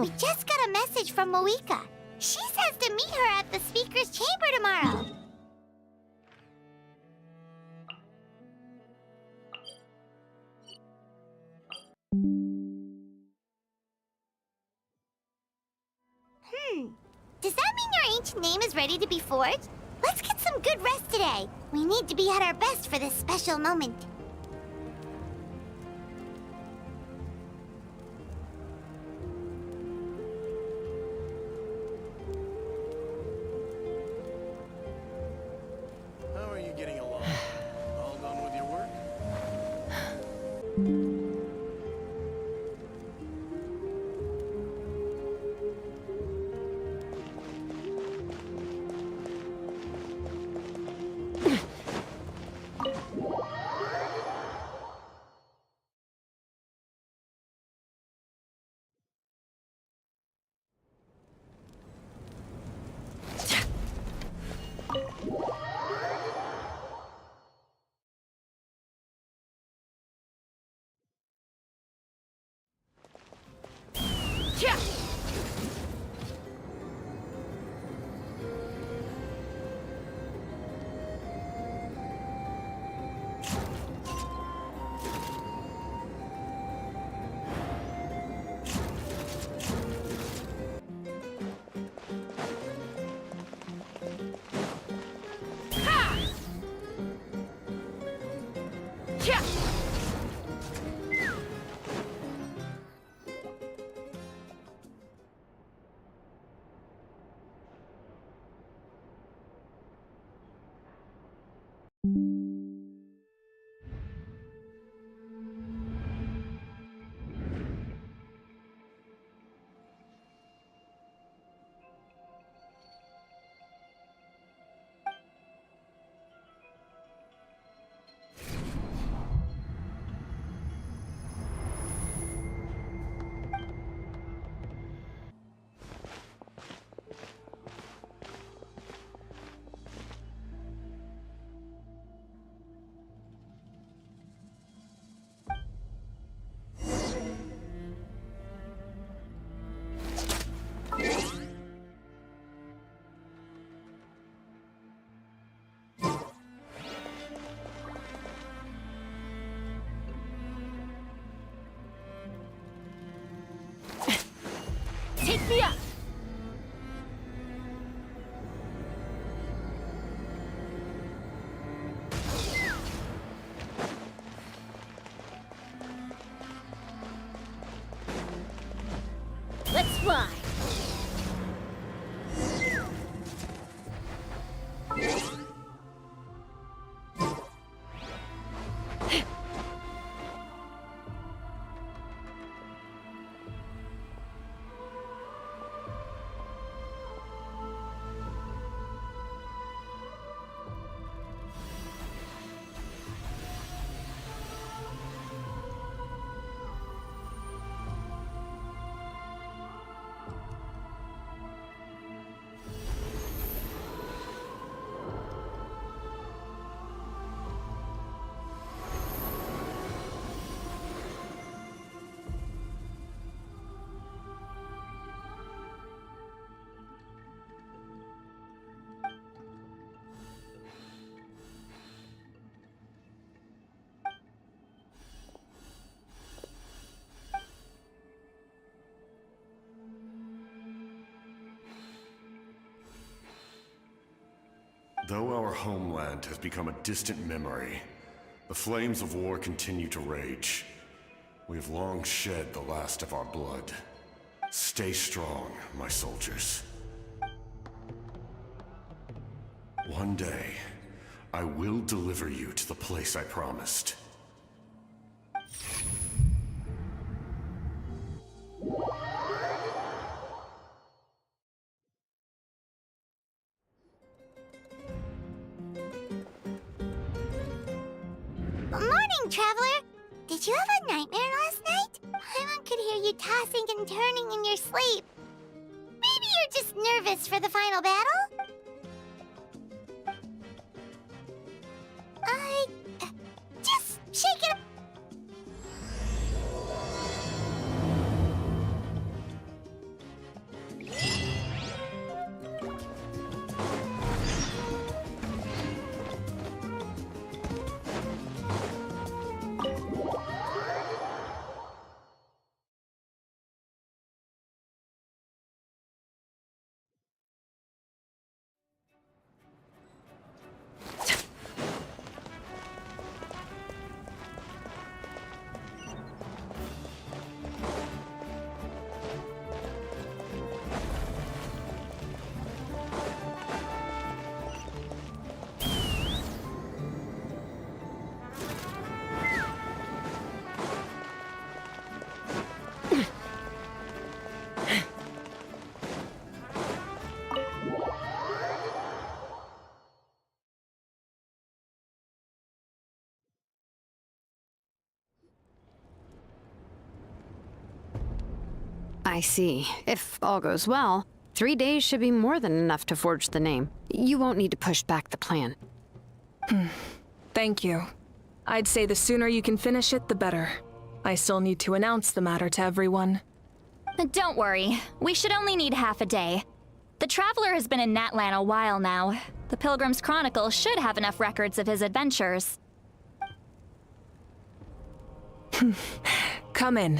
We just got a message from Moika. She says to meet her at the speaker's chamber tomorrow. Does that mean your ancient name is ready to be forged? Let's get some good rest today. We need to be at our best for this special moment. How are you getting along? All done with your work? Take me up! Let's fly! Though our homeland has become a distant memory, the flames of war continue to rage. We have long shed the last of our blood. Stay strong, my soldiers. One day, I will deliver you to the place I promised. Morning, Traveler! Did you have a nightmare last night? Paimon could hear you tossing and turning in your sleep. Maybe you're just nervous for the final battle? Just shake it up. I see. If all goes well, 3 days should be more than enough to forge the name. You won't need to push back the plan. Thank you. I'd say the sooner you can finish it, the better. I still need to announce the matter to everyone. Don't worry. We should only need half a day. The Traveler has been in Natlan a while now. The Pilgrim's Chronicle should have enough records of his adventures. Come in.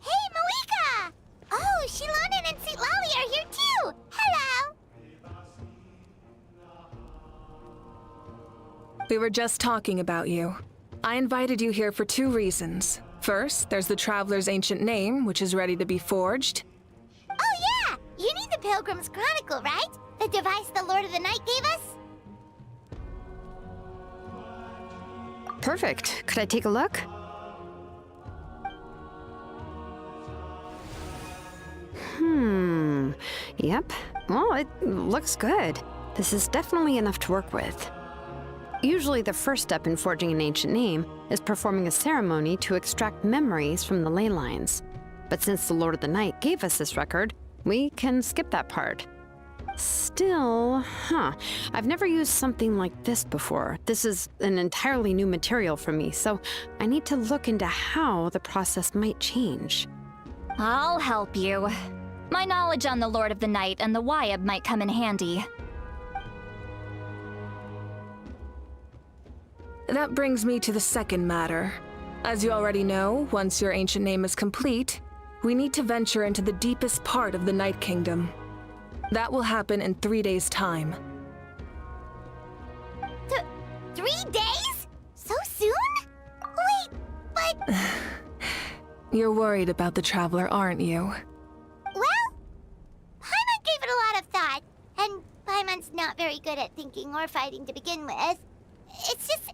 Hey, Malika! Oh, Shilonen and St. Lolly are here too! Hello! We were just talking about you. I invited you here for 2 reasons. First, there's the Traveler's ancient name, which is ready to be forged. Oh yeah! You need the Pilgrim's Chronicle, right? The device the Lord of the Night gave us? Perfect. Could I take a look? Yep. Well, it looks good. This is definitely enough to work with. Usually the first step in forging an ancient name is performing a ceremony to extract memories from the ley lines. But since the Lord of the Night gave us this record, we can skip that part. Still, I've never used something like this before. This is an entirely new material for me, so I need to look into how the process might change. I'll help you. My knowledge on the Lord of the Night and the Wyab might come in handy. That brings me to the second matter. As you already know, once your ancient name is complete, we need to venture into the deepest part of the Night Kingdom. That will happen in 3 days' time. 3 days? So soon? Wait, but... You're worried about the Traveler, aren't you? Well, Paimon gave it a lot of thought, and Paimon's not very good at thinking or fighting to begin with. It's just...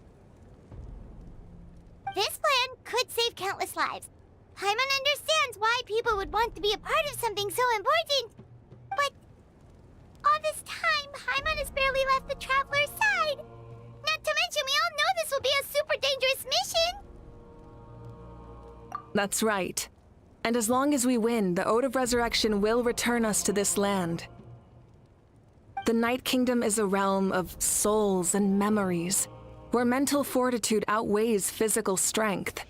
This plan could save countless lives. Paimon understands why people would want to be a part of something so important. But all this time, Paimon has barely left the Traveler's side. Not to mention, we all know this will be a super dangerous mission. That's right. And as long as we win, the Ode of Resurrection will return us to this land. The Night Kingdom is a realm of souls and memories, where mental fortitude outweighs physical strength.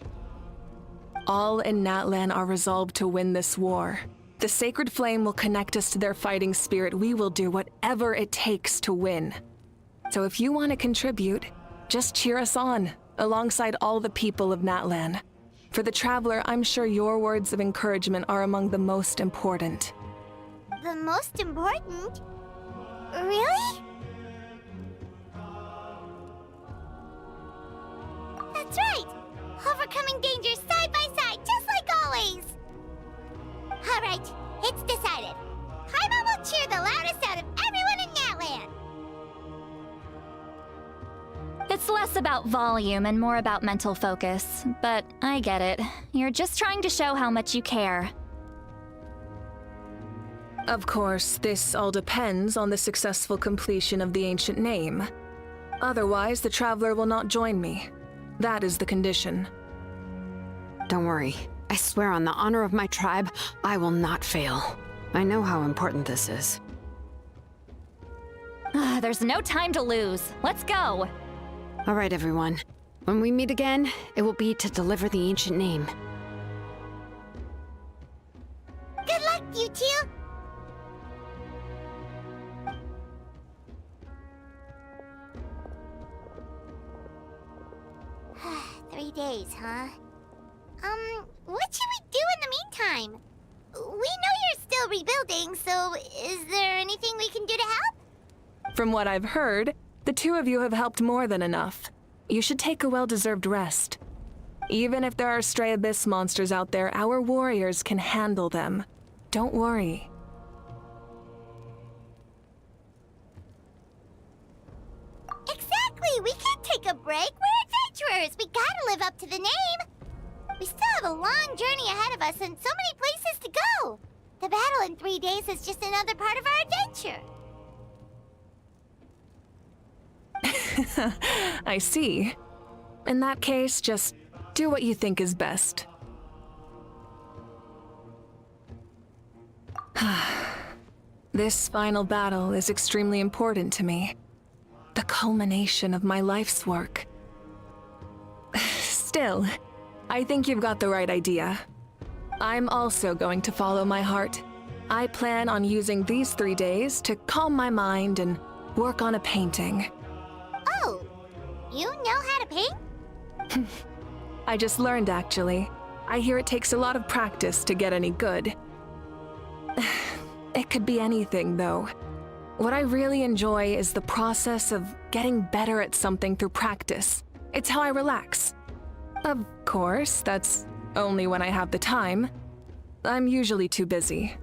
All in Natlan are resolved to win this war. The sacred flame will connect us to their fighting spirit. We will do whatever it takes to win. So if you want to contribute, just cheer us on, alongside all the people of Natlan. For the Traveler, I'm sure your words of encouragement are among the most important. The most important? Really? That's right! Overcoming dangers side by side, just like always! Alright, it's decided. Paimon will cheer the loudest out of everyone in Natlan! It's less about volume and more about mental focus, but I get it. You're just trying to show how much you care. Of course, this all depends on the successful completion of the ancient name. Otherwise, the Traveler will not join me. That is the condition. Don't worry. I swear on the honor of my tribe, I will not fail. I know how important this is. There's no time to lose. Let's go! All right, everyone. When we meet again, it will be to deliver the ancient name. Good luck, you two! Three days, huh? What should we do in the meantime? We know you're still rebuilding, so is there anything we can do to help? From what I've heard, the two of you have helped more than enough. You should take a well-deserved rest. Even if there are stray abyss monsters out there, our warriors can handle them. Don't worry. Exactly! We can't take a break. We're adventurers. We gotta live up to the name. We still have a long journey ahead of us and so many places to go. The battle in 3 days is just another part of our adventure. I see. In that case, just do what you think is best. This final battle is extremely important to me. The culmination of my life's work. Still, I think you've got the right idea. I'm also going to follow my heart. I plan on using these 3 days to calm my mind and work on a painting. Oh, you know how to paint? I just learned, actually. I hear it takes a lot of practice to get any good. It could be anything, though. What I really enjoy is the process of getting better at something through practice. It's how I relax. Of course, that's only when I have the time. I'm usually too busy.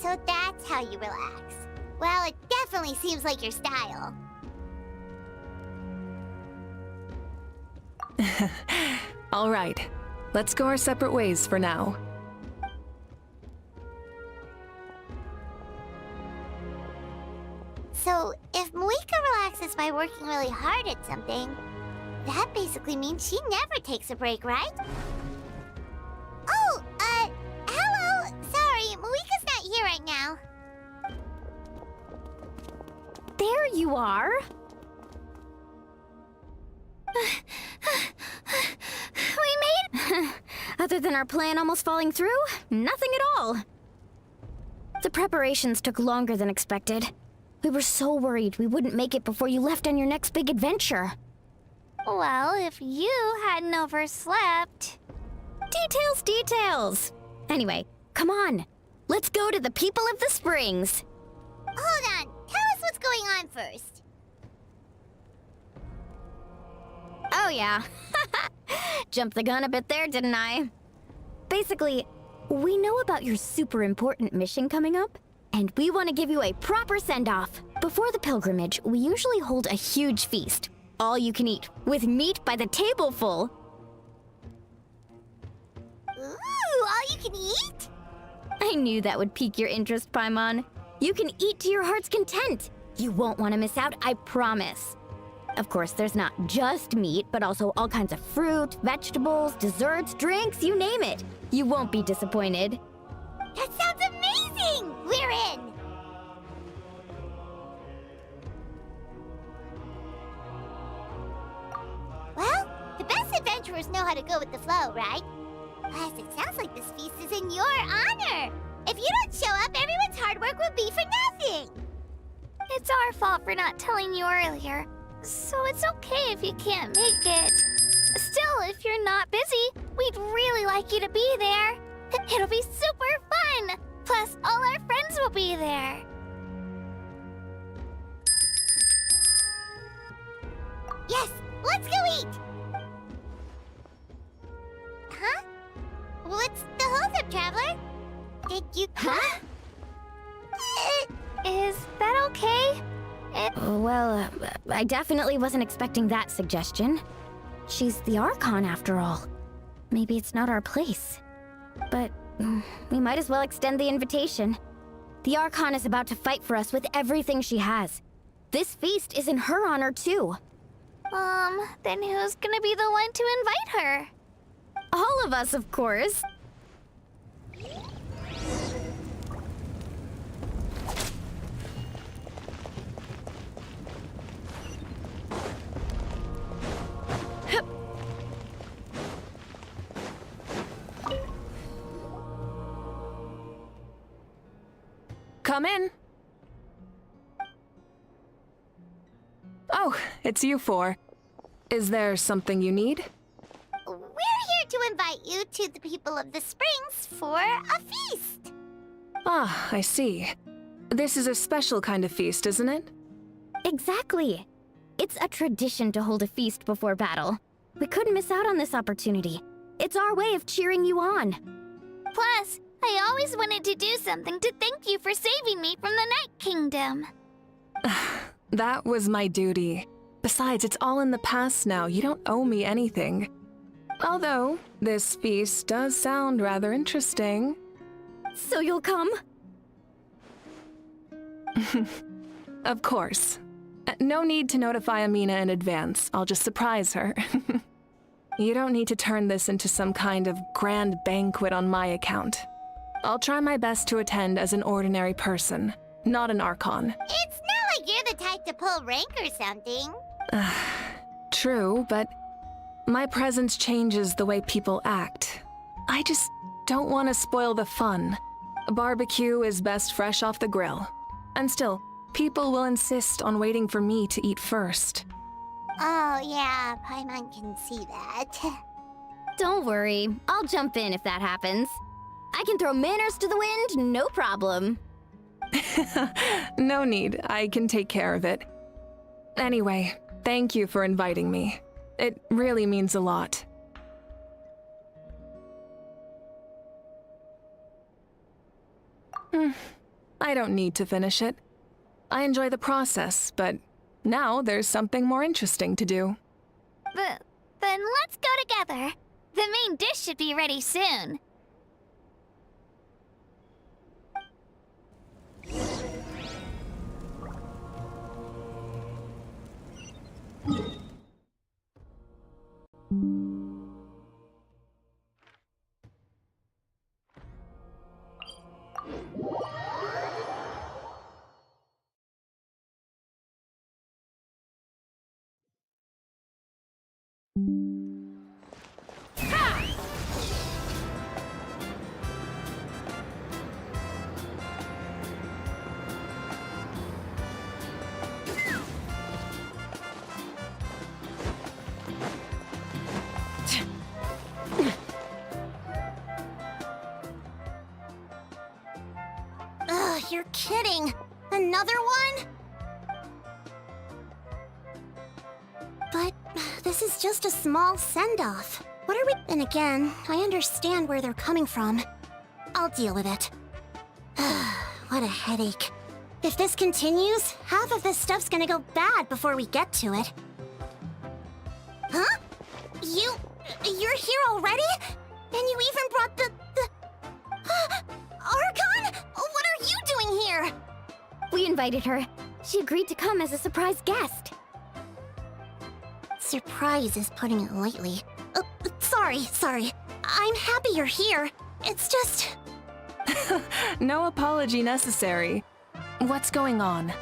So that's how you relax. Well, it definitely seems like your style. All right, let's go our separate ways for now. So, if Moika relaxes by working really hard at something, that basically means she never takes a break, right? Oh, hello! Sorry, Moika's not here right now. There you are. We made... Other than our plan almost falling through, nothing at all. The preparations took longer than expected. We were so worried we wouldn't make it before you left on your next big adventure. Well, if you hadn't overslept... Details, details! Anyway, come on. Let's go to the people of the Springs. Hold on, tell us what's going on first. Oh yeah. Jumped the gun a bit there, didn't I? Basically, we know about your super important mission coming up, and we want to give you a proper send-off. Before the pilgrimage, we usually hold a huge feast. All you can eat, with meat by the tableful. Ooh, all you can eat? I knew that would pique your interest, Paimon. You can eat to your heart's content. You won't want to miss out, I promise. Of course, there's not just meat, but also all kinds of fruit, vegetables, desserts, drinks, you name it. You won't be disappointed. That sounds amazing! We're in! Well, the best adventurers know how to go with the flow, right? Plus, it sounds like this feast is in your honor! If you don't show up, everyone's hard work will be for nothing! It's our fault for not telling you earlier, so it's okay if you can't make it. Still, if you're not busy, we'd really like you to be there. It'll be super fun! Plus, all our friends will be there. Yes, let's go eat! Huh? What's the holdup, Traveler? Did you... Huh? Is that okay? Well, I definitely wasn't expecting that suggestion. She's the Archon after all. Maybe it's not our place. But we might as well extend the invitation. The Archon is about to fight for us with everything she has. This feast is in her honor too. Then who's gonna be the one to invite her? All of us, of course. Come in. Oh, it's you four. Is there something you need? We're here to invite you to the people of the Springs for a feast. Ah, I see. This is a special kind of feast, isn't it? Exactly. It's a tradition to hold a feast before battle. We couldn't miss out on this opportunity. It's our way of cheering you on. Plus, I always wanted to do something to thank you for saving me from the Night Kingdom. That was my duty. Besides, it's all in the past now. You don't owe me anything. Although, this feast does sound rather interesting. So you'll come? Of course. No need to notify Amina in advance. I'll just surprise her. You don't need to turn this into some kind of grand banquet on my account. I'll try my best to attend as an ordinary person, not an Archon. It's not like you're the type to pull rank or something. True, but my presence changes the way people act. I just don't want to spoil the fun. A barbecue is best fresh off the grill. And still, people will insist on waiting for me to eat first. Oh yeah, Paimon can see that. Don't worry. I'll jump in if that happens. I can throw manners to the wind, no problem. No need. I can take care of it. Anyway, thank you for inviting me. It really means a lot. I don't need to finish it. I enjoy the process, but now there's something more interesting to do. Then let's go together. The main dish should be ready soon. Ugh, you're kidding. Another one? But this is just a small send-off. What are we— And again, I understand where they're coming from. I'll deal with it. What a headache. If this continues, half of this stuff's gonna go bad before we get to it. Huh? You're here already? And you even brought the Archon? What are you doing here? We invited her. She agreed to come as a surprise guest. Surprise is putting it lightly. Sorry. I'm happy you're here. It's just— No apology necessary. What's going on?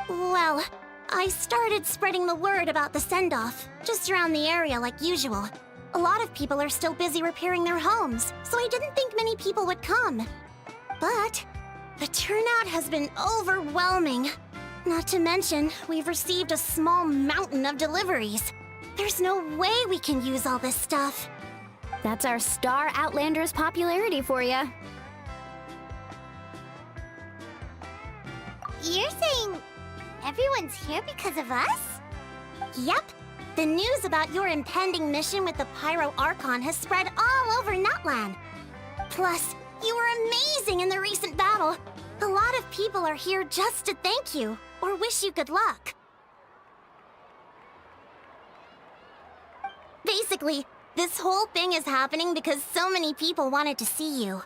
Well, I started spreading the word about the send-off, just around the area like usual. A lot of people are still busy repairing their homes, so I didn't think many people would come. But the turnout has been overwhelming. Not to mention, we've received a small mountain of deliveries. There's no way we can use all this stuff. That's our Star Outlander's popularity for you. You're saying everyone's here because of us? Yep. The news about your impending mission with the Pyro Archon has spread all over Nutland. Plus, you were amazing in the recent battle. A lot of people are here just to thank you, or wish you good luck. Basically, this whole thing is happening because so many people wanted to see you.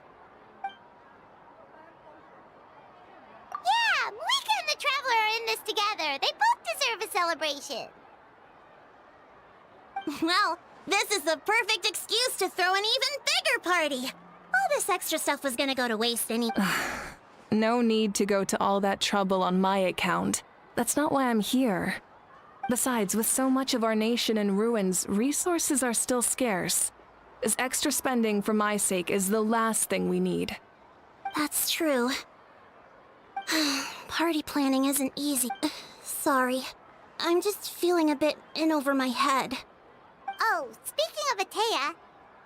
Yeah, Moika and the Traveler are in this together. They both deserve a celebration. Well, this is the perfect excuse to throw an even bigger party. All this extra stuff was gonna go to waste anyway. No need to go to all that trouble on my account. That's not why I'm here. Besides, with so much of our nation in ruins, resources are still scarce. This extra spending for my sake is the last thing we need. That's true. Party planning isn't easy. Sorry. I'm just feeling a bit in over my head. Oh, speaking of Atea,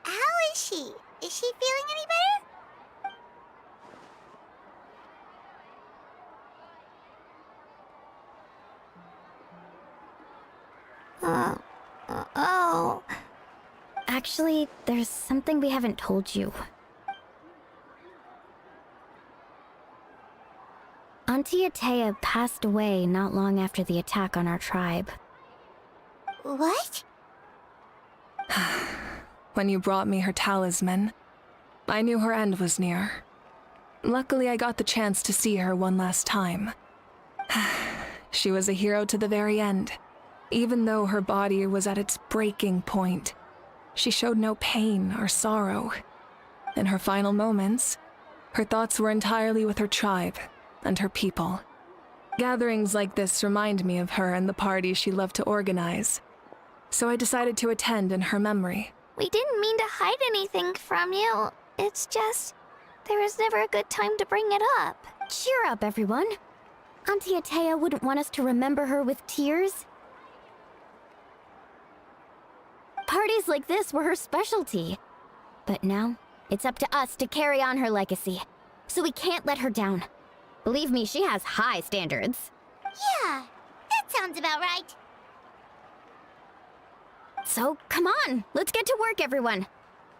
how is she? Is she feeling any better? Oh. Actually, there's something we haven't told you. Auntie Atea passed away not long after the attack on our tribe. What? When you brought me her talisman, I knew her end was near. Luckily, I got the chance to see her one last time. She was a hero to the very end. Even though her body was at its breaking point, she showed no pain or sorrow. In her final moments, her thoughts were entirely with her tribe and her people. Gatherings like this remind me of her and the parties she loved to organize. So I decided to attend in her memory. We didn't mean to hide anything from you. It's just, there was never a good time to bring it up. Cheer up, everyone. Auntie Atea wouldn't want us to remember her with tears. Parties like this were her specialty. But now, it's up to us to carry on her legacy. So we can't let her down. Believe me, she has high standards. Yeah, that sounds about right. So, come on, let's get to work, everyone.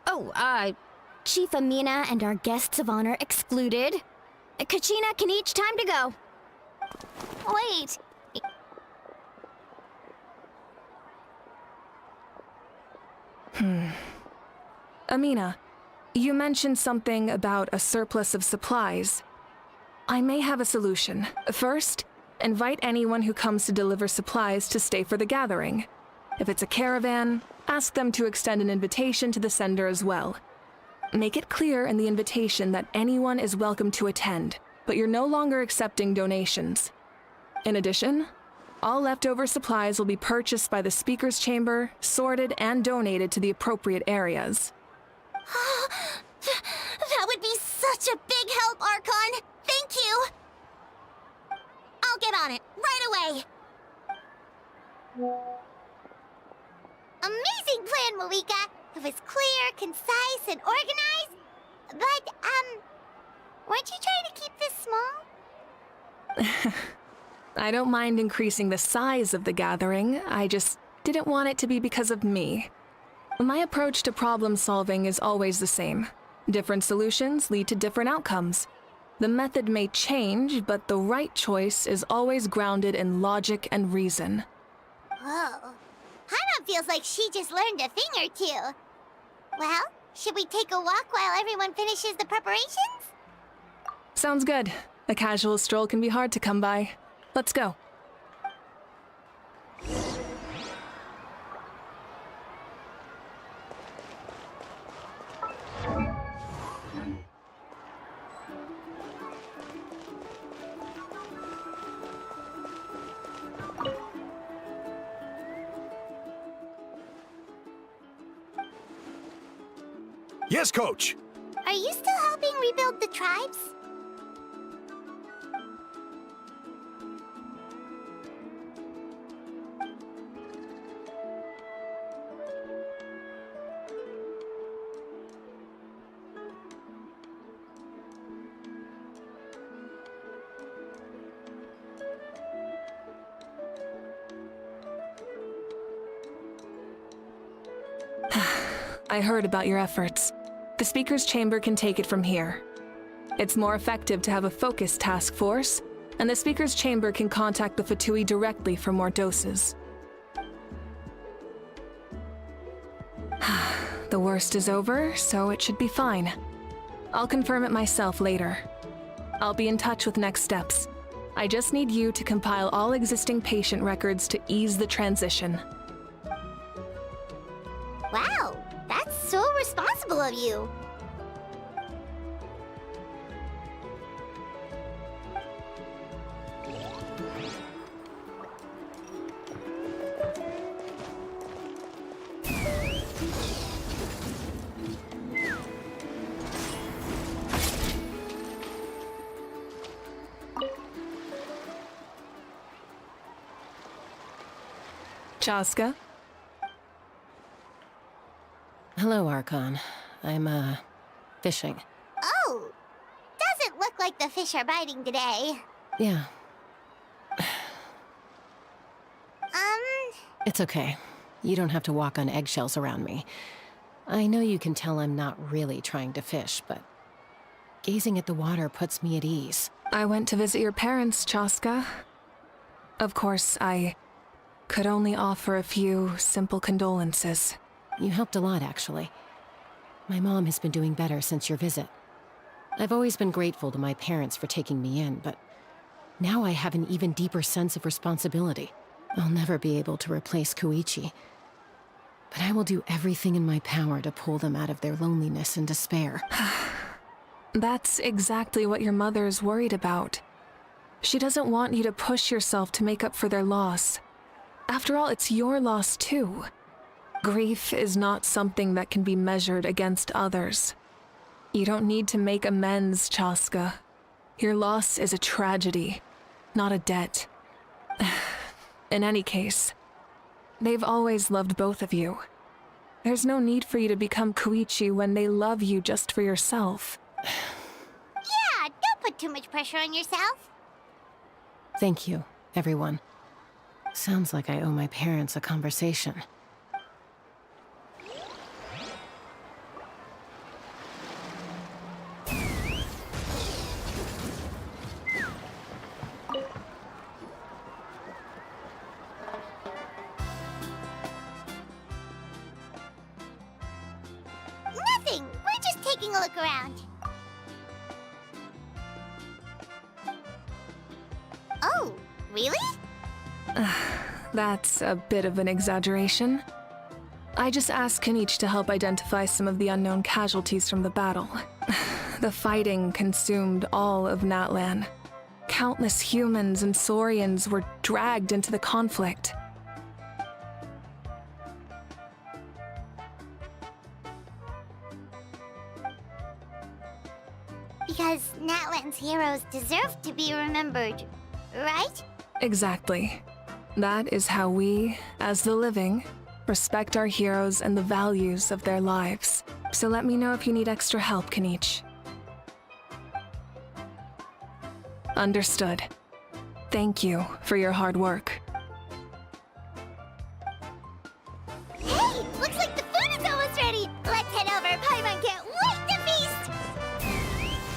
Oh, Chief Amina and our guests of honor excluded. Kachina can each time to go. Wait. Amina, you mentioned something about a surplus of supplies. I may have a solution. First, invite anyone who comes to deliver supplies to stay for the gathering. If it's a caravan, ask them to extend an invitation to the sender as well. Make it clear in the invitation that anyone is welcome to attend, but you're no longer accepting donations. In addition, all leftover supplies will be purchased by the speaker's chamber, sorted, and donated to the appropriate areas. That would be such a big help, Archon! Thank you! I'll get on it, right away! Amazing plan, Moika! It was clear, concise, and organized. But, weren't you trying to keep this small? I don't mind increasing the size of the gathering, I just didn't want it to be because of me. My approach to problem solving is always the same. Different solutions lead to different outcomes. The method may change, but the right choice is always grounded in logic and reason. Whoa. Hana feels like she just learned a thing or two. Well, should we take a walk while everyone finishes the preparations? Sounds good. A casual stroll can be hard to come by. Let's go. Yes, Coach! Are you still helping rebuild the tribes? I heard about your efforts. The speaker's chamber can take it from here. It's more effective to have a focused task force, and the Speaker's Chamber can contact the Fatui directly for more doses. The worst is over, so it should be fine. I'll confirm it myself later. I'll be in touch with next steps. I just need you to compile all existing patient records to ease the transition. Wow, that's so responsible of you. Chaska? Hello, Archon. I'm, fishing. Oh, doesn't look like the fish are biting today. Yeah, Um, it's okay. You don't have to walk on eggshells around me. I know you can tell I'm not really trying to fish, but gazing at the water puts me at ease. I went to visit your parents, Chaska. Of course, I could only offer a few simple condolences. You helped a lot, actually. My mom has been doing better since your visit. I've always been grateful to my parents for taking me in, but now I have an even deeper sense of responsibility. I'll never be able to replace Koichi, but I will do everything in my power to pull them out of their loneliness and despair. That's exactly what your mother's worried about. She doesn't want you to push yourself to make up for their loss. After all, it's your loss too. Grief is not something that can be measured against others. You don't need to make amends, Chaska. Your loss is a tragedy, not a debt. In any case, they've always loved both of you. There's no need for you to become Koichi when they love you just for yourself. yeah, don't put too much pressure on yourself. Thank you, everyone. Sounds like I owe my parents a conversation. Nothing, we're just taking a look around. Oh, really? That's a bit of an exaggeration. I just asked Kenichi to help identify some of the unknown casualties from the battle. The fighting consumed all of Natlan. Countless humans and Saurians were dragged into the conflict. Because Natlan's heroes deserve to be remembered, right? Exactly. That is how we, as the living, respect our heroes and the values of their lives. So let me know if you need extra help, Kenichi. Understood. Thank you for your hard work. Hey, looks like the food is almost ready. Let's head over. Paimon can't wait to feast.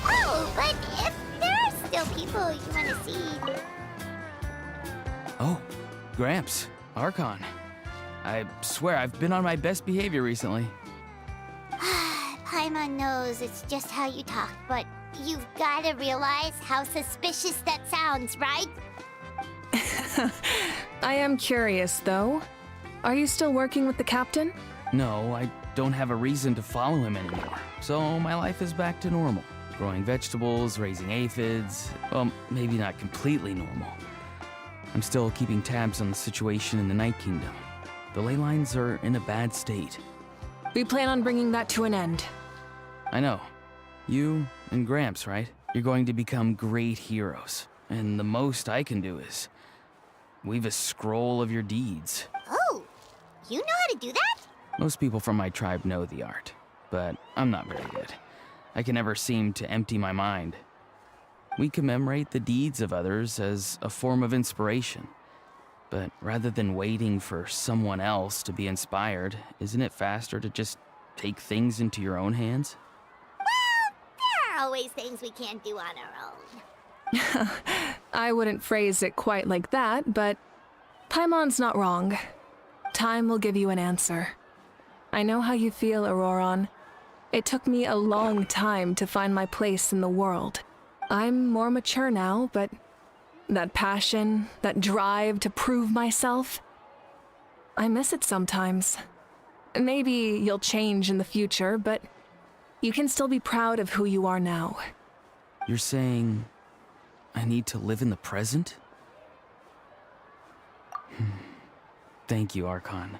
Oh, but if there are still people you want to see. Oh, Gramps, Archon. I swear I've been on my best behavior recently. Paimon knows it's just how you talk, but you've got to realize how suspicious that sounds, right? I am curious, though. Are you still working with the captain? No, I don't have a reason to follow him anymore, so my life is back to normal. Growing vegetables, raising aphids, well, maybe not completely normal. I'm still keeping tabs on the situation in the Night Kingdom. The ley lines are in a bad state. We plan on bringing that to an end. I know. You and Gramps, right? You're going to become great heroes, and the most I can do is weave a scroll of your deeds. Oh, you know how to do that? Most people from my tribe know the art, but I'm not very good. I can never seem to empty my mind. We commemorate the deeds of others as a form of inspiration. But rather than waiting for someone else to be inspired, isn't it faster to just take things into your own hands? Well, there are always things we can't do on our own. I wouldn't phrase it quite like that, but Paimon's not wrong. Time will give you an answer. I know how you feel, Auroron. It took me a long time to find my place in the world. I'm more mature now, but that passion, that drive to prove myself, I miss it sometimes. Maybe you'll change in the future, but you can still be proud of who you are now. You're saying I need to live in the present? Thank you, Archon.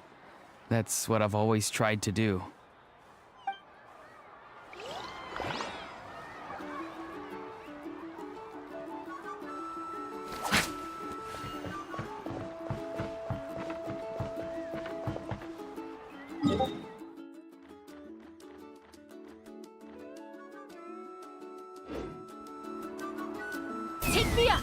That's what I've always tried to do. Take me up!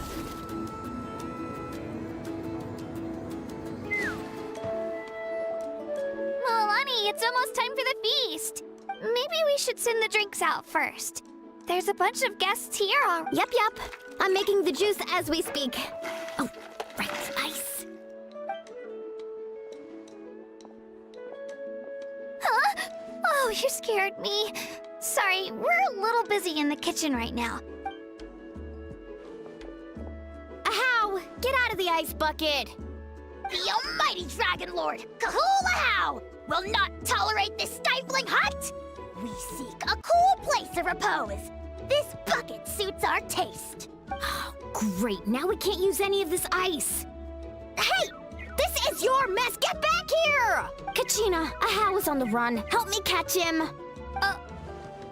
Milani, it's almost time for the feast. Maybe we should send the drinks out first. There's a bunch of guests here already. Yep. I'm making the juice as we speak. Oh, right, ice. Huh? Oh, you scared me. Sorry, we're a little busy in the kitchen right now. Ahow! Get out of the ice bucket! The almighty Dragon Lord, Kahulahau, will not tolerate this stifling hut! We seek a cool place of repose. This bucket suits our taste. Oh, great. Now we can't use any of this ice. Hey! This is your mess! Get back here! Kachina, Ahow is on the run. Help me catch him.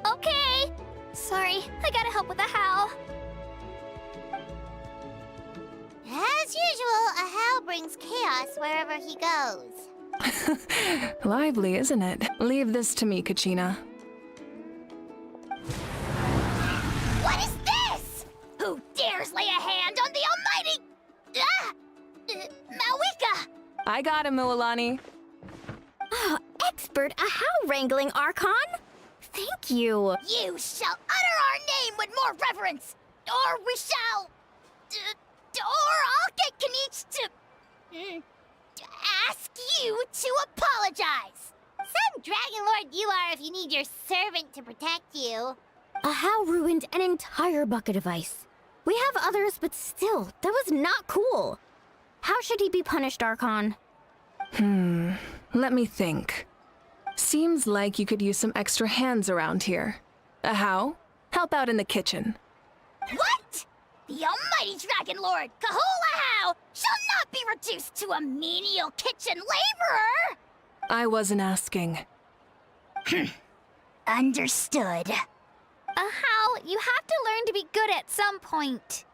Okay. Sorry, I gotta help with the how. As usual, Ahow brings chaos wherever he goes. Lively, isn't it? Leave this to me, Kachina. What is this? Who dares lay a hand on the almighty... Malwika! I got him, Mualani. Oh, expert Ahow wrangling, Archon. Thank you. You shall utter our name with more reverence, or we shall... or I'll get Kanich to ask you to apologize. Some Dragon Lord you are if you need your servant to protect you. Ahow ruined an entire bucket of ice. We have others, but still, that was not cool. How should he be punished, Archon? Let me think. Seems like you could use some extra hands around here. Ahow, help out in the kitchen. What? The almighty Dragon Lord, Kahulahau, shall not be reduced to a menial kitchen laborer! I wasn't asking. Understood. Ahow, you have to learn to be good at some point.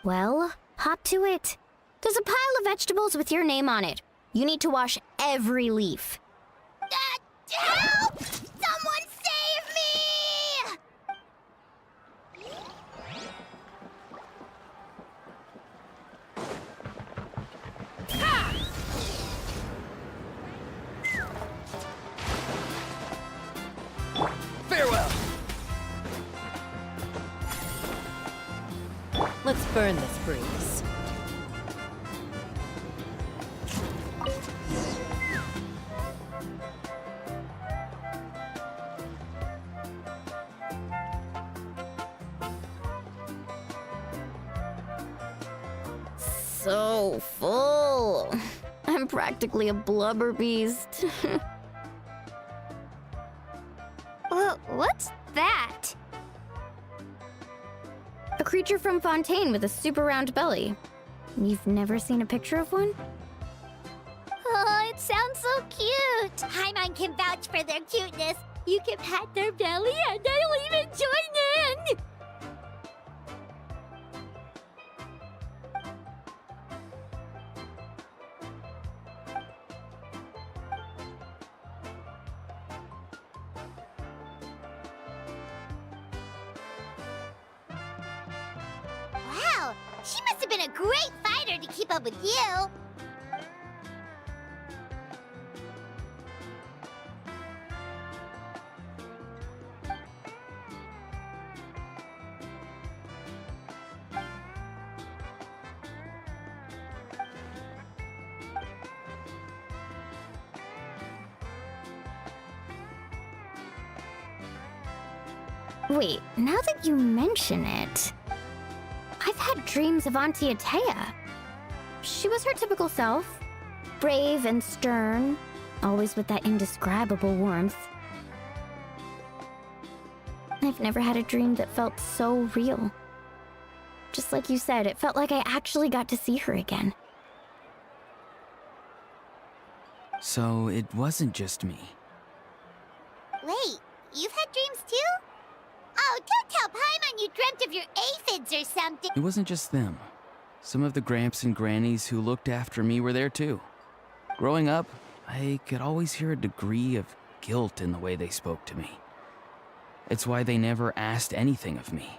Well, hop to it. There's a pile of vegetables with your name on it. You need to wash every leaf. Help! Someone save me! Farewell! Let's burn this breeze. So full. I'm practically a blubber beast. What's that? A creature from Fontaine with a super round belly. You've never seen a picture of one? Oh, it sounds so cute. Paimon can vouch for their cuteness. You can pat their belly and I'll even join in. Wow, she must have been a great fighter to keep up with you. Wait, now that you mention it, I've had dreams of Auntie Atea. She was her typical self, brave and stern, always with that indescribable warmth. I've never had a dream that felt so real. Just like you said, it felt like I actually got to see her again. So it wasn't just me. Wait, you've had dreams too? Oh, don't tell Paimon you dreamt of your aphids or something. It wasn't just them. Some of the Gramps and Grannies who looked after me were there too. Growing up, I could always hear a degree of guilt in the way they spoke to me. It's why they never asked anything of me.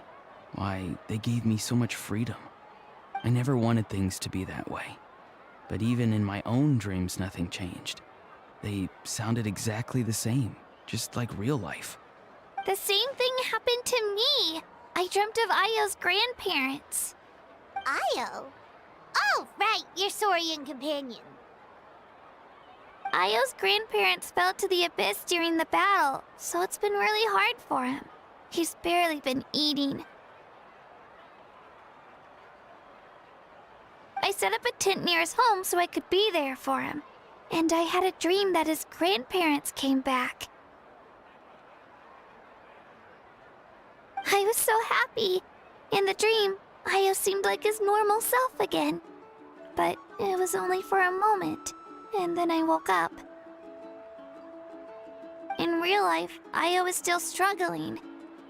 Why they gave me so much freedom. I never wanted things to be that way. But even in my own dreams, nothing changed. They sounded exactly the same, just like real life. The same thing happened to me. I dreamt of Io's grandparents. Io? Oh, right, your Saurian companion. Io's grandparents fell to the abyss during the battle, so it's been really hard for him. He's barely been eating. I set up a tent near his home so I could be there for him. And I had a dream that his grandparents came back. I was so happy. In the dream, Io seemed like his normal self again. But it was only for a moment, and then I woke up. In real life, Io is still struggling.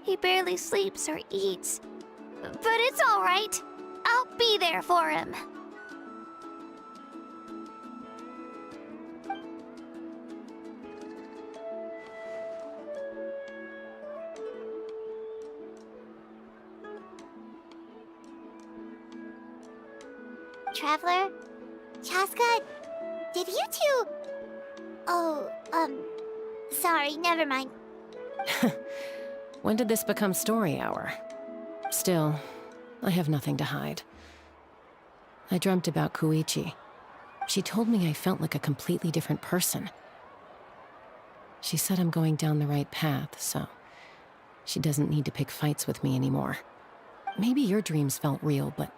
He barely sleeps or eats. But it's all right. I'll be there for him. Traveler? Chaska? Did you two... Oh, sorry, never mind. When did this become story hour? Still, I have nothing to hide. I dreamt about Koichi. She told me I felt like a completely different person. She said I'm going down the right path, so she doesn't need to pick fights with me anymore. Maybe your dreams felt real, but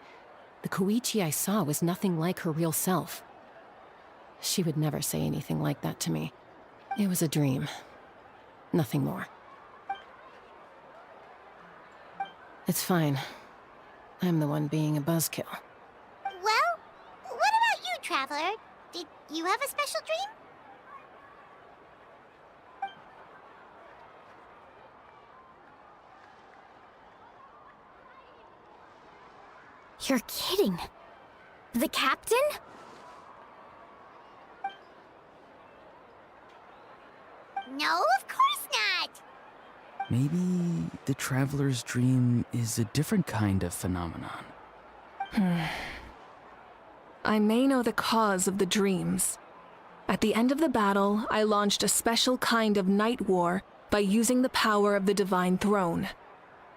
the Koichi I saw was nothing like her real self. She would never say anything like that to me. It was a dream. Nothing more. It's fine. I'm the one being a buzzkill. Well, what about you, Traveler? Did you have a special dream? You're kidding. The captain? No, of course not. Maybe the Traveler's dream is a different kind of phenomenon. I may know the cause of the dreams. At the end of the battle, I launched a special kind of night war by using the power of the Divine Throne.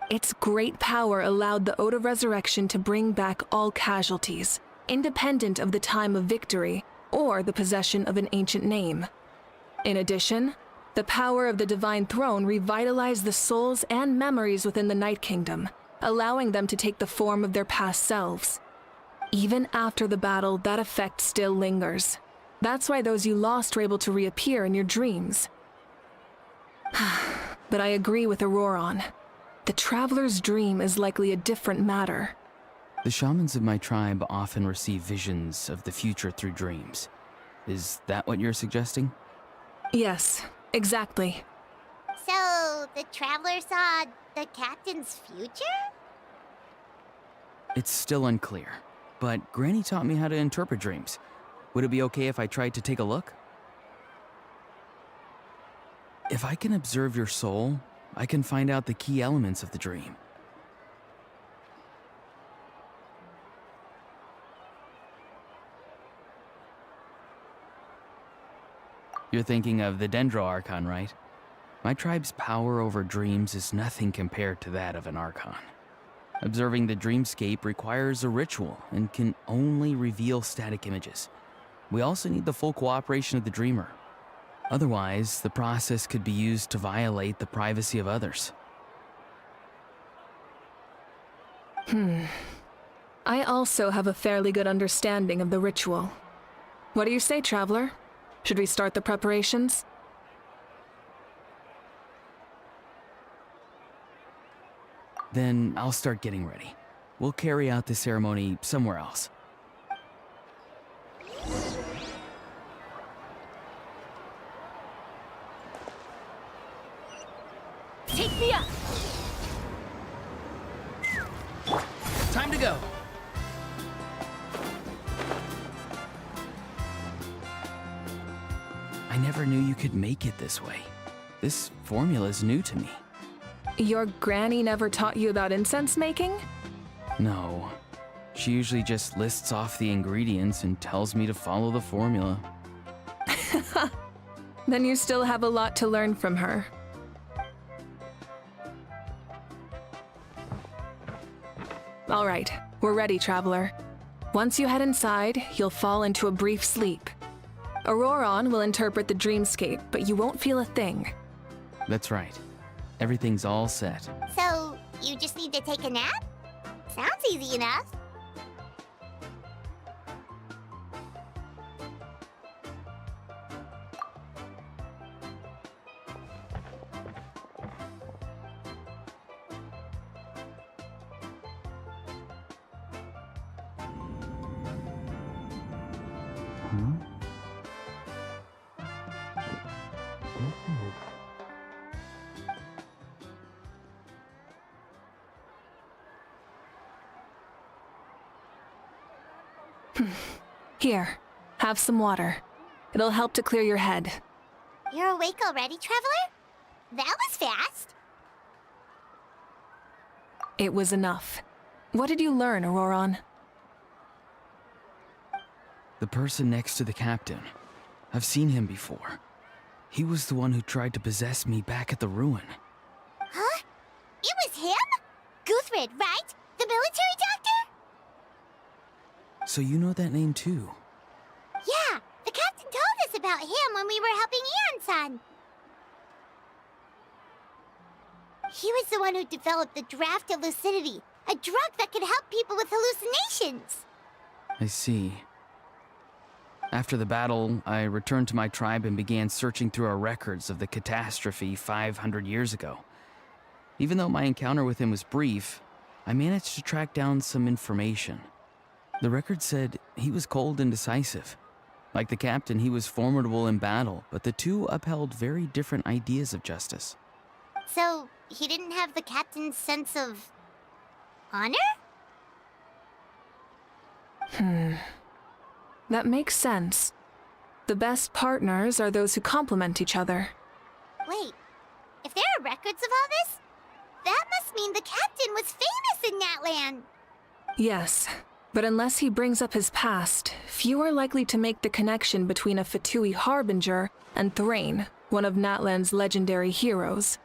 Its great power allowed the Ode of Resurrection to bring back all casualties, independent of the time of victory or the possession of an ancient name. In addition, the power of the Divine Throne revitalized the souls and memories within the Night Kingdom, allowing them to take the form of their past selves. Even after the battle, that effect still lingers. That's why those you lost were able to reappear in your dreams. But I agree with Auroron. The Traveler's dream is likely a different matter. The shamans of my tribe often receive visions of the future through dreams. Is that what you're suggesting? Yes, exactly. So, the Traveler saw the captain's future? It's still unclear, but Granny taught me how to interpret dreams. Would it be okay if I tried to take a look? If I can observe your soul, I can find out the key elements of the dream. You're thinking of the Dendro Archon, right? My tribe's power over dreams is nothing compared to that of an Archon. Observing the dreamscape requires a ritual and can only reveal static images. We also need the full cooperation of the dreamer. Otherwise, the process could be used to violate the privacy of others. I also have a fairly good understanding of the ritual. What do you say, Traveler? Should we start the preparations? Then I'll start getting ready. We'll carry out the ceremony somewhere else. Take me up! Time to go! I never knew you could make it this way. This formula is new to me. Your granny never taught you about incense making? No. She usually just lists off the ingredients and tells me to follow the formula. Then you still have a lot to learn from her. All right, we're ready, Traveler. Once you head inside, you'll fall into a brief sleep. Auroron will interpret the dreamscape, but you won't feel a thing. That's right. Everything's all set. So, you just need to take a nap? Sounds easy enough. Here, have some water. It'll help to clear your head. You're awake already, Traveler? That was fast. It was enough. What did you learn, Auroron? The person next to the captain. I've seen him before. He was the one who tried to possess me back at the ruin. Huh? It was him? Guthred, right? The military doctor? So you know that name too? Yeah, the captain told us about him when we were helping Ian-san. He was the one who developed the draft of lucidity, a drug that could help people with hallucinations. I see. After the battle, I returned to my tribe and began searching through our records of the catastrophe 500 years ago. Even though my encounter with him was brief, I managed to track down some information. The record said he was cold and decisive. Like the captain, he was formidable in battle, but the two upheld very different ideas of justice. So, he didn't have the captain's sense of honor? That makes sense. The best partners are those who complement each other. Wait, if there are records of all this, that must mean the captain was famous in Natlan. Yes, but unless he brings up his past, few are likely to make the connection between a Fatui harbinger and Thrain, one of Natlan's legendary heroes.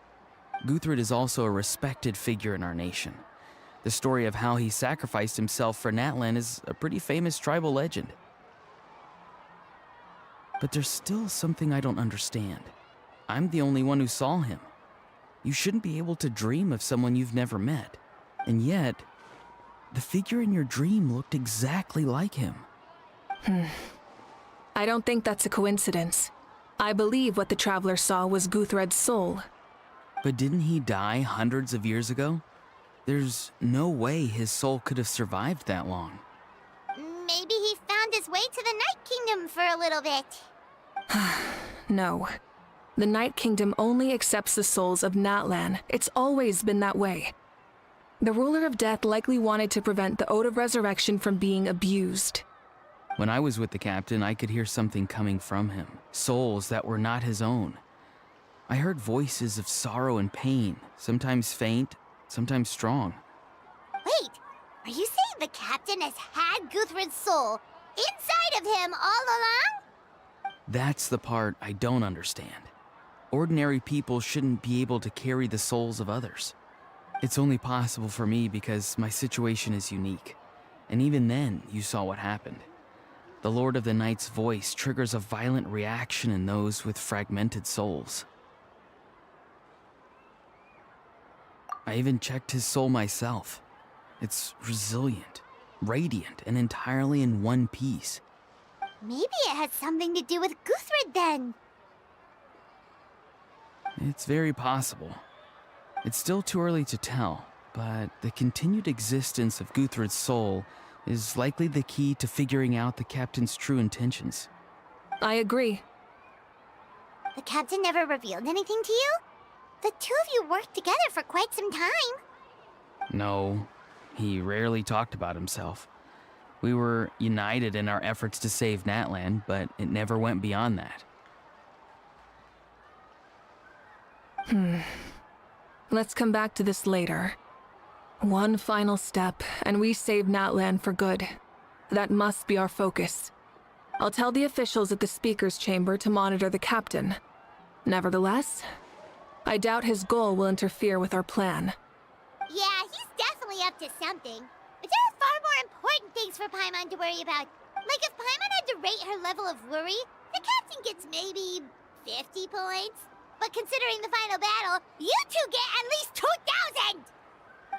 Guthred is also a respected figure in our nation. The story of how he sacrificed himself for Natlan is a pretty famous tribal legend. But there's still something I don't understand. I'm the only one who saw him. You shouldn't be able to dream of someone you've never met. And yet, the figure in your dream looked exactly like him. I don't think that's a coincidence. I believe what the Traveler saw was Guthred's soul. But didn't he die hundreds of years ago? There's no way his soul could have survived that long. Maybe he found his way to the Night Kingdom for a little bit. No. The Night Kingdom only accepts the souls of Natlan. It's always been that way. The Ruler of Death likely wanted to prevent the Ode of Resurrection from being abused. When I was with the captain, I could hear something coming from him. Souls that were not his own. I heard voices of sorrow and pain, sometimes faint, sometimes strong. Wait, are you saying the captain has had Guthred's soul inside of him all along? That's the part I don't understand. Ordinary people shouldn't be able to carry the souls of others. It's only possible for me because my situation is unique. And even then, you saw what happened. The Lord of the Night's voice triggers a violent reaction in those with fragmented souls. I even checked his soul myself. It's resilient, radiant, and entirely in one piece. Maybe it has something to do with Guthrid then. It's very possible. It's still too early to tell, but the continued existence of Guthrid's soul is likely the key to figuring out the captain's true intentions. I agree. The captain never revealed anything to you? The two of you worked together for quite some time. No, he rarely talked about himself. We were united in our efforts to save Natlan, but it never went beyond that. Let's come back to this later. One final step, and we save Natlan for good. That must be our focus. I'll tell the officials at the speaker's chamber to monitor the captain. Nevertheless, I doubt his goal will interfere with our plan. Yeah, he's definitely up to something. But there are far more important things for Paimon to worry about. Like if Paimon had to rate her level of worry, the captain gets maybe 50 points. But considering the final battle, you two get at least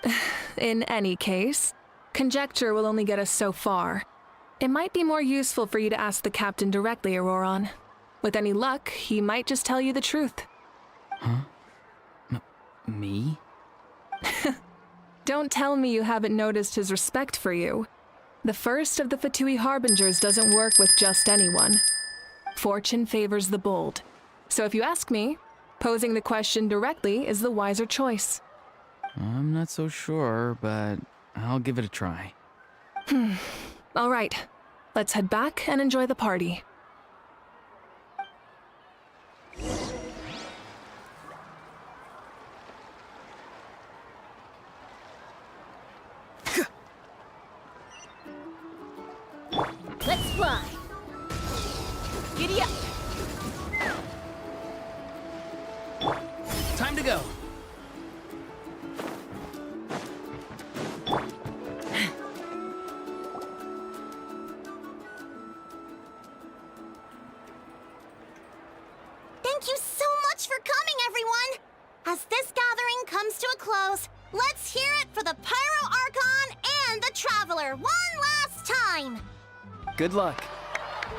2,000! In any case, conjecture will only get us so far. It might be more useful for you to ask the captain directly, Auroron. With any luck, he might just tell you the truth. Huh? Me? Don't tell me you haven't noticed his respect for you. The first of the Fatui Harbingers doesn't work with just anyone. Fortune favors the bold. So if you ask me, posing the question directly is the wiser choice. I'm not so sure, but I'll give it a try. All right, let's head back and enjoy the party. Let's fly. Giddy up. Time to go. Thank you so much for coming, everyone! As this gathering comes to a close, let's hear it for the Pyro Archon and the Traveler one last time! Good luck.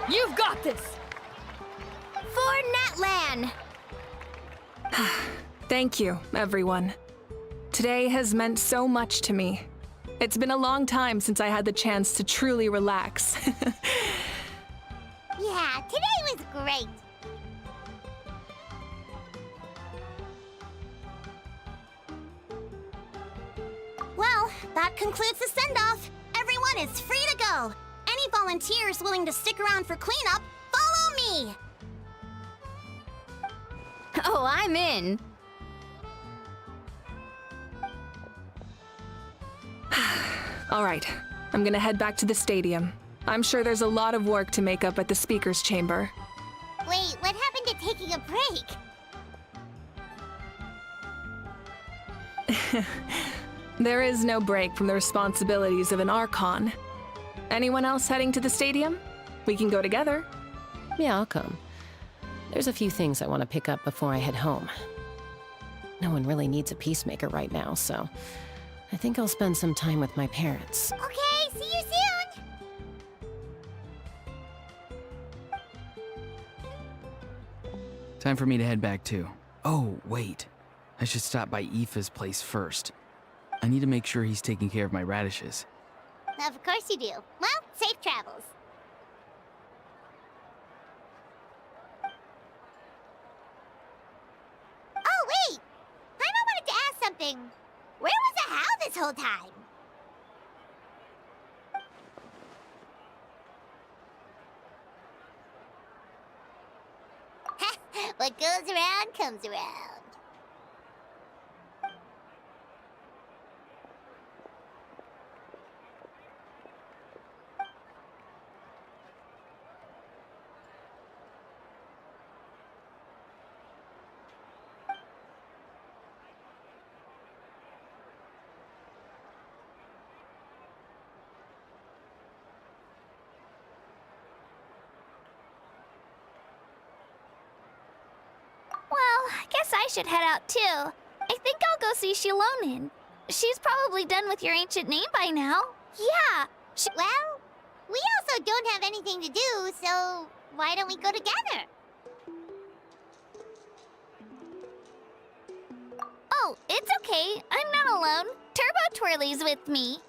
You've got this. For Natlan! Thank you, everyone. Today has meant so much to me. It's been a long time since I had the chance to truly relax. Yeah, today was great! Well, that concludes the send-off. Everyone is free to go. Any volunteers willing to stick around for cleanup, follow me! Oh, I'm in. All right, I'm gonna head back to the stadium. I'm sure there's a lot of work to make up at the speaker's chamber. Wait, what happened to taking a break? There is no break from the responsibilities of an Archon. Anyone else heading to the stadium? We can go together. Yeah, I'll come. There's a few things I want to pick up before I head home. No one really needs a peacemaker right now, so I think I'll spend some time with my parents. Okay, see you soon! Time for me to head back too. Oh, wait. I should stop by Aoife's place first. I need to make sure he's taking care of my radishes. Of course you do. Well, safe travels. Oh, wait! Paimon wanted to ask something. Where was the How this whole time? What goes around comes around. Well, I guess I should head out too. I think I'll go see Shilonin. she's probably done with your ancient name by now. Yeah. Well, we also don't have anything to do, so why don't we go together? Oh, it's okay. I'm not alone. Turbo Twirly's with me.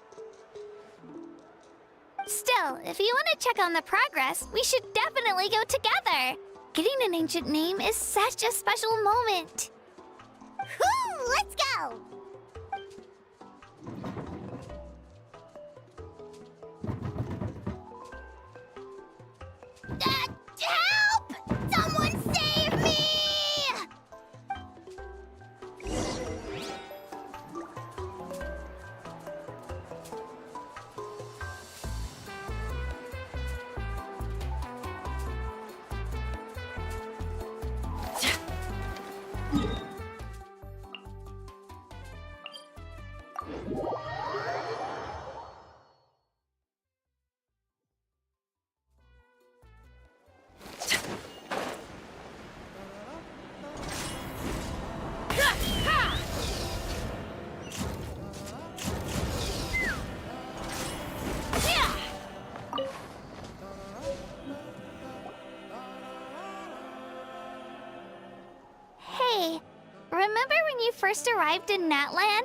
Still, if you want to check on the progress, we should definitely go together. Getting an ancient name is such a special moment. Whoo! Let's go! Help! Someone save me! Hey, remember when you first arrived in Natlan?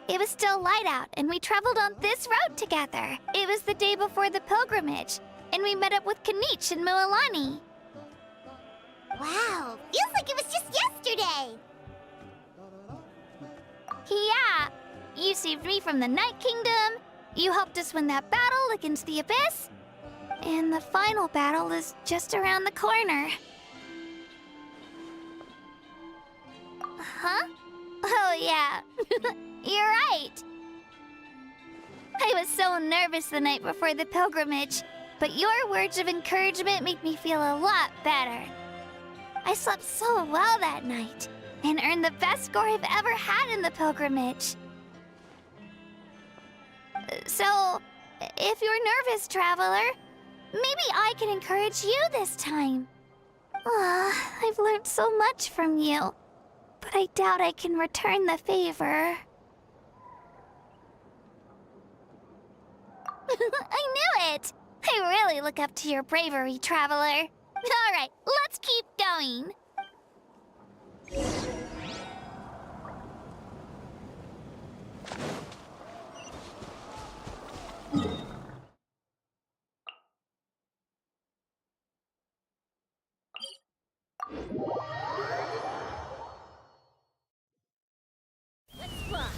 It was still light out, and we traveled on this road together. It was the day before the pilgrimage, and we met up with Kanich and Mualani. Wow, feels like it was just yesterday. Yeah, you saved me from the Night Kingdom, you helped us win that battle against the Abyss, and the final battle is just around the corner. Huh? Oh, yeah. You're right. I was so nervous the night before the pilgrimage, but your words of encouragement made me feel a lot better. I slept so well that night and earned the best score I've ever had in the pilgrimage. So, if you're nervous, traveler, maybe I can encourage you this time. I've learned so much from you, but I doubt I can return the favor. I knew it! I really look up to your bravery, traveler. Alright, let's keep going. Let's fly.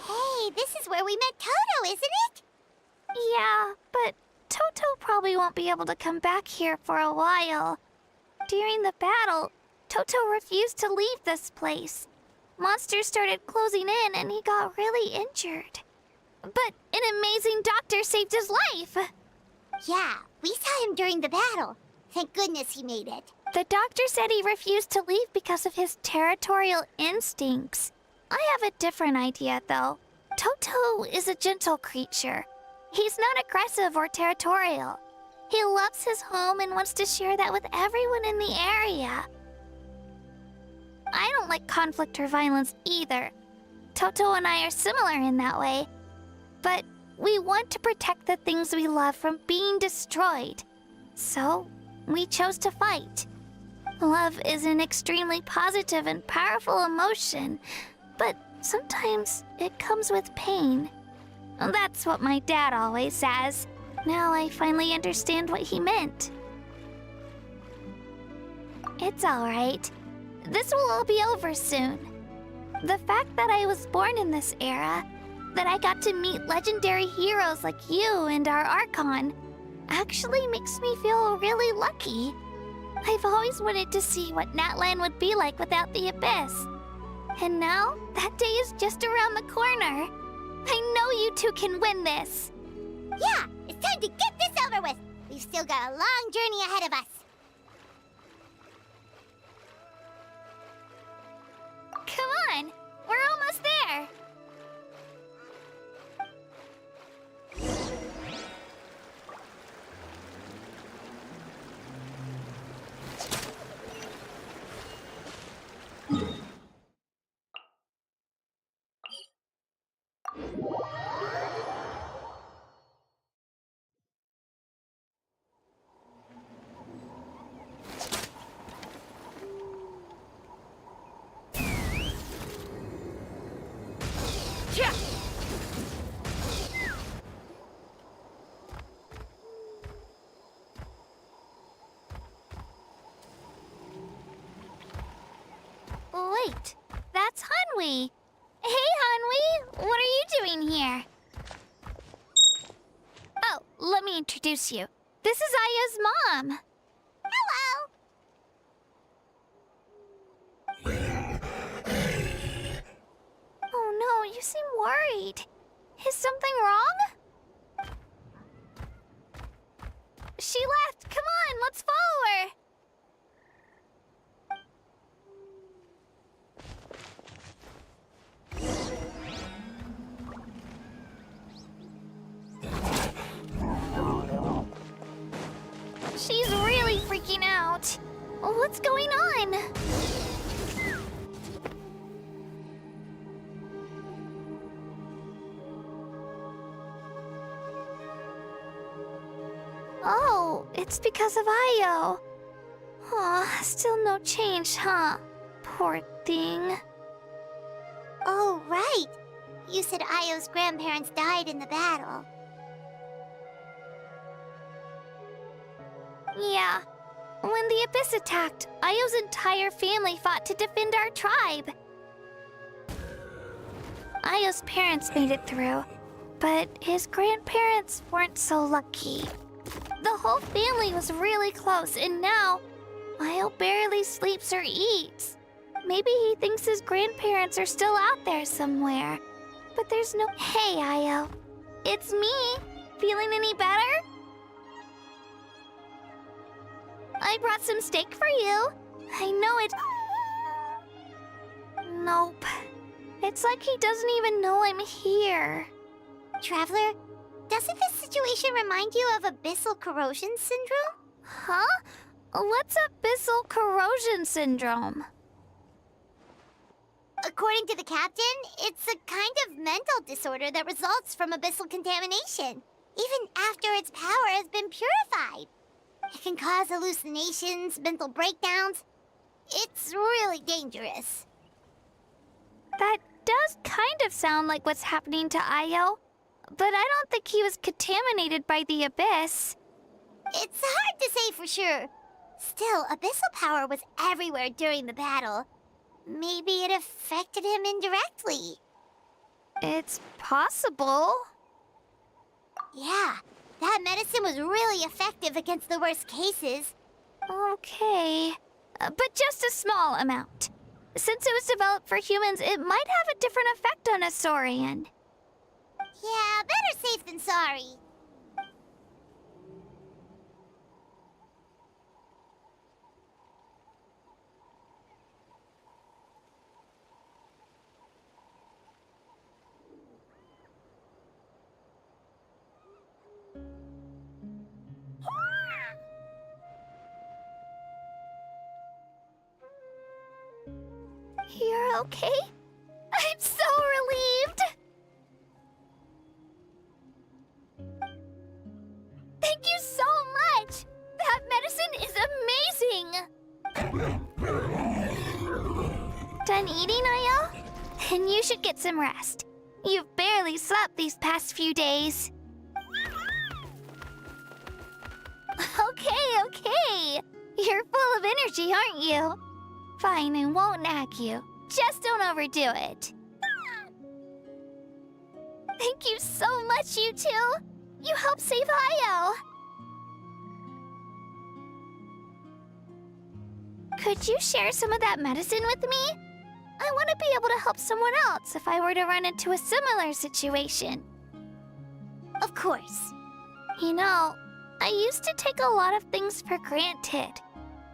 Hey, this is where we met Toto, isn't it? Yeah, but Toto probably won't be able to come back here for a while. During the battle, Toto refused to leave this place. Monsters started closing in and he got really injured. But an amazing doctor saved his life. Yeah, we saw him during the battle. Thank goodness he made it. The doctor said he refused to leave because of his territorial instincts. I have a different idea, though. Toto is a gentle creature. He's not aggressive or territorial. He loves his home and wants to share that with everyone in the area. I don't like conflict or violence either. Toto and I are similar in that way. But we want to protect the things we love from being destroyed. So, we chose to fight. Love is an extremely positive and powerful emotion, but sometimes it comes with pain. That's what my dad always says. Now I finally understand what he meant. It's alright. This will all be over soon. The fact that I was born in this era, that I got to meet legendary heroes like you and our Archon, actually makes me feel really lucky. I've always wanted to see what Natlan would be like without the Abyss. And now, that day is just around the corner. I know you two can win this. Yeah, it's time to get this over with. We've still got a long journey ahead of us. Come on, we're almost there. Wait, that's Hanwi. Hey, Hanwi, what are you doing here? Oh, let me introduce you. This is Aya's mom. Hello. Oh no, you seem worried. Is something wrong? She left. Come on, let's follow her. She's really freaking out. What's going on? Oh, it's because of Io. Aw, still no change, huh? Poor thing. Oh, right. You said Io's grandparents died in the battle. Yeah. When the Abyss attacked, Io's entire family fought to defend our tribe. Io's parents made it through, but his grandparents weren't so lucky. The whole family was really close, and now Io barely sleeps or eats. Maybe he thinks his grandparents are still out there somewhere. But there's no... Hey, Io. It's me. Feeling any better? I brought some steak for you. I know it... Nope. It's like he doesn't even know I'm here. Traveler, doesn't this situation remind you of abyssal corrosion syndrome? Huh? What's abyssal corrosion syndrome? According to the captain, it's a kind of mental disorder that results from abyssal contamination, even after its power has been purified. It can cause hallucinations, mental breakdowns. It's really dangerous. That does kind of sound like what's happening to Io, but I don't think he was contaminated by the Abyss. It's hard to say for sure. Still, abyssal power was everywhere during the battle. Maybe it affected him indirectly. It's possible. Yeah, that medicine was really effective against the worst cases. Okay, but just a small amount. Since it was developed for humans, it might have a different effect on a Saurian. Yeah, better safe than sorry. You're okay? I'm so relieved! Thank you so much! That medicine is amazing! Done eating, Io? Then you should get some rest. You've barely slept these past few days. Okay. You're full of energy, aren't you? Fine, I won't nag you. Just don't overdo it. Thank you so much, you two. You helped save Io. Could you share some of that medicine with me? I want to be able to help someone else if I were to run into a similar situation. Of course. You know, I used to take a lot of things for granted.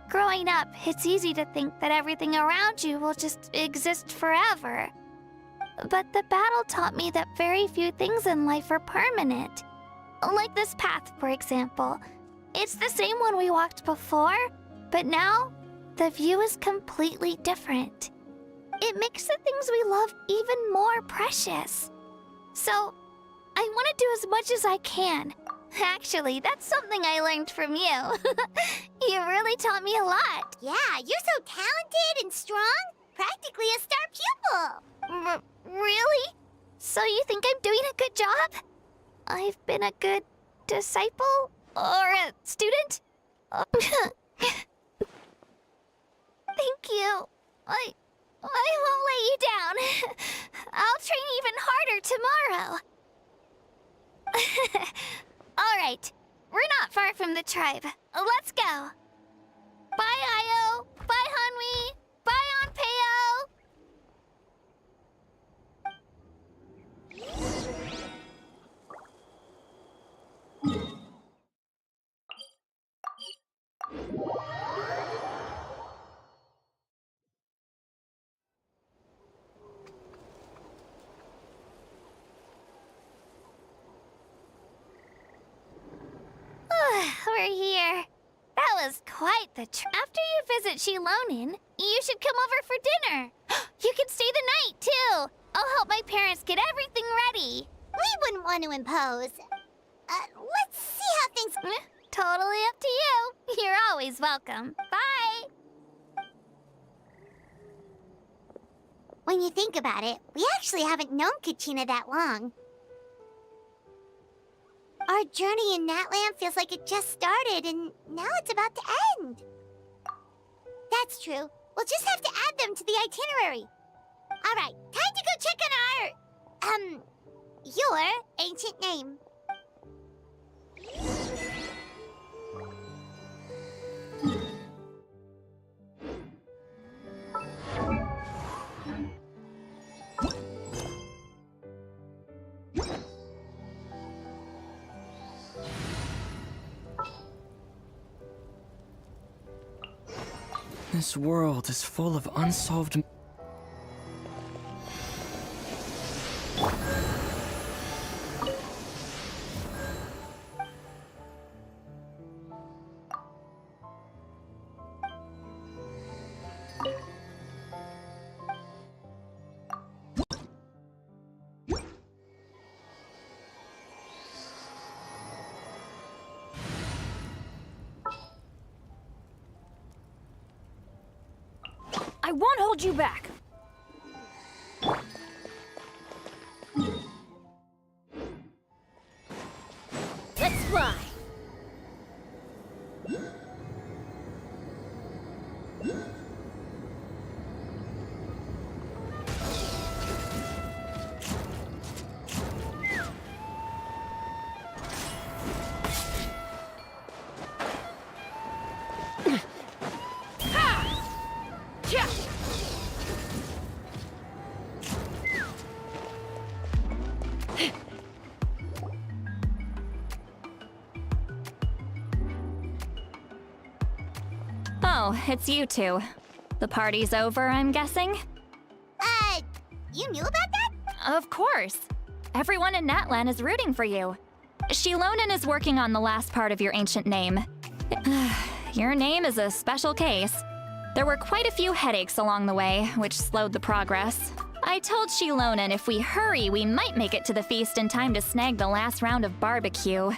Growing up, it's easy to think that everything around you will just exist forever. But the battle taught me that very few things in life are permanent. Like this path, for example. It's the same one we walked before, but now the view is completely different. It makes the things we love even more precious. So, I want to do as much as I can. Actually, that's something I learned from you. You really taught me a lot. Yeah, you're so talented and strong. Practically a star pupil. Really? So you think I'm doing a good job? I've been a good disciple? Or a student? Thank you. I won't let you down. I'll train even harder tomorrow. All right, we're not far from the tribe. Let's go. Bye, Io. Bye, Hanwi. Bye, Onpeo. We're here. That was quite the trip. After you visit Shilonin, you should come over for dinner. You can stay the night, too. I'll help my parents get everything ready. We wouldn't want to impose. Let's see how things... Totally up to you. You're always welcome. Bye. When you think about it, we actually haven't known Kachina that long. Our journey in Natland feels like it just started, and now it's about to end. That's true. We'll just have to add them to the itinerary. All right, time to go check on our... your ancient name. This world is full of unsolved... I won't hold you back. Let's fly. Oh, it's you two. The party's over, I'm guessing? You knew about that? Of course. Everyone in Natlan is rooting for you. Shilonin is working on the last part of your ancient name. Your name is a special case. There were quite a few headaches along the way, which slowed the progress. I told Shilonin if we hurry, we might make it to the feast in time to snag the last round of barbecue.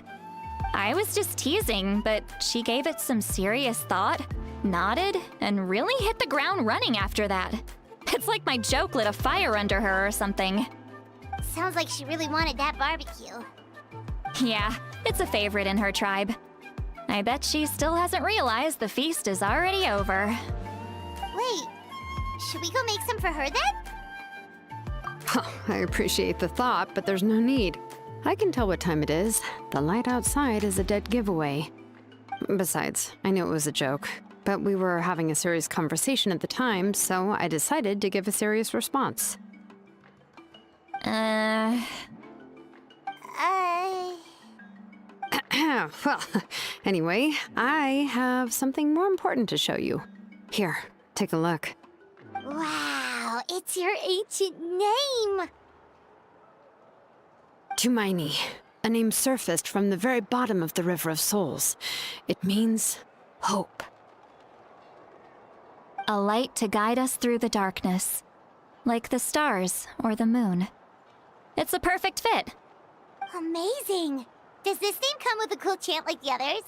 I was just teasing, but she gave it some serious thought, nodded, and really hit the ground running after that. It's like my joke lit a fire under her or something. Sounds like she really wanted that barbecue. Yeah, it's a favorite in her tribe. I bet she still hasn't realized the feast is already over. Wait, should we go make some for her then? I appreciate the thought, but there's no need. I can tell what time it is. The light outside is a dead giveaway. Besides, I knew it was a joke, but we were having a serious conversation at the time, so I decided to give a serious response. Well, anyway, I have something more important to show you. Here, take a look. Wow, it's your ancient name! Tumaini, a name surfaced from the very bottom of the River of Souls. It means hope. A light to guide us through the darkness, like the stars or the moon. It's a perfect fit. Amazing! Does this name come with a cool chant like the others?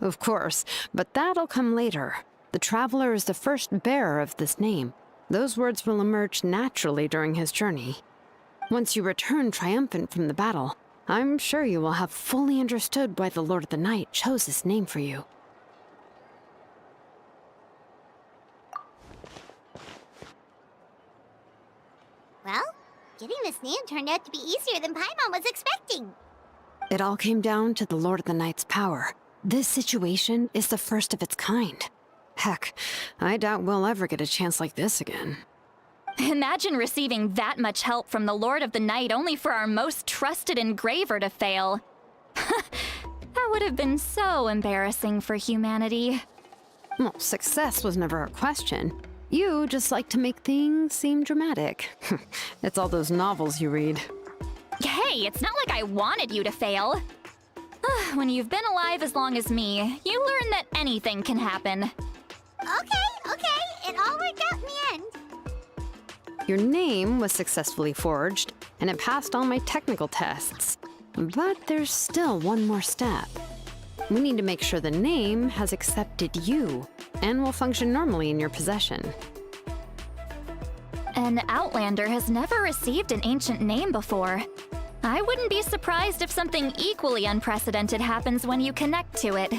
Of course, but that'll come later. The Traveler is the first bearer of this name. Those words will emerge naturally during his journey. Once you return triumphant from the battle, I'm sure you will have fully understood why the Lord of the Night chose this name for you. Well, getting this name turned out to be easier than Paimon was expecting. It all came down to the Lord of the Night's power. This situation is the first of its kind. Heck, I doubt we'll ever get a chance like this again. Imagine receiving that much help from the Lord of the Night only for our most trusted engraver to fail. That would have been so embarrassing for humanity. Well, success was never a question. You just like to make things seem dramatic. It's all those novels you read. Hey, it's not like I wanted you to fail. When you've been alive as long as me, you learn that anything can happen. Okay, it all worked out in the end. Your name was successfully forged, and it passed all my technical tests. But there's still one more step. We need to make sure the name has accepted you, and will function normally in your possession. An Outlander has never received an ancient name before. I wouldn't be surprised if something equally unprecedented happens when you connect to it.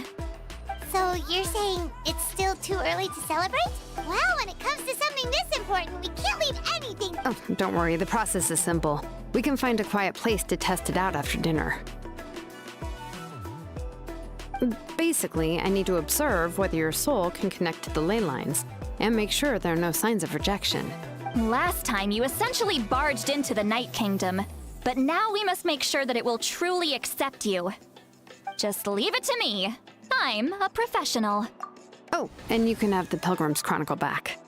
So you're saying it's still too early to celebrate? Well, when it comes to something this important, we can't leave anything. Oh, don't worry, the process is simple. We can find a quiet place to test it out after dinner. Basically, I need to observe whether your soul can connect to the ley lines, and make sure there are no signs of rejection. Last time, you essentially barged into the Night Kingdom, but now we must make sure that it will truly accept you. Just leave it to me. I'm a professional. Oh, and you can have the Pilgrim's Chronicle back.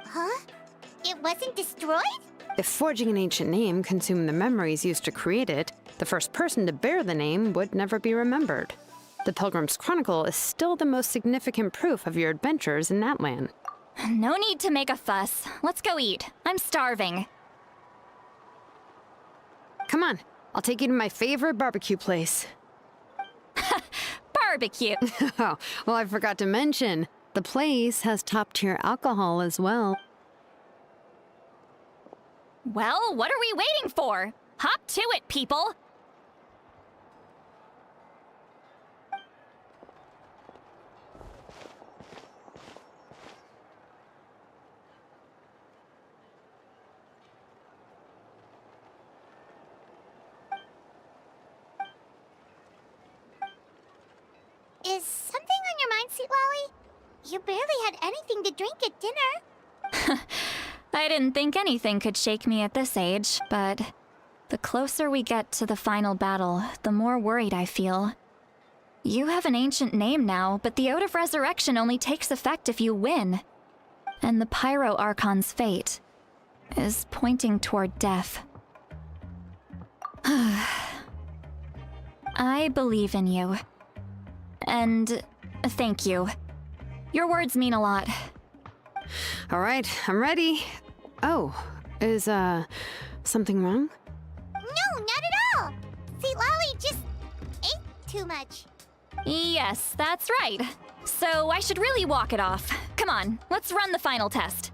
Huh? It wasn't destroyed? If forging an ancient name consumed the memories used to create it, the first person to bear the name would never be remembered. The Pilgrim's Chronicle is still the most significant proof of your adventures in that land. No need to make a fuss. Let's go eat. I'm starving. Come on, I'll take you to my favorite barbecue place. Barbecue. Oh, well, I forgot to mention, the place has top-tier alcohol as well. Well, what are we waiting for? Hop to it, people! Is something on your mind, Sweet Lolly? You barely had anything to drink at dinner. I didn't think anything could shake me at this age, but the closer we get to the final battle, the more worried I feel. You have an ancient name now, but the Ode of Resurrection only takes effect if you win. And the Pyro Archon's fate is pointing toward death. I believe in you. And thank you. Your words mean a lot. All right, I'm ready. Oh, is, something wrong? No, not at all. Sweet Lolly just ate too much. Yes, that's right. So I should really walk it off. Come on, let's run the final test.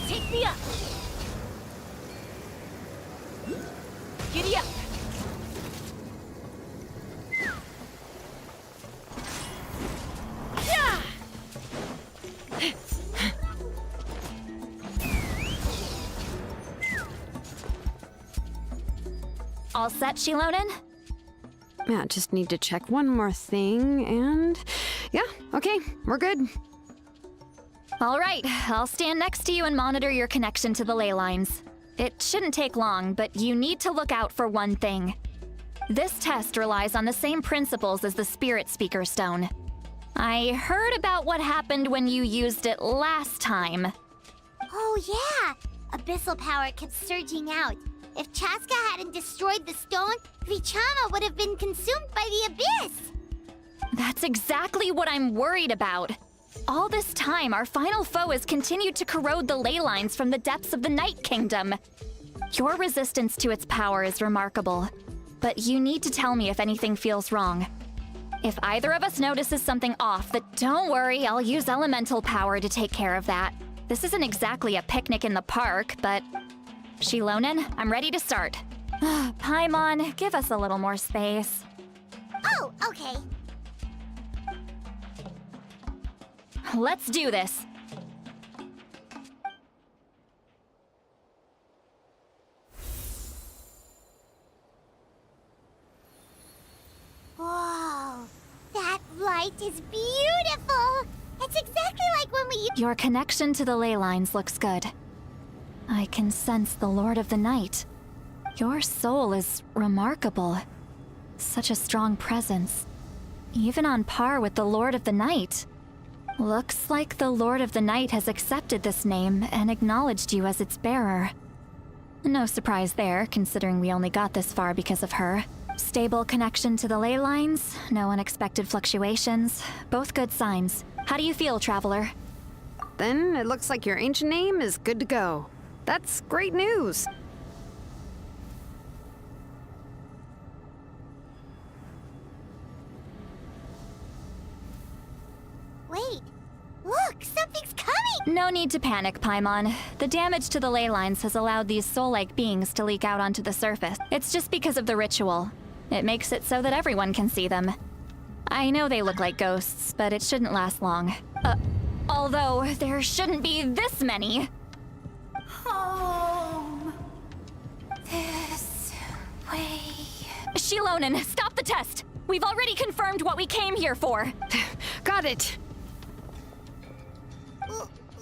Take me up! Giddy up! Yeah! All set, Shilonen? Yeah, just need to check one more thing, and... yeah, okay, we're good. All right, I'll stand next to you and monitor your connection to the ley lines. It shouldn't take long, but you need to look out for one thing. This test relies on the same principles as the Spirit Speaker Stone. I heard about what happened when you used it last time. Oh yeah! Abyssal power kept surging out. If Chaska hadn't destroyed the stone, Vichama would have been consumed by the abyss! That's exactly what I'm worried about. All this time, our final foe has continued to corrode the ley lines from the depths of the Night Kingdom. Your resistance to its power is remarkable, but you need to tell me if anything feels wrong. If either of us notices something off, don't worry, I'll use elemental power to take care of that. This isn't exactly a picnic in the park, but... Shilonen, I'm ready to start. Paimon, give us a little more space. Oh, okay. Let's do this. Whoa, that light is beautiful! It's exactly like when we... Your connection to the ley lines looks good. I can sense the Lord of the Night. Your soul is remarkable. Such a strong presence. Even on par with the Lord of the Night. Looks like the Lord of the Night has accepted this name and acknowledged you as its bearer. No surprise there, considering we only got this far because of her. Stable connection to the ley lines, no unexpected fluctuations, both good signs. How do you feel, Traveler? Then it looks like your ancient name is good to go. That's great news. Wait, look, something's coming! No need to panic, Paimon. The damage to the ley lines has allowed these soul-like beings to leak out onto the surface. It's just because of the ritual. It makes it so that everyone can see them. I know they look like ghosts, but it shouldn't last long. Although, there shouldn't be this many. Home. This way. Shilonen, stop the test! We've already confirmed what we came here for. Got it.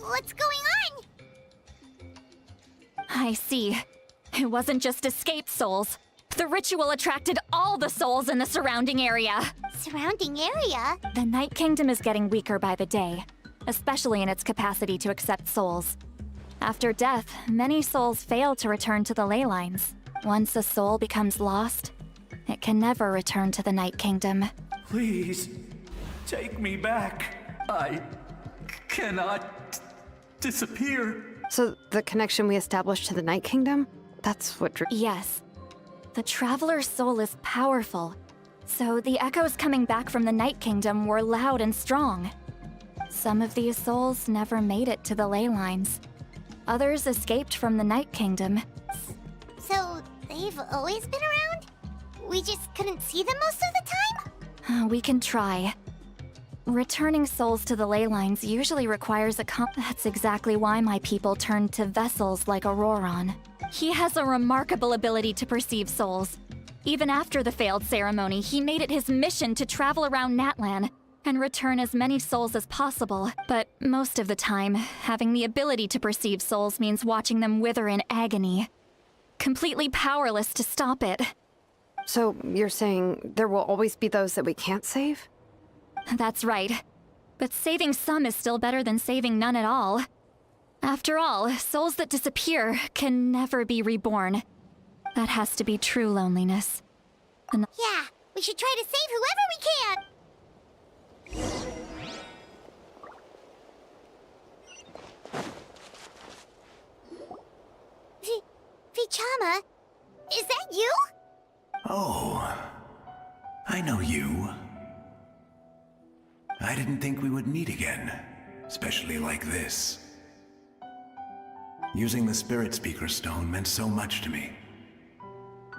What's going on? I see. It wasn't just escaped souls. The ritual attracted all the souls in the surrounding area. Surrounding area? The Night Kingdom is getting weaker by the day, especially in its capacity to accept souls. After death, many souls fail to return to the ley lines. Once a soul becomes lost, it can never return to the Night Kingdom. Please, take me back. I cannot disappear. So the connection we established to the Night Kingdom? That's what... Yes. The Traveler's soul is powerful, so the echoes coming back from the Night Kingdom were loud and strong. Some of these souls never made it to the ley lines. Others escaped from the Night Kingdom. So, they've always been around? We just couldn't see them most of the time? We can try. Returning souls to the ley lines usually requires a That's exactly why my people turned to vessels like Auroron. He has a remarkable ability to perceive souls. Even after the failed ceremony, he made it his mission to travel around Natlan and return as many souls as possible. But most of the time, having the ability to perceive souls means watching them wither in agony. Completely powerless to stop it. So you're saying there will always be those that we can't save? That's right. But saving some is still better than saving none at all. After all, souls that disappear can never be reborn. That has to be true loneliness. Yeah, we should try to save whoever we can! Vichama, is that you? Oh, I know you. I didn't think we would meet again, especially like this. Using the Spirit Speaker Stone meant so much to me.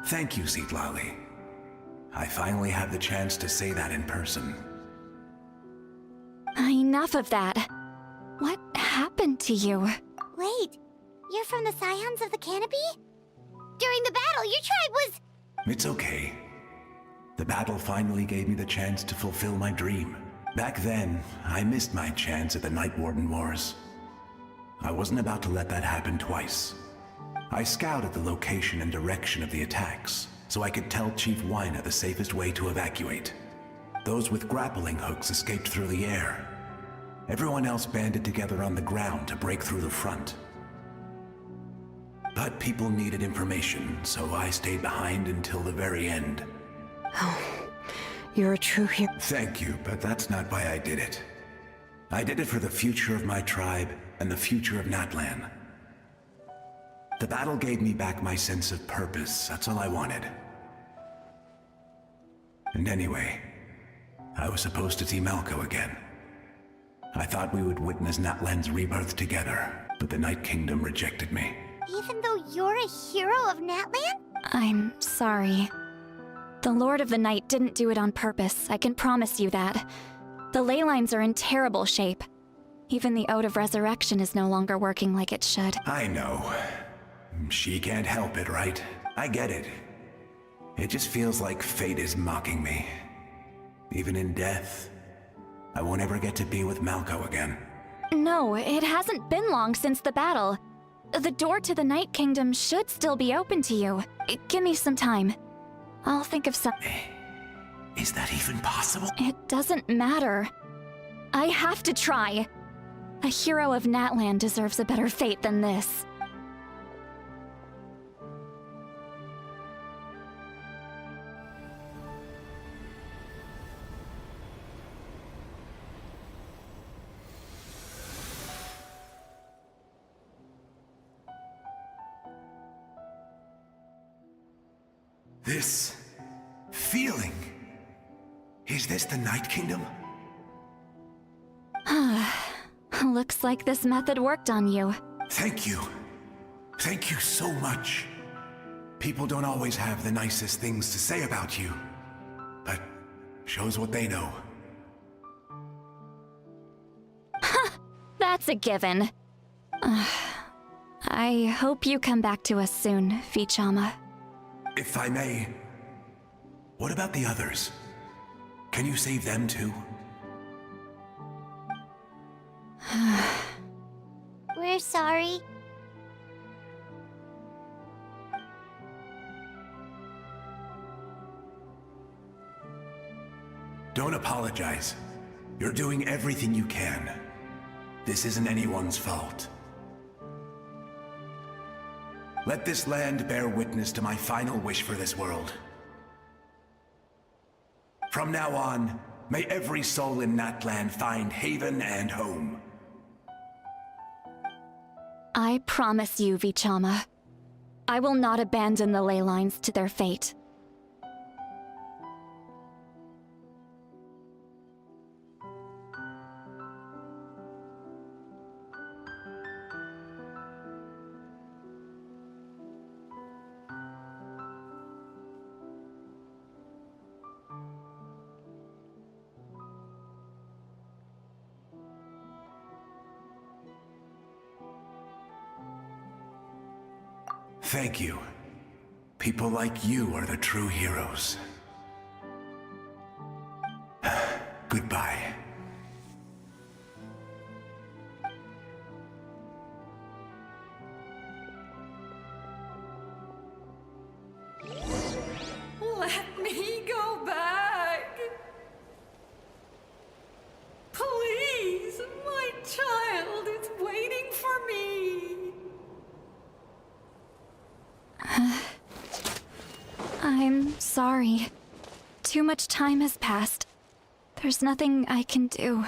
Thank you, Zitlali. I finally have the chance to say that in person. Enough of that. What happened to you? Wait, you're from the Scions of the Canopy? During the battle, your tribe was... It's okay. The battle finally gave me the chance to fulfill my dream. Back then, I missed my chance at the Night Warden Wars. I wasn't about to let that happen twice. I scouted the location and direction of the attacks, so I could tell Chief Wyna the safest way to evacuate. Those with grappling hooks escaped through the air. Everyone else banded together on the ground to break through the front. But people needed information, so I stayed behind until the very end. Oh, you're a true hero. Thank you, but that's not why I did it. I did it for the future of my tribe and the future of Natlan. The battle gave me back my sense of purpose, that's all I wanted. And anyway, I was supposed to see Malco again. I thought we would witness Natlan's rebirth together, but the Night Kingdom rejected me. Even though you're a hero of Natlan? I'm sorry. The Lord of the Night didn't do it on purpose, I can promise you that. The ley lines are in terrible shape. Even the Ode of Resurrection is no longer working like it should. I know. She can't help it, right? I get it. It just feels like fate is mocking me. Even in death, I won't ever get to be with Malco again. No, it hasn't been long since the battle. The door to the Night Kingdom should still be open to you. Give me some time. I'll think of some— Is that even possible? It doesn't matter. I have to try. A hero of Natlan deserves a better fate than this. This feeling. Is this the Night Kingdom? Looks like this method worked on you. Thank you. Thank you so much. People don't always have the nicest things to say about you, but shows what they know. That's a given. I hope you come back to us soon, Vichama. If I may, what about the others? Can you save them too? We're sorry. Don't apologize. You're doing everything you can. This isn't anyone's fault. Let this land bear witness to my final wish for this world. From now on, may every soul in Natlan find haven and home. I promise you, Vichama. I will not abandon the ley lines to their fate. Thank you. People like you are the true heroes. Goodbye. Let me go back. Please, my child is waiting for me. I'm sorry. Too much time has passed. There's nothing I can do.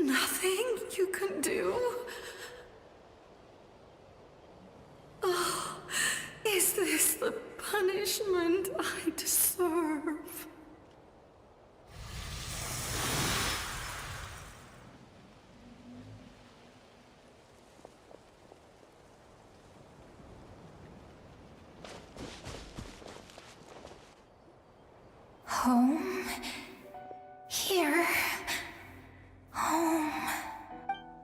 Nothing you can do? Oh, is this the punishment I deserve? Home? Here? Home?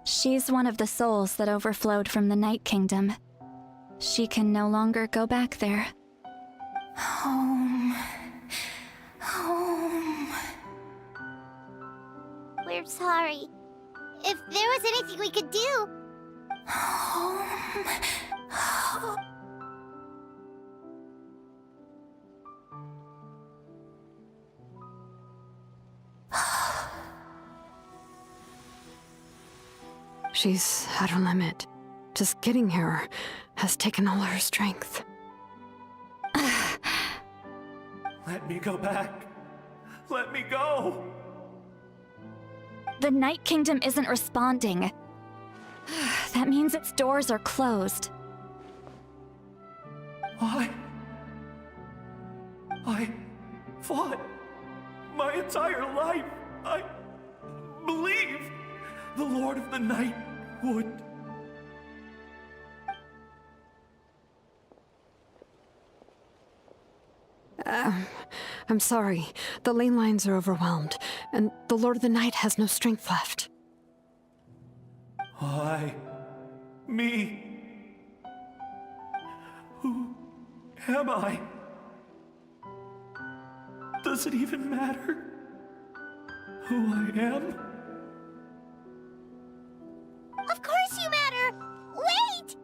She's one of the souls that overflowed from the Night Kingdom. She can no longer go back there. Home. Home. We're sorry. If there was anything we could do. Home. She's at her limit. Just getting here has taken all her strength. Let me go back. Let me go. The Night Kingdom isn't responding. That means its doors are closed. I fought my entire life. I believed the Lord of the Night would. I'm sorry. The lane lines are overwhelmed, and the Lord of the Night has no strength left. Me. Who am I? Does it even matter who I am? Of course you matter! Wait!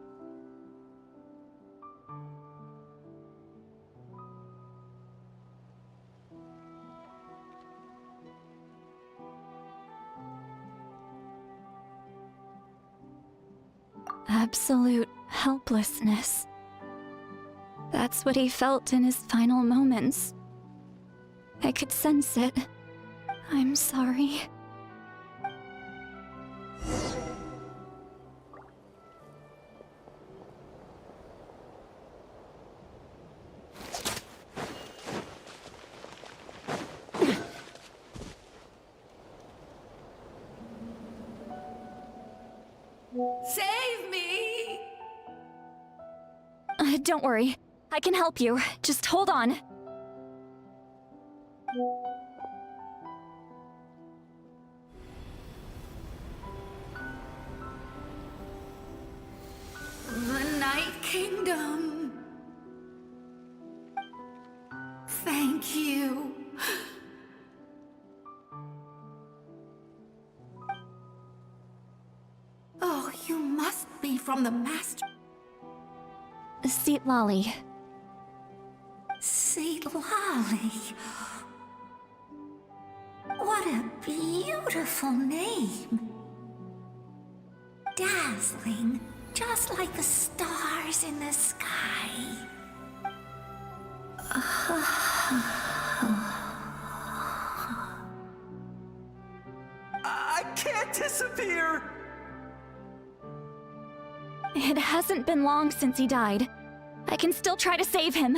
Absolute helplessness. That's what he felt in his final moments. I could sense it. I'm sorry. Save me! Don't worry. I can help you. Just hold on. The Night Kingdom. Thank you. Oh, you must be from the Master. Seat Lolly. Seat Lolly. What a beautiful name. Dazzling, just like the stars in the sky. I can't disappear! It hasn't been long since he died. I can still try to save him.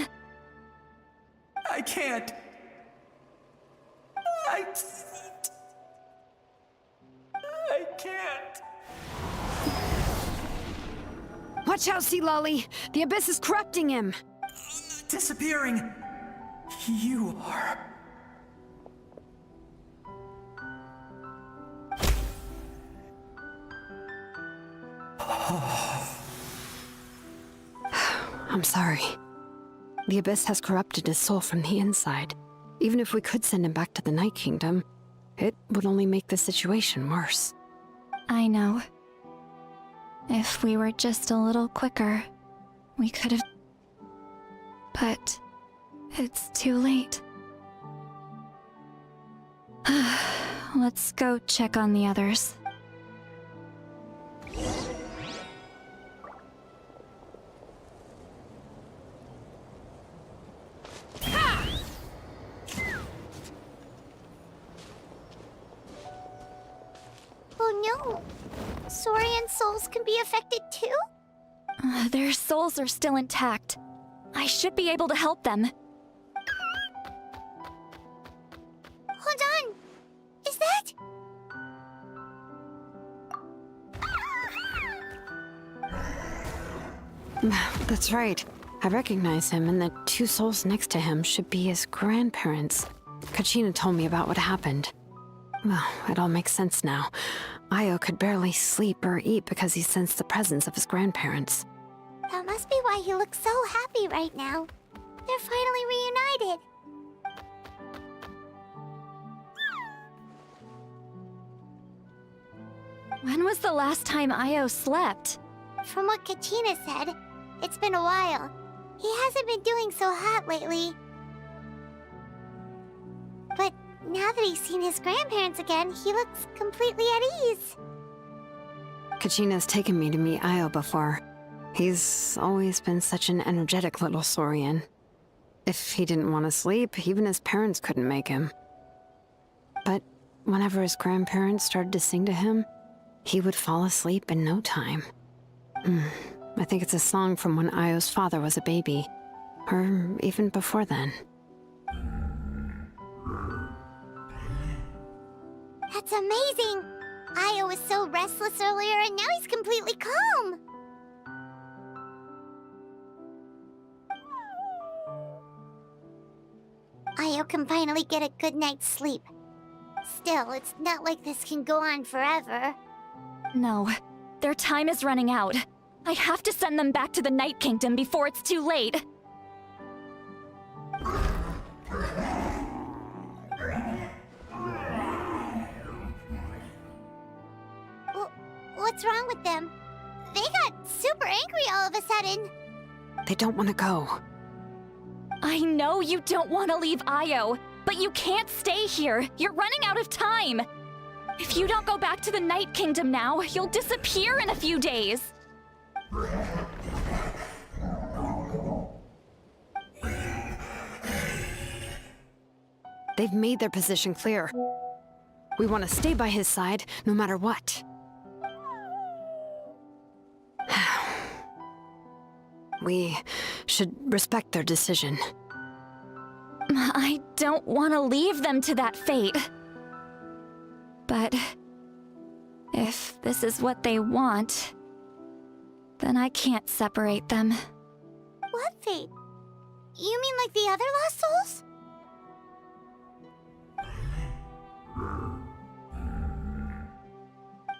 I can't. I can't. Watch out, Sea Lolly! The Abyss is corrupting him! Disappearing. You are. I'm sorry. The Abyss has corrupted his soul from the inside. Even if we could send him back to the Night Kingdom, it would only make the situation worse. I know. If we were just a little quicker, we could have... But... it's too late. Let's go check on the others. Oh no! Saurian souls can be affected too? Their souls are still intact. I should be able to help them. Hold on! Is that... That's right. I recognize him, and the two souls next to him should be his grandparents. Kachina told me about what happened. Well, it all makes sense now. Io could barely sleep or eat because he sensed the presence of his grandparents. That must be why he looks so happy right now. They're finally reunited. When was the last time Io slept? From what Kachina said, it's been a while. He hasn't been doing so hot lately. But now that he's seen his grandparents again, he looks completely at ease. Kachina's taken me to meet Io before. He's always been such an energetic little Saurian. If he didn't want to sleep, even his parents couldn't make him. But whenever his grandparents started to sing to him, he would fall asleep in no time. I think it's a song from when Io's father was a baby, or even before then. That's amazing! Io was so restless earlier, and now he's completely calm! Io can finally get a good night's sleep. Still, it's not like this can go on forever. No, their time is running out. I have to send them back to the Night Kingdom before it's too late. What's wrong with them? They got super angry all of a sudden. They don't want to go. I know you don't want to leave Io, but you can't stay here. You're running out of time. If you don't go back to the Night Kingdom now, you'll disappear in a few days. They've made their position clear. We want to stay by his side, no matter what. We should respect their decision. I don't want to leave them to that fate. But if this is what they want, then I can't separate them. What fate? You mean like the other lost souls?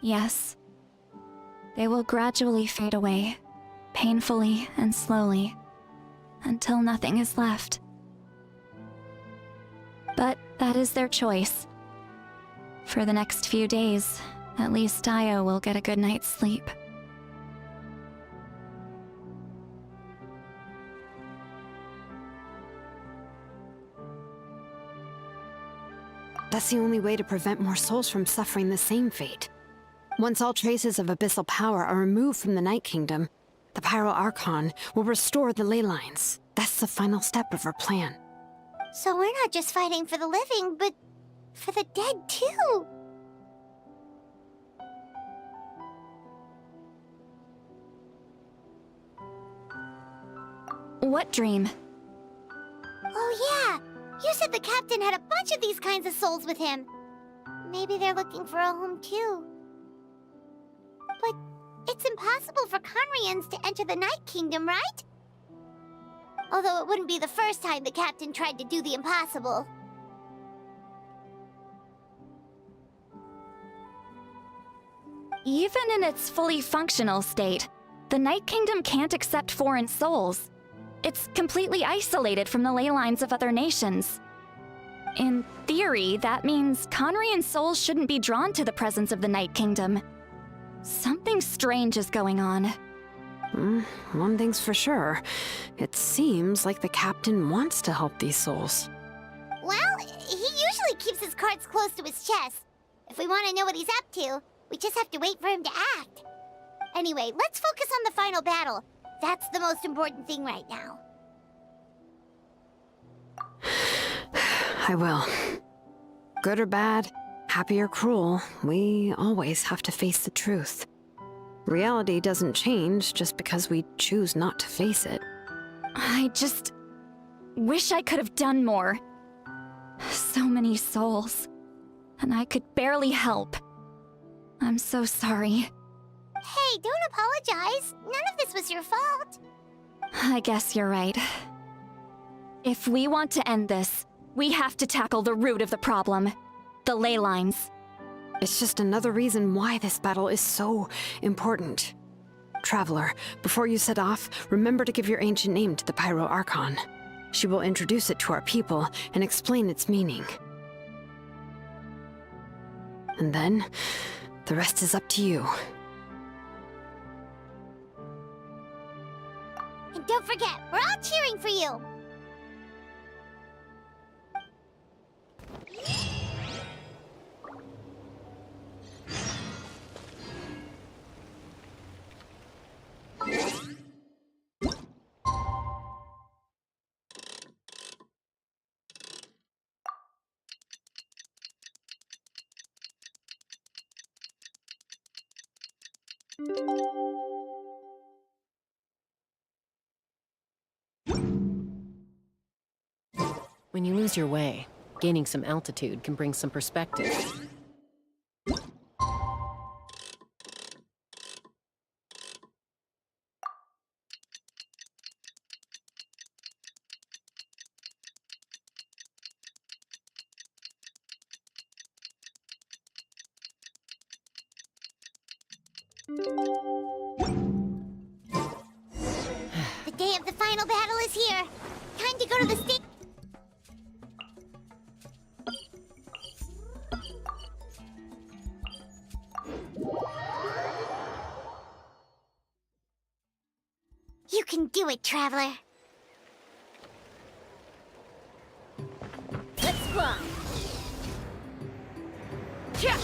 Yes. They will gradually fade away, painfully and slowly, until nothing is left. But that is their choice. For the next few days, at least Io will get a good night's sleep. That's the only way to prevent more souls from suffering the same fate. Once all traces of abyssal power are removed from the Night Kingdom, the Pyro Archon will restore the ley lines. That's the final step of our plan. So we're not just fighting for the living, but for the dead too. What dream? Oh yeah! You said the captain had a bunch of these kinds of souls with him. Maybe they're looking for a home too. But it's impossible for Conrians to enter the Night Kingdom, right? Although it wouldn't be the first time the captain tried to do the impossible. Even in its fully functional state, the Night Kingdom can't accept foreign souls. It's completely isolated from the ley lines of other nations. In theory, that means Conrian souls shouldn't be drawn to the presence of the Night Kingdom. Something strange is going on. One thing's for sure. It seems like the captain wants to help these souls. Well, he usually keeps his cards close to his chest. If we want to know what he's up to, we just have to wait for him to act. Anyway, let's focus on the final battle. That's the most important thing right now. I will. Good or bad, happy or cruel, we always have to face the truth. Reality doesn't change just because we choose not to face it. I just wish I could have done more. So many souls, and I could barely help. I'm so sorry. Hey, don't apologize. None of this was your fault. I guess you're right. If we want to end this, we have to tackle the root of the problem. The ley lines. It's just another reason why this battle is so important. Traveler, before you set off, remember to give your ancient name to the Pyro Archon. She will introduce it to our people and explain its meaning. And then, the rest is up to you. And don't forget, we're all cheering for you. When you lose your way, gaining some altitude can bring some perspective. The day of the final battle is here. Time to go to the stage. You can do it, Traveler. Let's climb. Yeah.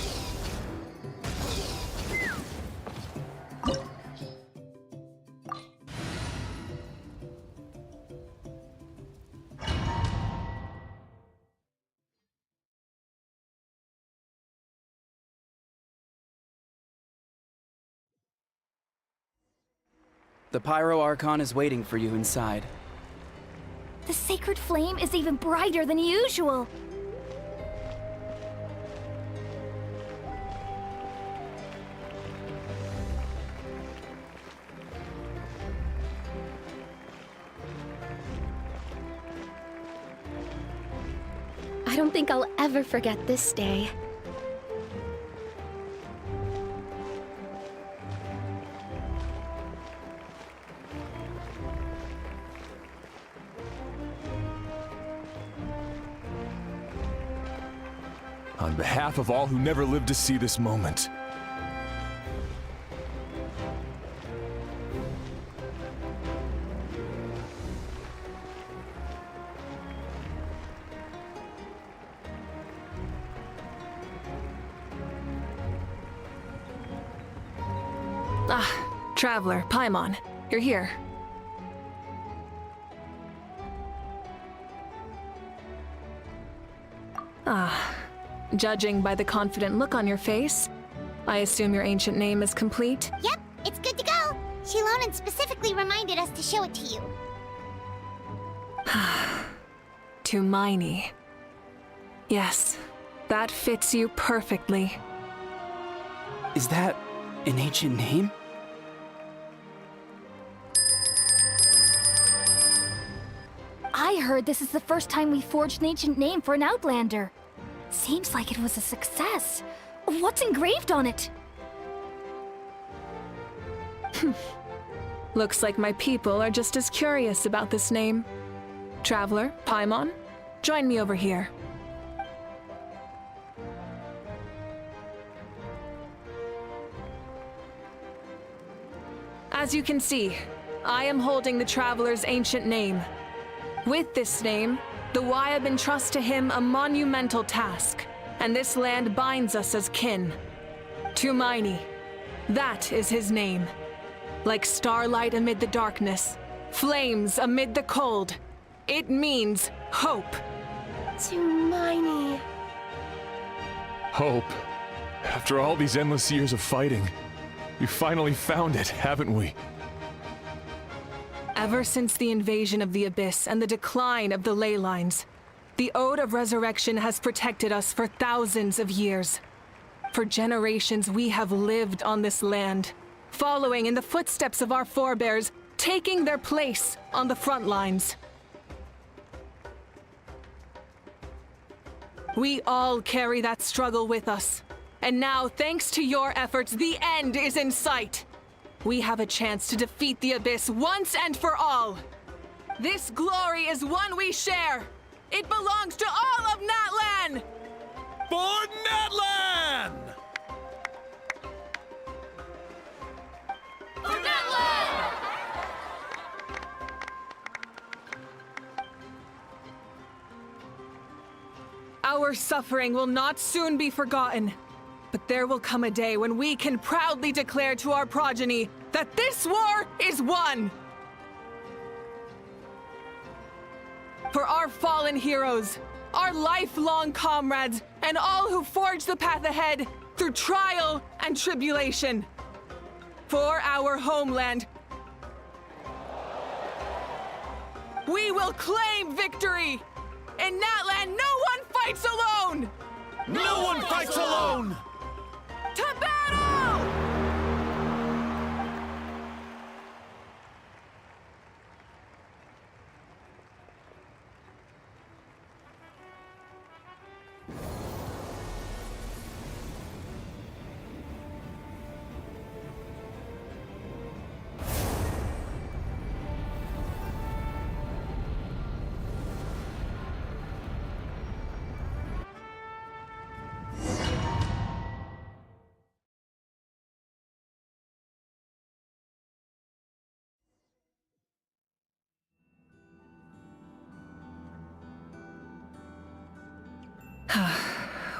The Pyro Archon is waiting for you inside. The sacred flame is even brighter than usual. I don't think I'll ever forget this day. On behalf of all who never lived to see this moment. Traveler, Paimon, you're here. Judging by the confident look on your face, I assume your ancient name is complete? Yep, it's good to go. Shilonan specifically reminded us to show it to you. To Miney. Yes, that fits you perfectly. Is that an ancient name? I heard this is the first time we forged an ancient name for an Outlander. Seems like it was a success. What's engraved on it? Looks like my people are just as curious about this name. Traveler, Paimon, join me over here. As you can see, I am holding the Traveler's ancient name. With this name, the Wyab entrusts to him a monumental task, and this land binds us as kin. To Miney, that is his name. Like starlight amid the darkness, flames amid the cold, it means hope. To Miney. Hope. After all these endless years of fighting, we finally found it, haven't we? Ever since the invasion of the Abyss and the decline of the ley lines, the Ode of Resurrection has protected us for thousands of years. For generations, we have lived on this land, following in the footsteps of our forebears, taking their place on the front lines. We all carry that struggle with us. And now, thanks to your efforts, the end is in sight. We have a chance to defeat the Abyss once and for all. This glory is one we share. It belongs to all of Natlan! For Natlan! For Natlan! Our suffering will not soon be forgotten. But there will come a day when we can proudly declare to our progeny that this war is won! For our fallen heroes, our lifelong comrades, and all who forge the path ahead through trial and tribulation. For our homeland, we will claim victory! In Natlan, no one fights alone! No one fights alone! To battle!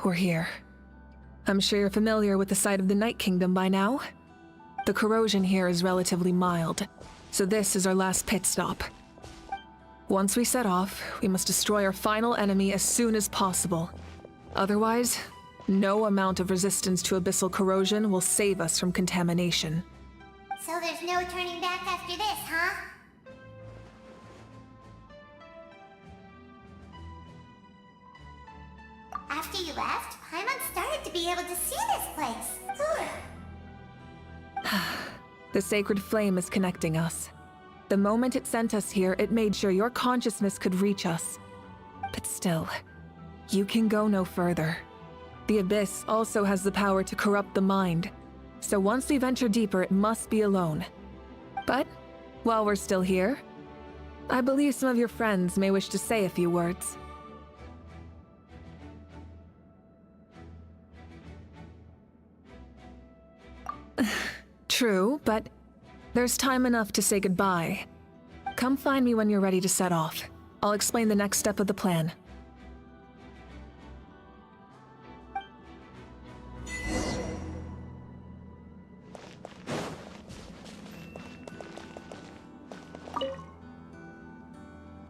We're here. I'm sure you're familiar with the site of the Night Kingdom by now. The corrosion here is relatively mild, so this is our last pit stop. Once we set off, we must destroy our final enemy as soon as possible. Otherwise, no amount of resistance to abyssal corrosion will save us from contamination. So there's no turning back after this, huh? After you left, Paimon started to be able to see this place. The sacred flame is connecting us. The moment it sent us here, it made sure your consciousness could reach us. But still, you can go no further. The Abyss also has the power to corrupt the mind, so once we venture deeper, it must be alone. But, while we're still here, I believe some of your friends may wish to say a few words. True, but there's time enough to say goodbye. Come find me when you're ready to set off. I'll explain the next step of the plan.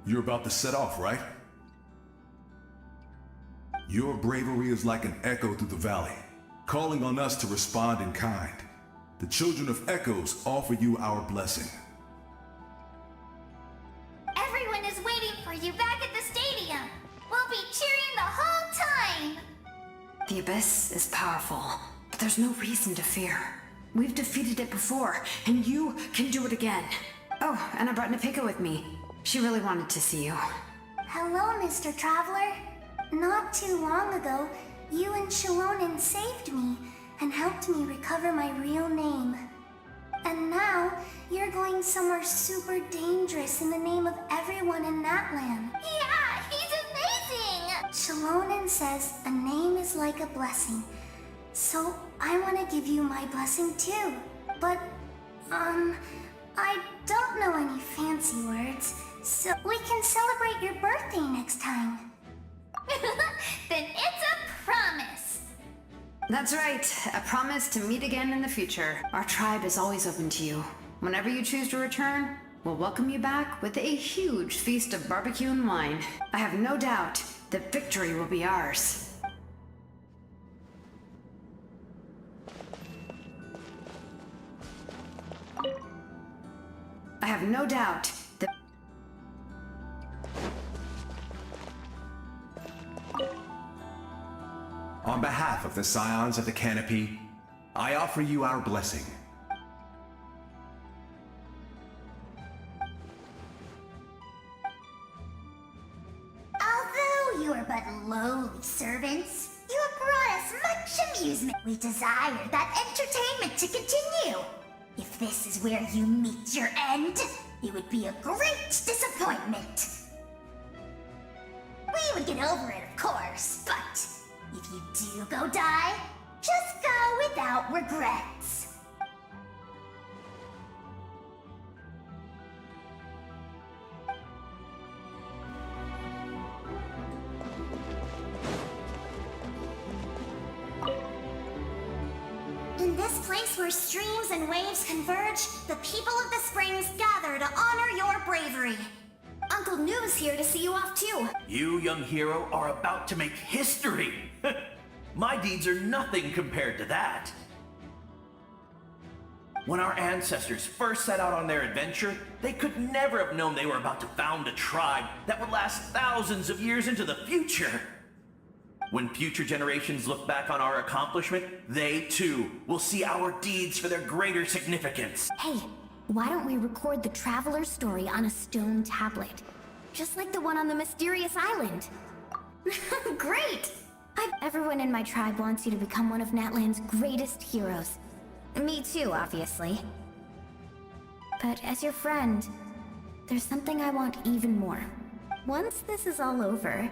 You're about to set off, right? Your bravery is like an echo through the valley, calling on us to respond in kind. The Children of Echoes offer you our blessing. Everyone is waiting for you back at the stadium. We'll be cheering the whole time. The Abyss is powerful, but there's no reason to fear. We've defeated it before, and you can do it again. Oh, and I brought Nepika with me. She really wanted to see you. Hello, Mr. Traveler. Not too long ago, you and Shalonen saved me and helped me recover my real name. And now, you're going somewhere super dangerous in the name of everyone in Natlan. Yeah, he's amazing! Shalonen says a name is like a blessing. So, I want to give you my blessing too. But, I don't know any fancy words, so we can celebrate your birthday next time. Then it's a promise! That's right. A promise to meet again in the future. Our tribe is always open to you. Whenever you choose to return, we'll welcome you back with a huge feast of barbecue and wine. I have no doubt that victory will be ours. I have no doubt that... On behalf of the Scions of the Canopy, I offer you our blessing. Although you are but lowly servants, you have brought us much amusement. We desire that entertainment to continue. If this is where you meet your end, it would be a great disappointment. We would get over it, of course, but if you do go die, just go without regrets. In this place where streams and waves converge, the people of the springs gather to honor your bravery. Uncle Noo's here to see you off too. You, young hero, are about to make history! My deeds are nothing compared to that. When our ancestors first set out on their adventure, they could never have known they were about to found a tribe that would last thousands of years into the future. When future generations look back on our accomplishment, they too will see our deeds for their greater significance. Hey, why don't we record the traveler's story on a stone tablet? Just like the one on the mysterious island. Great! Everyone in my tribe wants you to become one of Natlan's greatest heroes. Me too, obviously. But as your friend, there's something I want even more. Once this is all over,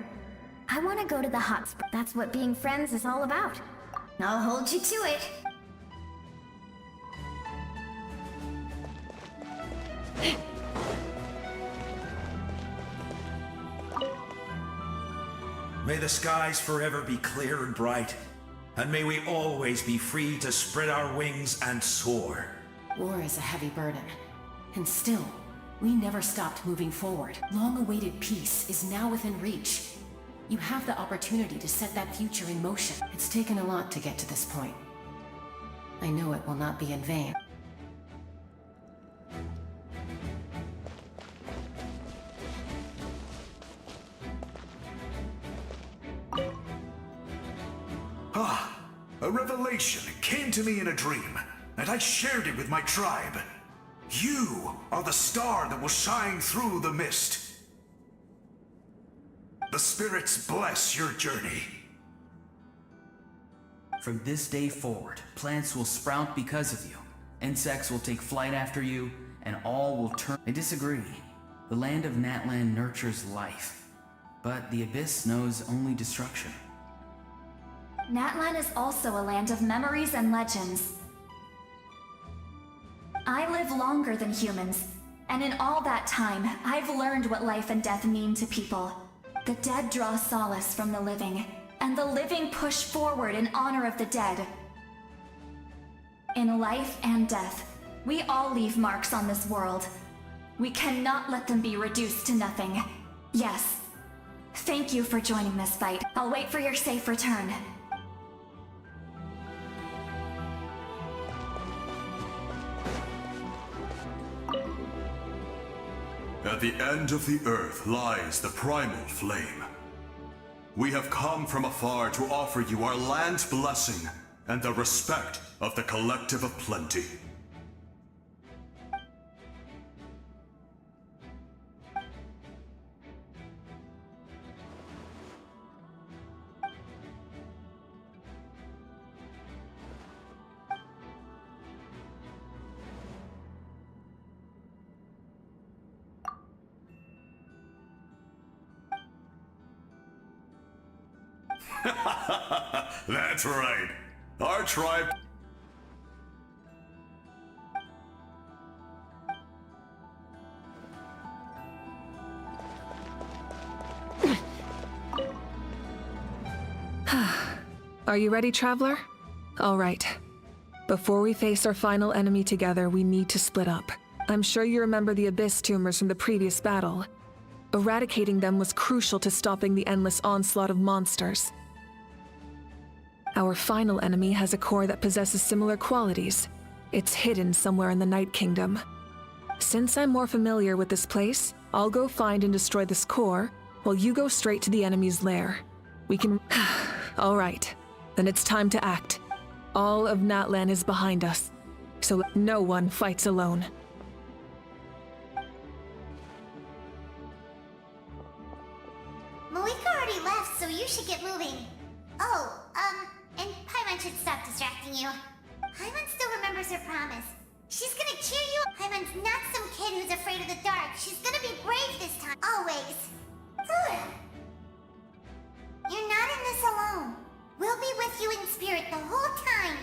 I want to go to the hot spring. That's what being friends is all about. I'll hold you to it. May the skies forever be clear and bright, and may we always be free to spread our wings and soar. War is a heavy burden, and still, we never stopped moving forward. Long-awaited peace is now within reach. You have the opportunity to set that future in motion. It's taken a lot to get to this point. I know it will not be in vain. A revelation came to me in a dream, and I shared it with my tribe. You are the star that will shine through the mist. The spirits bless your journey. From this day forward, plants will sprout because of you. Insects will take flight after you, and all will turn. I disagree. The land of Natlan nurtures life, but the Abyss knows only destruction. Natlan is also a land of memories and legends. I live longer than humans, and in all that time, I've learned what life and death mean to people. The dead draw solace from the living, and the living push forward in honor of the dead. In life and death, we all leave marks on this world. We cannot let them be reduced to nothing. Yes. Thank you for joining this fight. I'll wait for your safe return. At the end of the earth lies the primal flame. We have come from afar to offer you our land's blessing and the respect of the Collective of Plenty. That's right. Our tribe... Are you ready, Traveler? All right. Before we face our final enemy together, we need to split up. I'm sure you remember the Abyss tumors from the previous battle. Eradicating them was crucial to stopping the endless onslaught of monsters. Our final enemy has a core that possesses similar qualities. It's hidden somewhere in the Night Kingdom. Since I'm more familiar with this place, I'll go find and destroy this core, while you go straight to the enemy's lair. We can... All right. Then it's time to act. All of Natlan is behind us, so no one fights alone. Malika already left, so you should get moving. Oh, and Paimon should stop distracting you. Paimon still remembers her promise. She's gonna cheer you up. Paimon's not some kid who's afraid of the dark. She's gonna be brave this time. Always. Good. You're not in this alone. We'll be with you in spirit the whole time.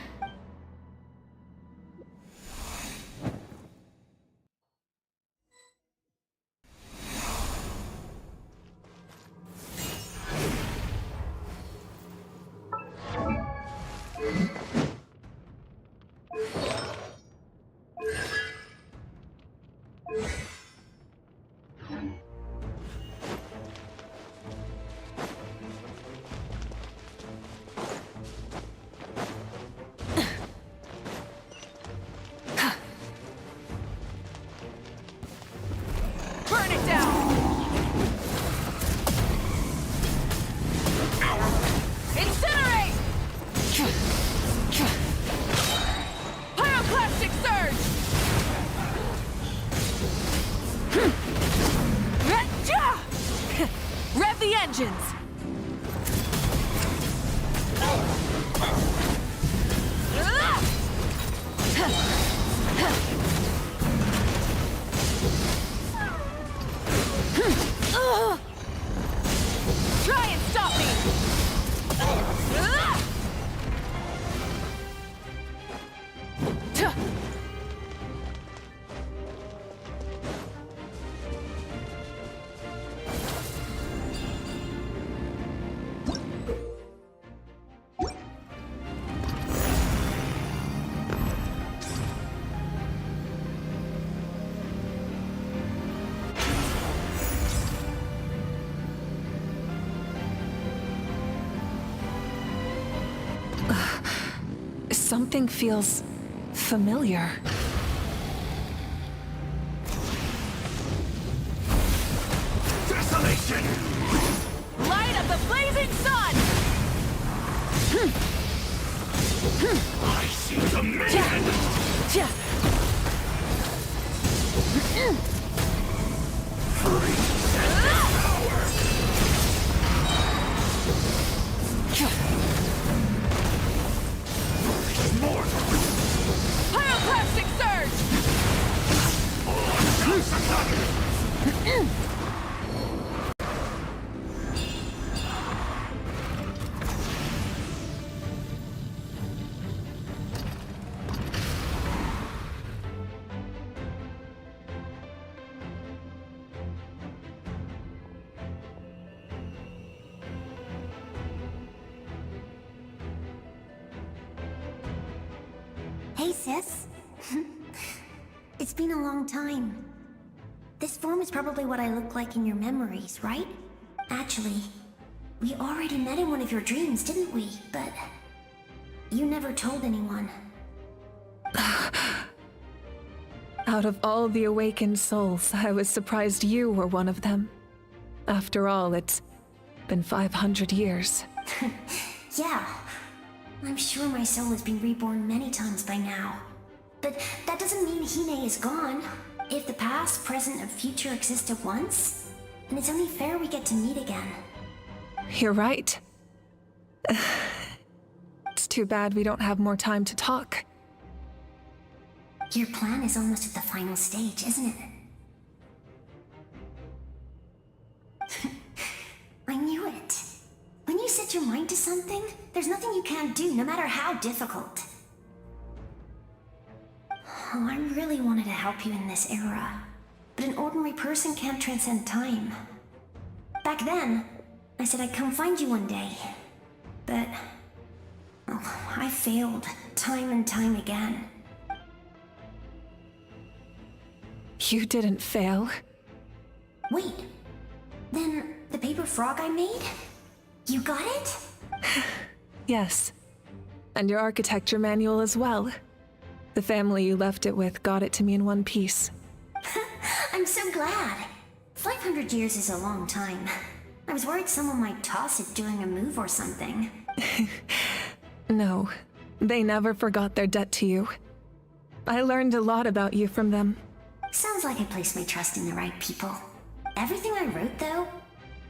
Burn it down! Incinerate! Pyroclastic surge! Rev the engines! Try and stop me! Something feels familiar. Desolation! Light of the blazing sun! I see dominion! Freeze and power! Pyroclastic surge! Hey, sis. It's been a long time. This form is probably what I look like in your memories, right? Actually, we already met in one of your dreams, didn't we? But you never told anyone. Out of all the awakened souls, I was surprised you were one of them. After all, it's been 500 years. Yeah. I'm sure my soul has been reborn many times by now. But that doesn't mean Hine is gone. If the past, present, and future exist at once, then it's only fair we get to meet again. You're right. It's too bad we don't have more time to talk. Your plan is almost at the final stage, isn't it? I knew it. When you set your mind to something, there's nothing you can't do, no matter how difficult. Oh, I really wanted to help you in this era, but an ordinary person can't transcend time. Back then, I said I'd come find you one day, but I failed time and time again. You didn't fail. Wait, then the paper frog I made? You got it? Yes. And your architecture manual as well. The family you left it with got it to me in one piece. I'm so glad. 500 years is a long time. I was worried someone might toss it during a move or something. No, they never forgot their debt to you. I learned a lot about you from them. Sounds like I placed my trust in the right people. Everything I wrote, though,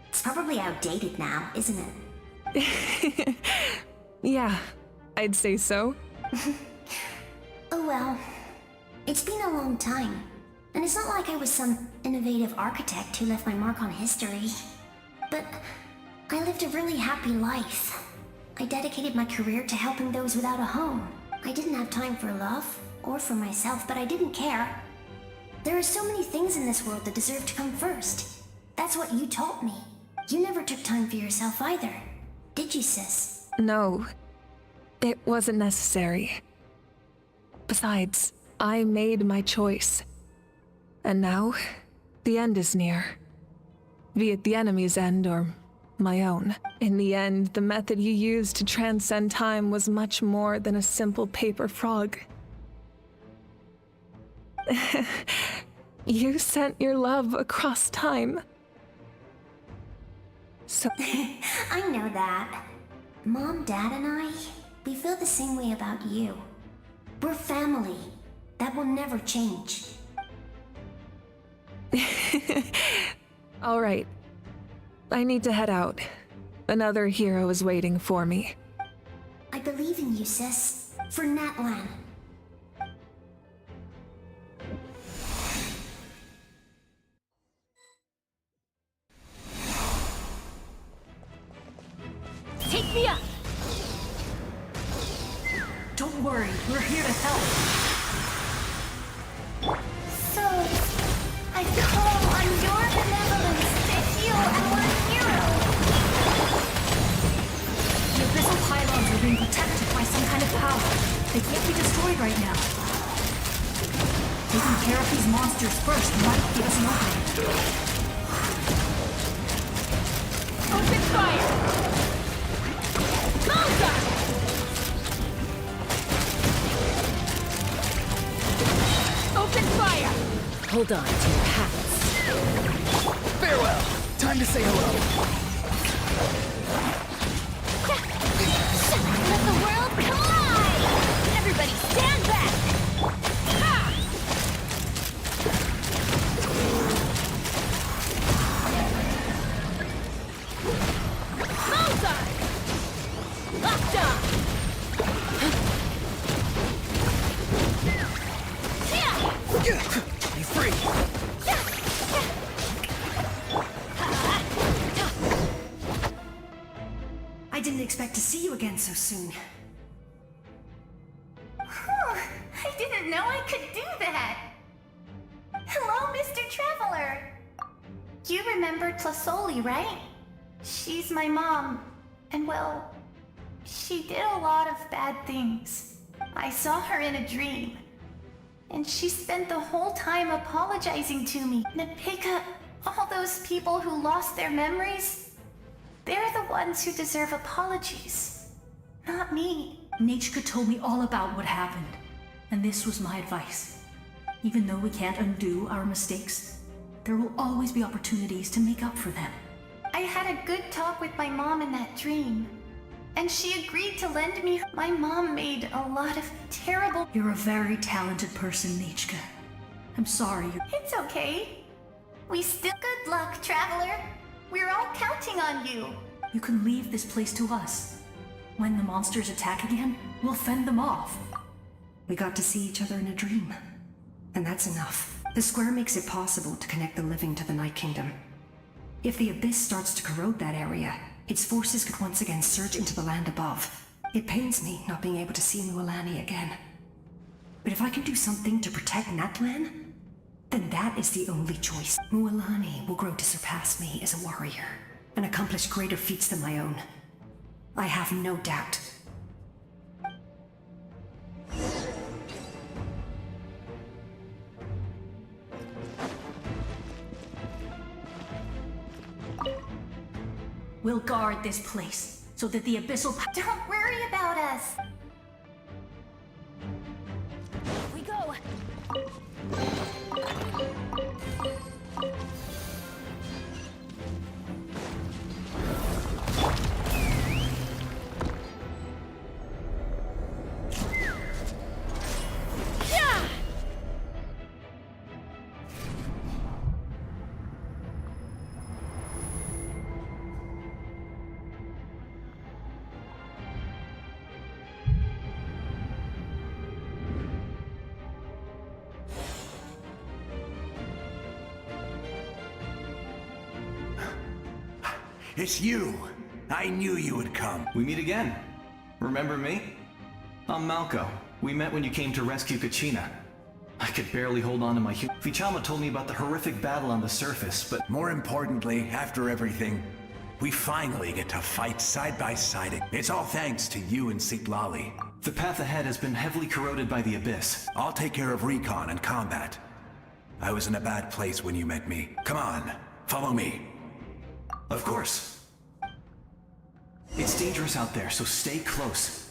it's probably outdated now, isn't it? Yeah, I'd say so. Oh well, it's been a long time, and it's not like I was some innovative architect who left my mark on history. But I lived a really happy life. I dedicated my career to helping those without a home. I didn't have time for love, or for myself, but I didn't care. There are so many things in this world that deserve to come first. That's what you taught me. You never took time for yourself either, did you, sis? No, it wasn't necessary. Besides, I made my choice. And now, the end is near. Be it the enemy's end or my own. In the end, the method you used to transcend time was much more than a simple paper frog. You sent your love across time. So I know that. Mom, Dad, and I, we feel the same way about you. We're family. That will never change. all right. I need to head out. Another hero is waiting for me. I believe in you, sis. For Natlan. Take me up! Don't worry, we're here to help. So, I call on your benevolence to heal our hero. The abyssal pylons are being protected by some kind of power. They can't be destroyed right now. Taking care of these monsters first might give us an opening. Open fire! Malta! Open fire! Hold on to your hats. Farewell. Time to say hello. Let the world collide! Everybody stand back! Ha! Malta! Locked on! Be free. I didn't expect to see you again so soon. I didn't know I could do that! Hello, Mr. Traveler! You remember Tlasoli, right? She's my mom, and well, she did a lot of bad things. I saw her in a dream, and she spent the whole time apologizing to me. Napika, all those people who lost their memories, they're the ones who deserve apologies, not me. Nachka told me all about what happened, and this was my advice. Even though we can't undo our mistakes, there will always be opportunities to make up for them. I had a good talk with my mom in that dream, and she agreed to lend me. My mom made a lot of terrible. You're a very talented person, Nachka. I'm sorry. It's okay. We still. Good luck, Traveler. We're all counting on you. You can leave this place to us. When the monsters attack again, we'll fend them off. We got to see each other in a dream, and that's enough. The square makes it possible to connect the living to the Night Kingdom. If the Abyss starts to corrode that area, its forces could once again surge into the land above. It pains me not being able to see Mualani again. But if I can do something to protect Natlan, then that is the only choice. Mualani will grow to surpass me as a warrior, and accomplish greater feats than my own. I have no doubt. We'll guard this place, so that the abyssal Don't worry about us. We go. It's you! I knew you would come. We meet again. Remember me? I'm Malco. We met when you came to rescue Kachina. I could barely hold on to my Fichama told me about the horrific battle on the surface, but more importantly, after everything, we finally get to fight side by side. It's all thanks to you and Sitlali. The path ahead has been heavily corroded by the Abyss. I'll take care of recon and combat. I was in a bad place when you met me. Come on, follow me. Of course. It's dangerous out there, so stay close.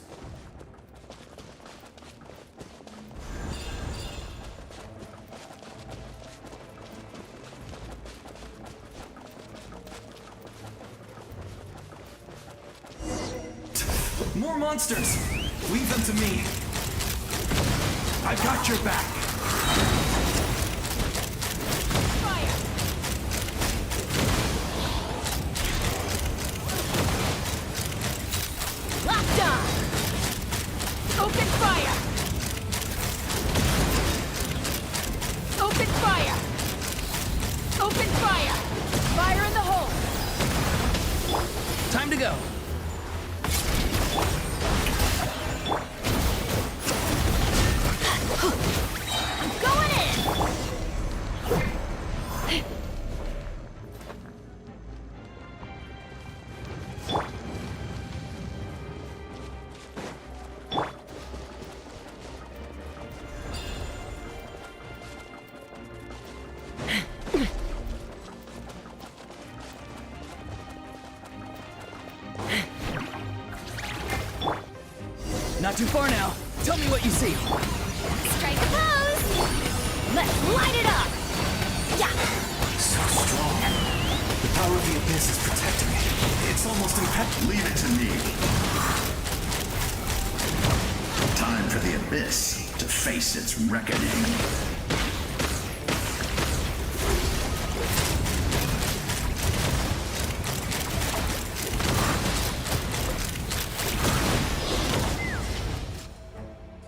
More monsters! Leave them to me. I've got your back. Fire! Locked on! Open fire! Open fire! Open fire! Fire in the hole! Time to go. I'm going in! Not too far now. Tell me what you see. Strike a pose! Let's light it up! Yeah! So strong. The power of the Abyss is protecting me. It's almost impeccable. Leave it to me. Time for the Abyss to face its reckoning.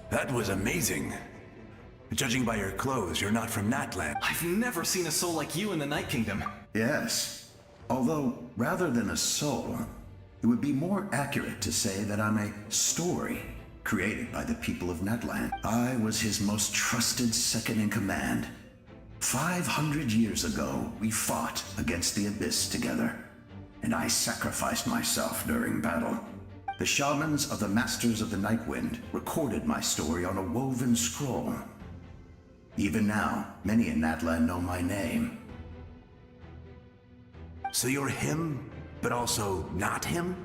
That was amazing. Judging by your clothes, you're not from Natlan. I've never seen a soul like you in the Night Kingdom. Yes. Although, rather than a soul, it would be more accurate to say that I'm a story created by the people of Natlan. I was his most trusted second-in-command. 500 years ago, we fought against the Abyss together, and I sacrificed myself during battle. The shamans of the Masters of the Nightwind recorded my story on a woven scroll. Even now, many in Natlan know my name. So you're him, but also not him?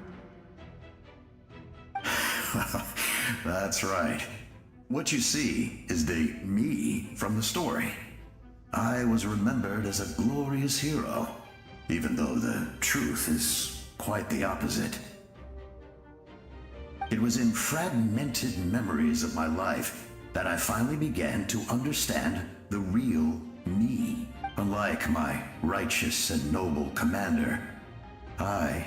That's right. What you see is the me from the story. I was remembered as a glorious hero, even though the truth is quite the opposite. It was in fragmented memories of my life that I finally began to understand the real me. Unlike my righteous and noble commander, I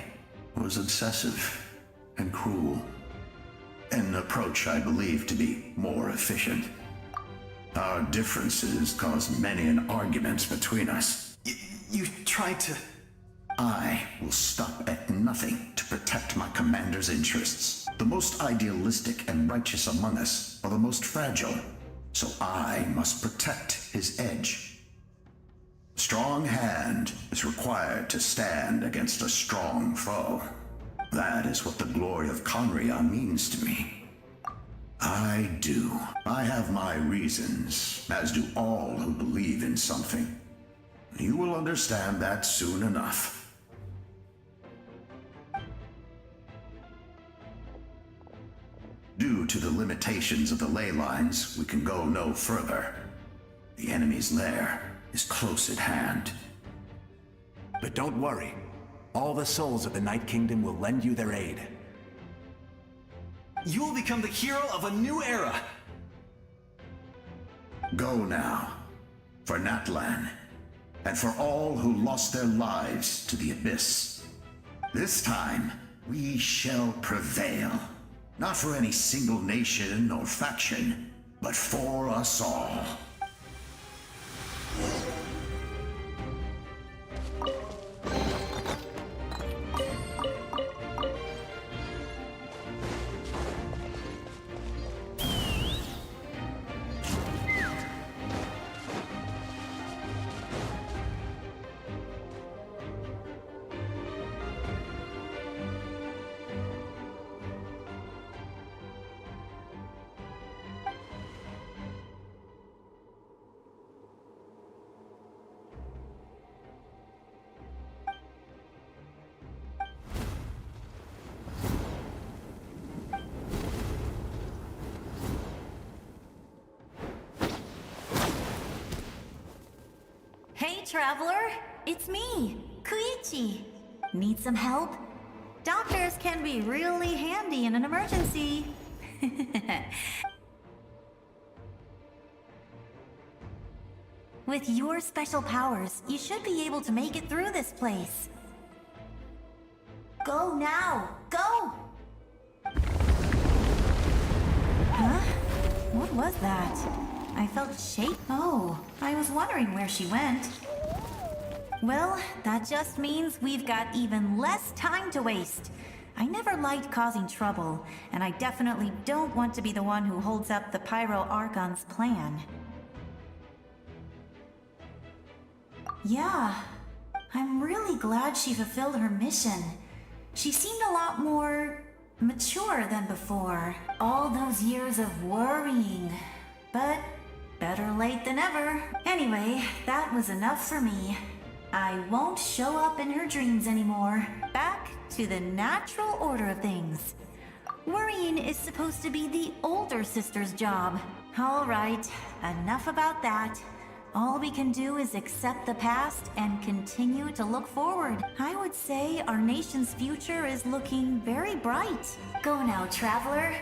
was obsessive and cruel. An approach I believe to be more efficient. Our differences caused many an arguments between us. You tried to... I will stop at nothing to protect my commander's interests. The most idealistic and righteous among us are the most fragile, so I must protect his edge. A strong hand is required to stand against a strong foe. That is what the glory of Conria means to me. I do. I have my reasons, as do all who believe in something. You will understand that soon enough. Due to the limitations of the ley lines, we can go no further. The enemy's lair is close at hand. But don't worry. All the souls of the Night Kingdom will lend you their aid. You will become the hero of a new era! Go now, for Natlan, and for all who lost their lives to the Abyss. This time, we shall prevail. Not for any single nation or faction, but for us all. Hey, traveler! It's me, Koichi. Need some help? Doctors can be really handy in an emergency. With your special powers, you should be able to make it through this place. Go now! Go! Huh? What was that? I felt shake. Oh, I was wondering where she went. Well, that just means we've got even less time to waste. I never liked causing trouble, and I definitely don't want to be the one who holds up the Pyro Archon's plan. Yeah, I'm really glad she fulfilled her mission. She seemed a lot more mature than before. All those years of worrying, but better late than ever. Anyway, that was enough for me. I won't show up in her dreams anymore. Back to the natural order of things. Worrying is supposed to be the older sister's job. All right, enough about that. All we can do is accept the past and continue to look forward. I would say our nation's future is looking very bright. Go now, traveler.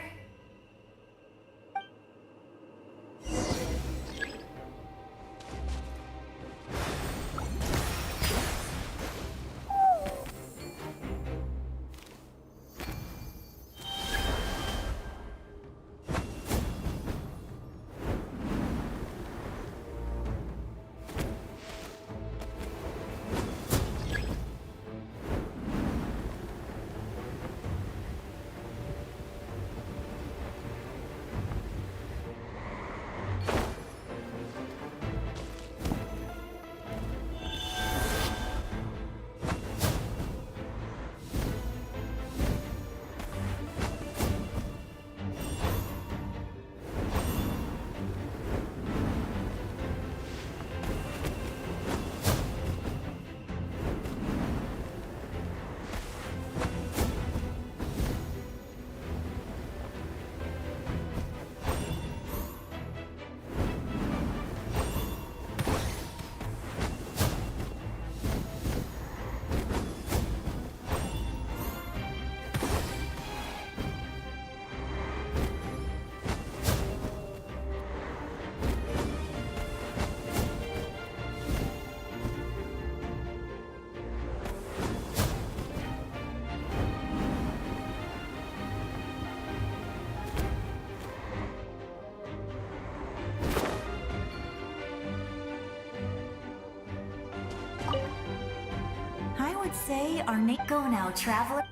I would say our go now, traveler.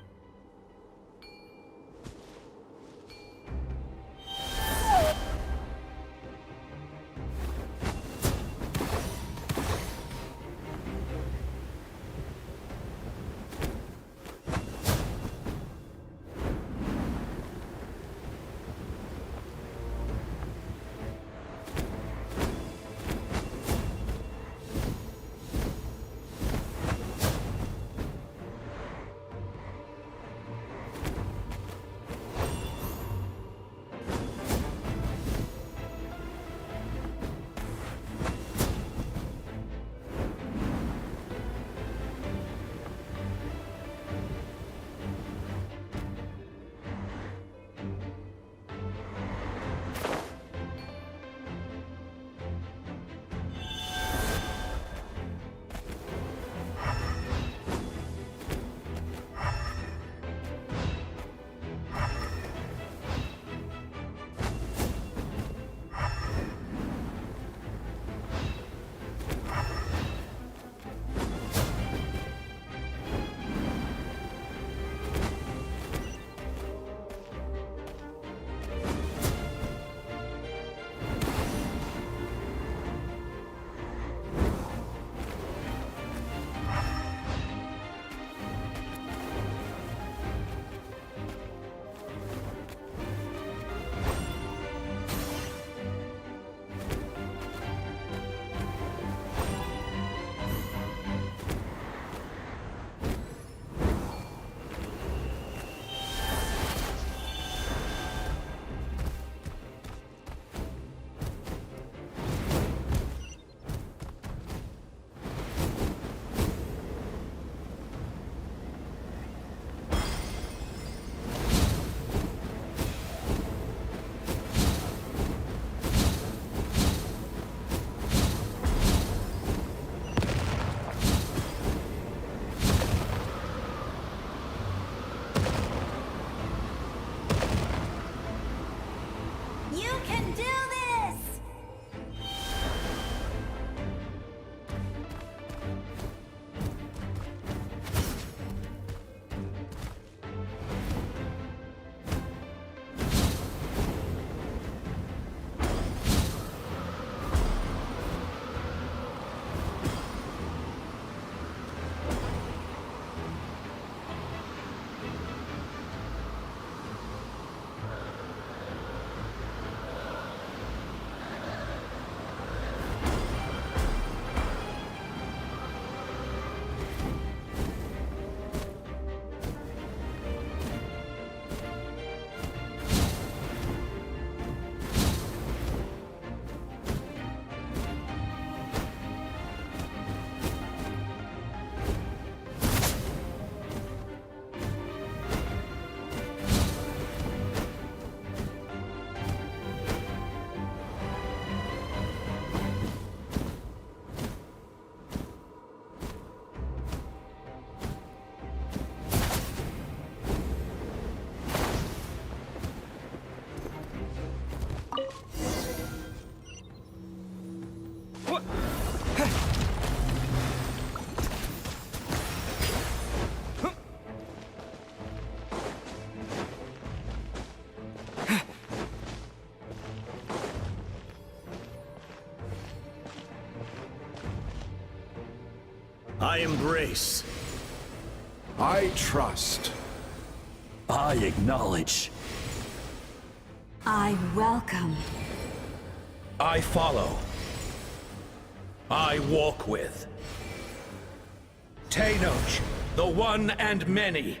I embrace. I trust. I acknowledge. I welcome. I follow. I walk with. Tenoch, the one and many.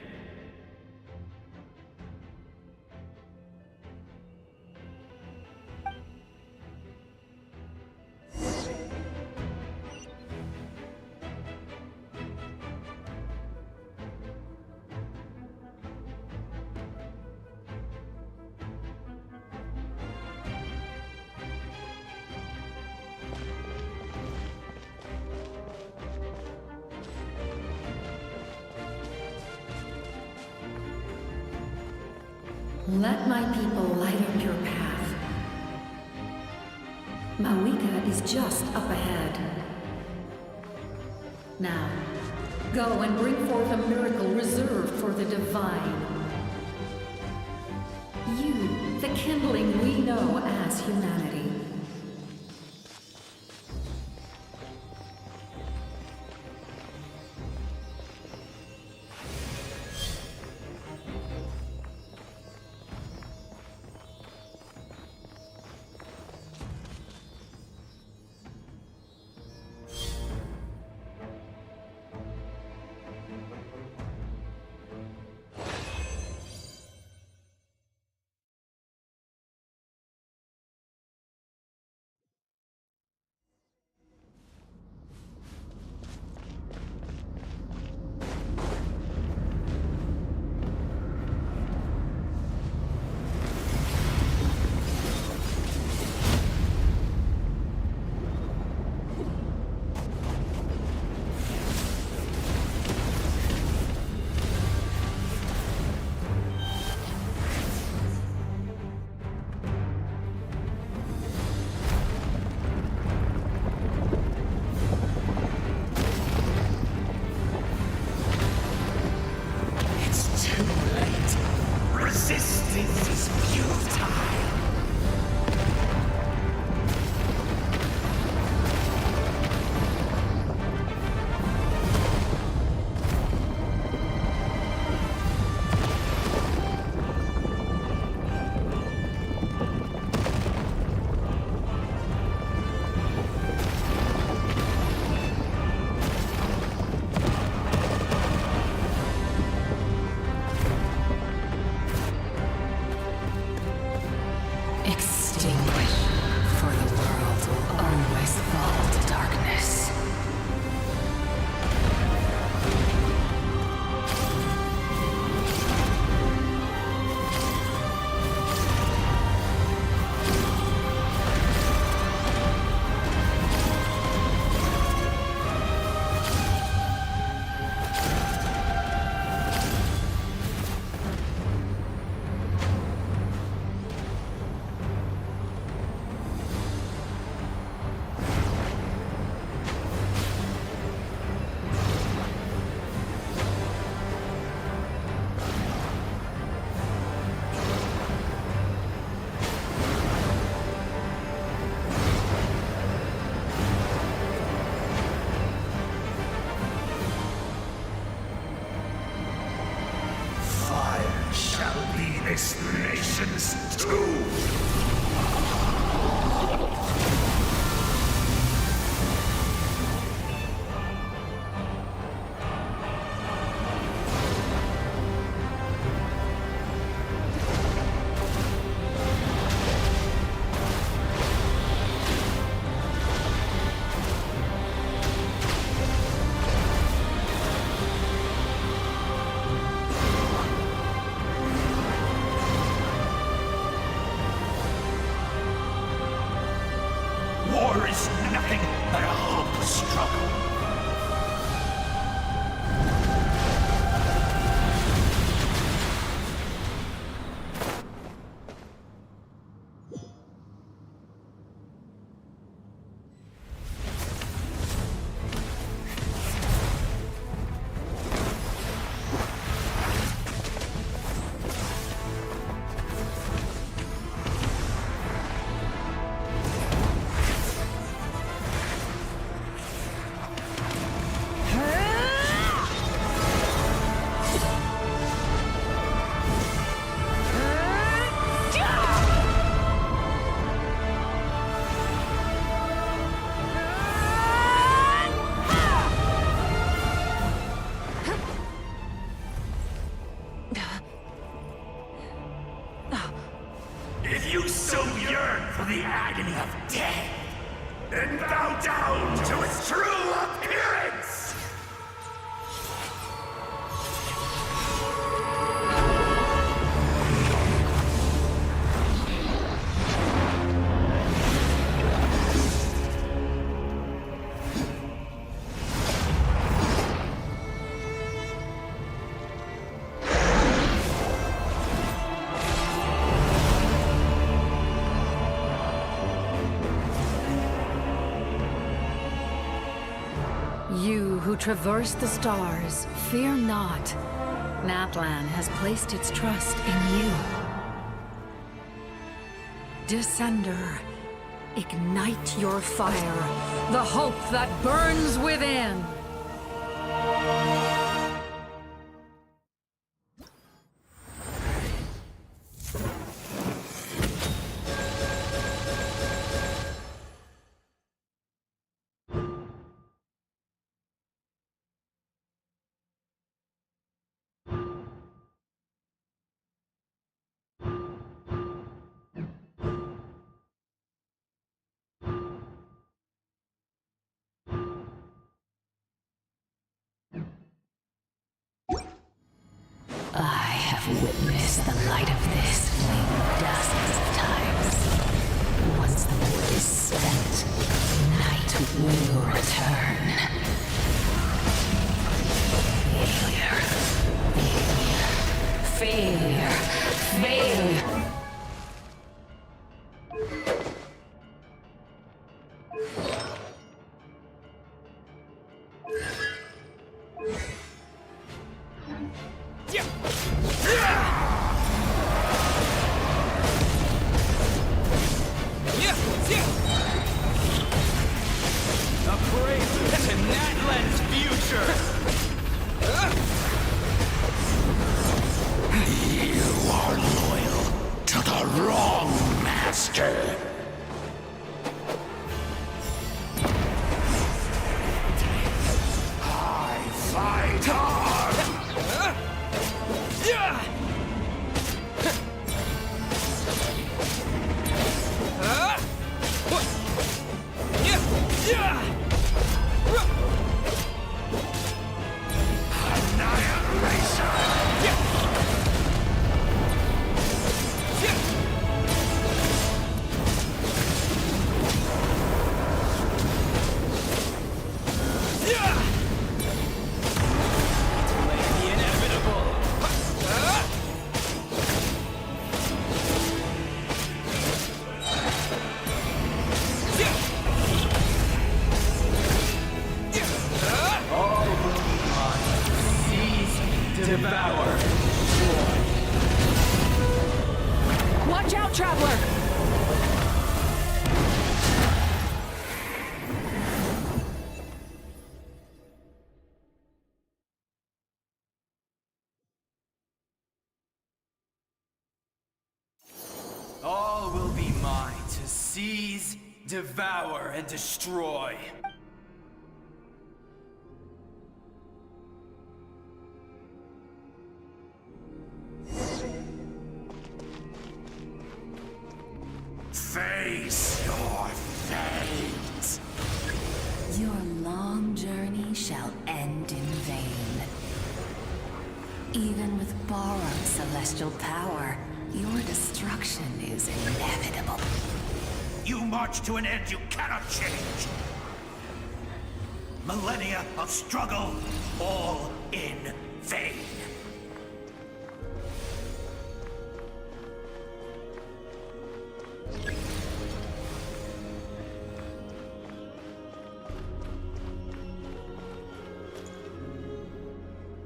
Let my people light up your path. Mawika is just up ahead. Now, go and bring forth a miracle reserved for the divine. You, the kindling we know as humanity. Resistance is futile. Extinguish, for the world will always fall to darkness. Fire shall be this nation's tomb. who traverse the stars, fear not. Natlan has placed its trust in you. Descender, ignite your fire, the hope that burns within! I have witnessed the light of this flame dozens of times. Once the wood is spent, night will return. Failure. Failure. Failure. A prelude to Natlan's future! You are loyal to the wrong master. I fight hard! Devour. Watch out, Traveler! All will be mine to seize, devour, and destroy. Face your fate. Your long journey shall end in vain. Even with borrowed celestial power, your destruction is inevitable. You march to an end you cannot change. Millennia of struggle, all in vain.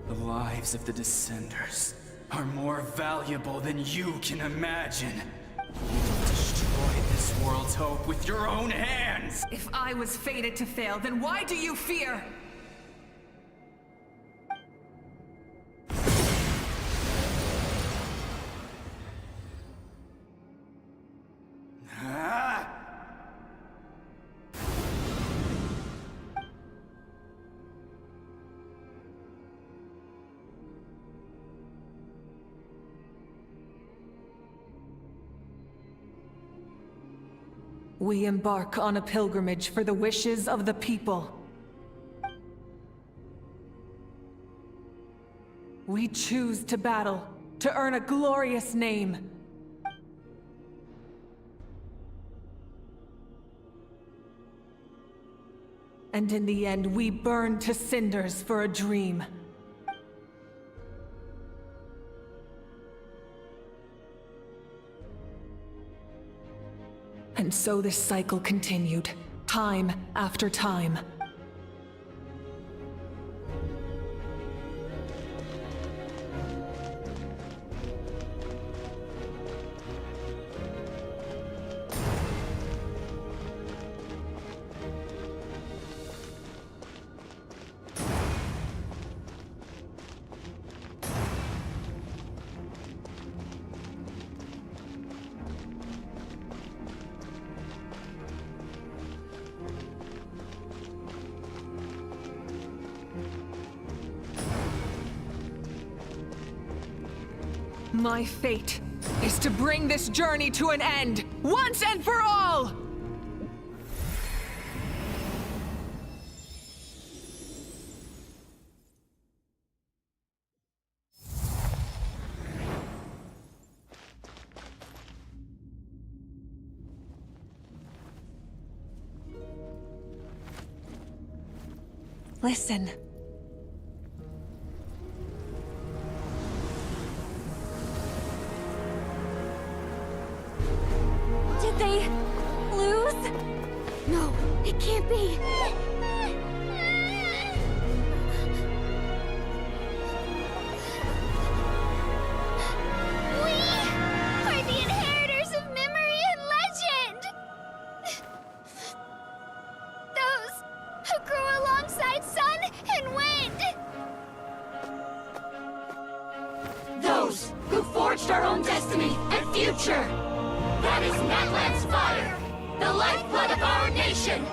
The lives of the Descenders are more valuable than you can imagine. You will destroy this world's hope with your own hands! If I was fated to fail, then why do you fear? We embark on a pilgrimage for the wishes of the people. We choose to battle, to earn a glorious name. And in the end, we burn to cinders for a dream. And so this cycle continued, time after time. My fate is to bring this journey to an end, once and for all! Listen. Did they lose? No, it can't be. We are the inheritors of memory and legend! Those who grew alongside sun and wind! Those who forged our own destiny and future! That is Natlan's fire, the lifeblood of our nation!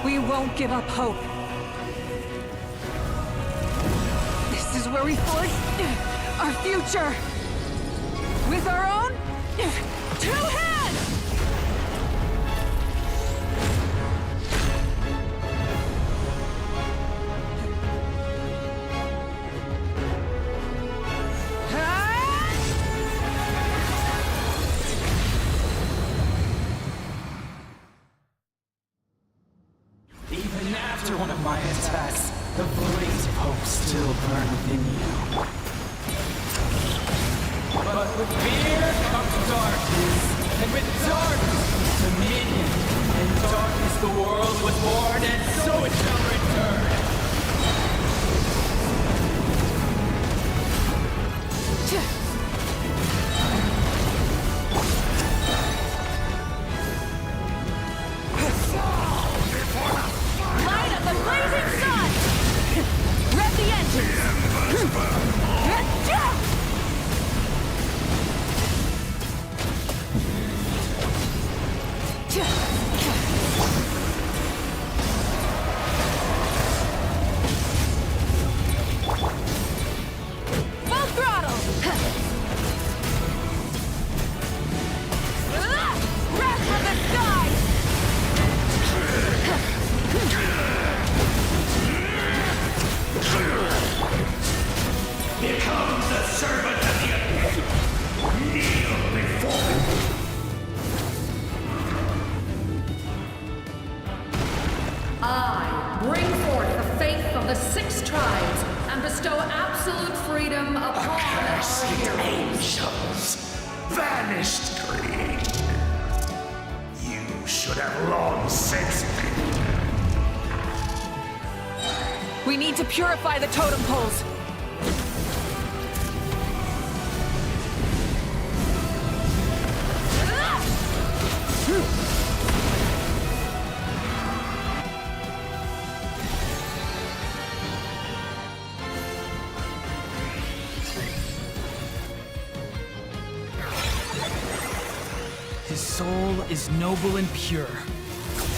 We won't give up hope. This is where we forge our future. With our own 2 hands! Even after one of my attacks, the blaze of hope still burn within you. But with fear comes darkness, and with darkness, dominion. In darkness the world was born, and so it shall return. Light of the blazing sun! Rev the engines! Full throttle! Wrath from the skies! Here comes the servant of the earth! Kneel before me! I bring forth the faith of the 6 tribes and bestow absolute freedom upon our Accursed heroes. angels! Vanished greed! You should have long since been. We need to purify the totem poles. His soul is noble and pure.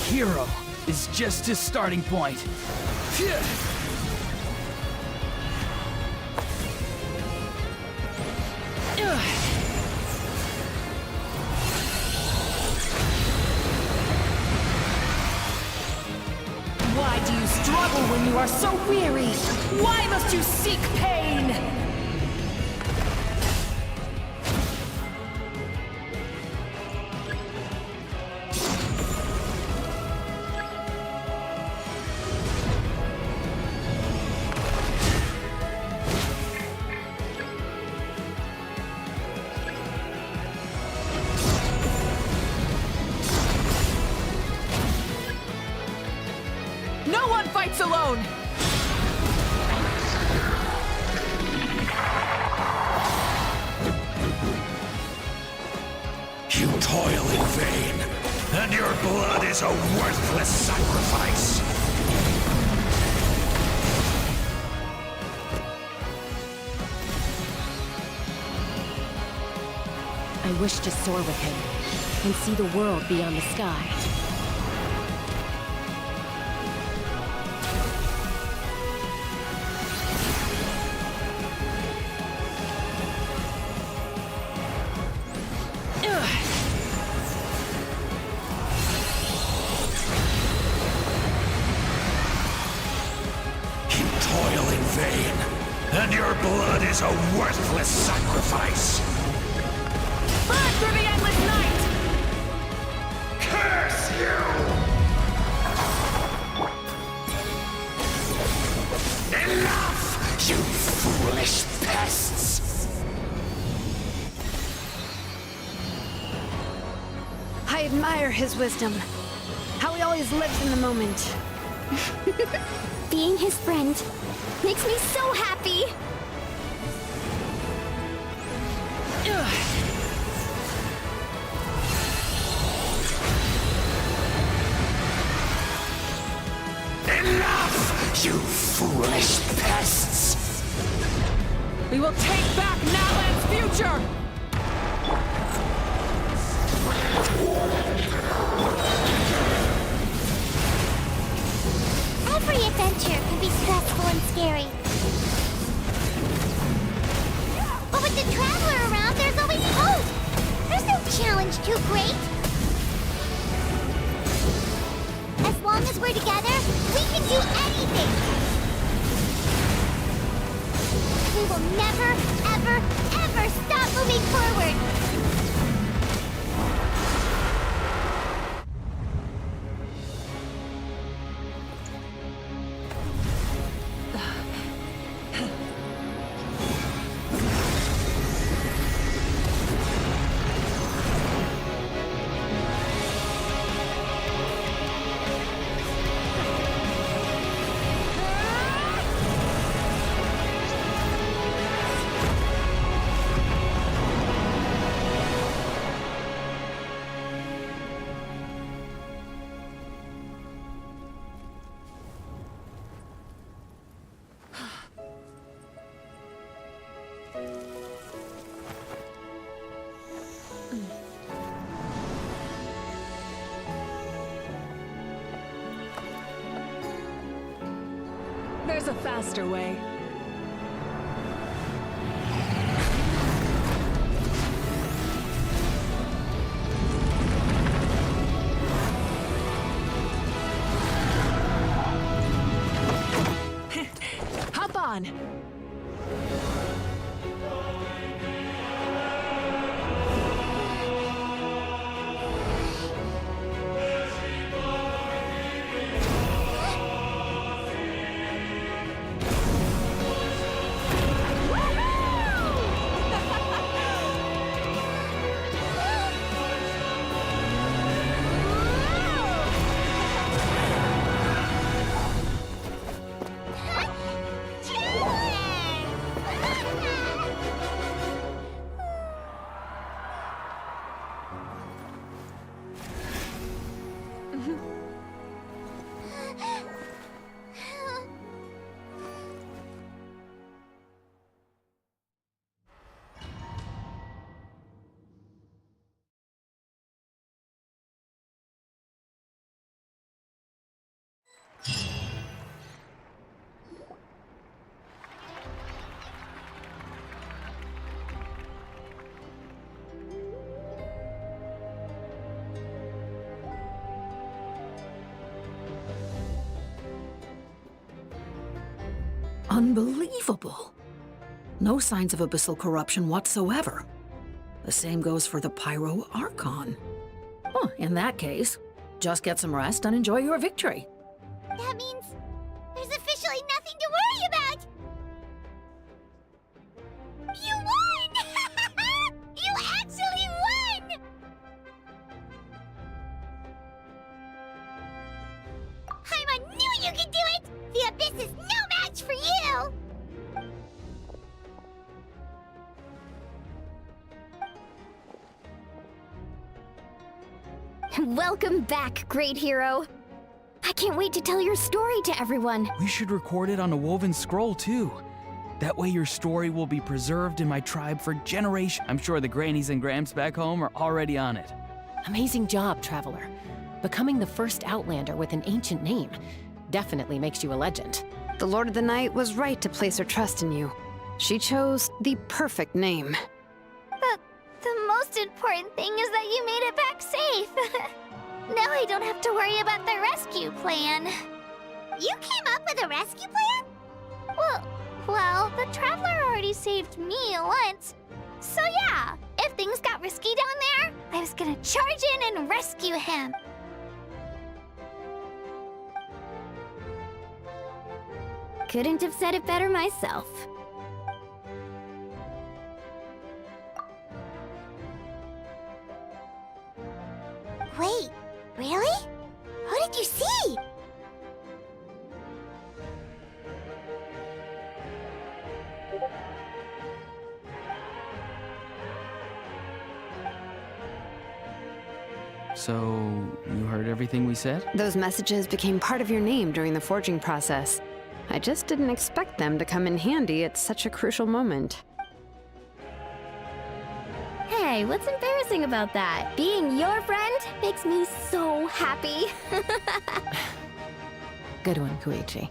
Hero is just his starting point. Why do you struggle when you are so weary? Why must you seek pain? No one fights alone! You toil in vain, and your blood is a worthless sacrifice. I wish to soar with him and see the world beyond the sky. You toil in vain, and your blood is a worthless sacrifice. Burn through the endless night! Curse you! Enough, you foolish pests! I admire his wisdom. How he always lives in the moment. Being his friend makes me so happy! Enough, you foolish pests! We will take back Natlan's future! Every adventure can be stressful and scary. But with the Traveler around, there's always hope! There's no challenge too great! As long as we're together, we can do anything! We will never, ever, ever stop moving forward! There's a faster way. Hop on! Unbelievable. No signs of abyssal corruption whatsoever. The same goes for the Pyro Archon. Oh, in that case, just get some rest and enjoy your victory. That means there's officially nothing to worry about! You won! You actually won! Paimon knew you can do it! The Abyss is no match for you! Welcome back, great hero. I can't wait to tell your story to everyone. We should record it on a woven scroll, too. That way your story will be preserved in my tribe for generations. I'm sure the grannies and gramps back home are already on it. Amazing job, Traveler. Becoming the first Outlander with an ancient name definitely makes you a legend. The Lord of the Night was right to place her trust in you. She chose the perfect name. The most important thing is that you made it back safe. Now I don't have to worry about the rescue plan. You came up with a rescue plan? Well, the Traveler already saved me once. So yeah, if things got risky down there, I was gonna charge in and rescue him. Couldn't have said it better myself. Wait, really? Who did you see? So, you heard everything we said? Those messages became part of your name during the forging process. I just didn't expect them to come in handy at such a crucial moment. Hey, what's embarrassing about that? Being your friend makes me so happy. Good one, Koichi.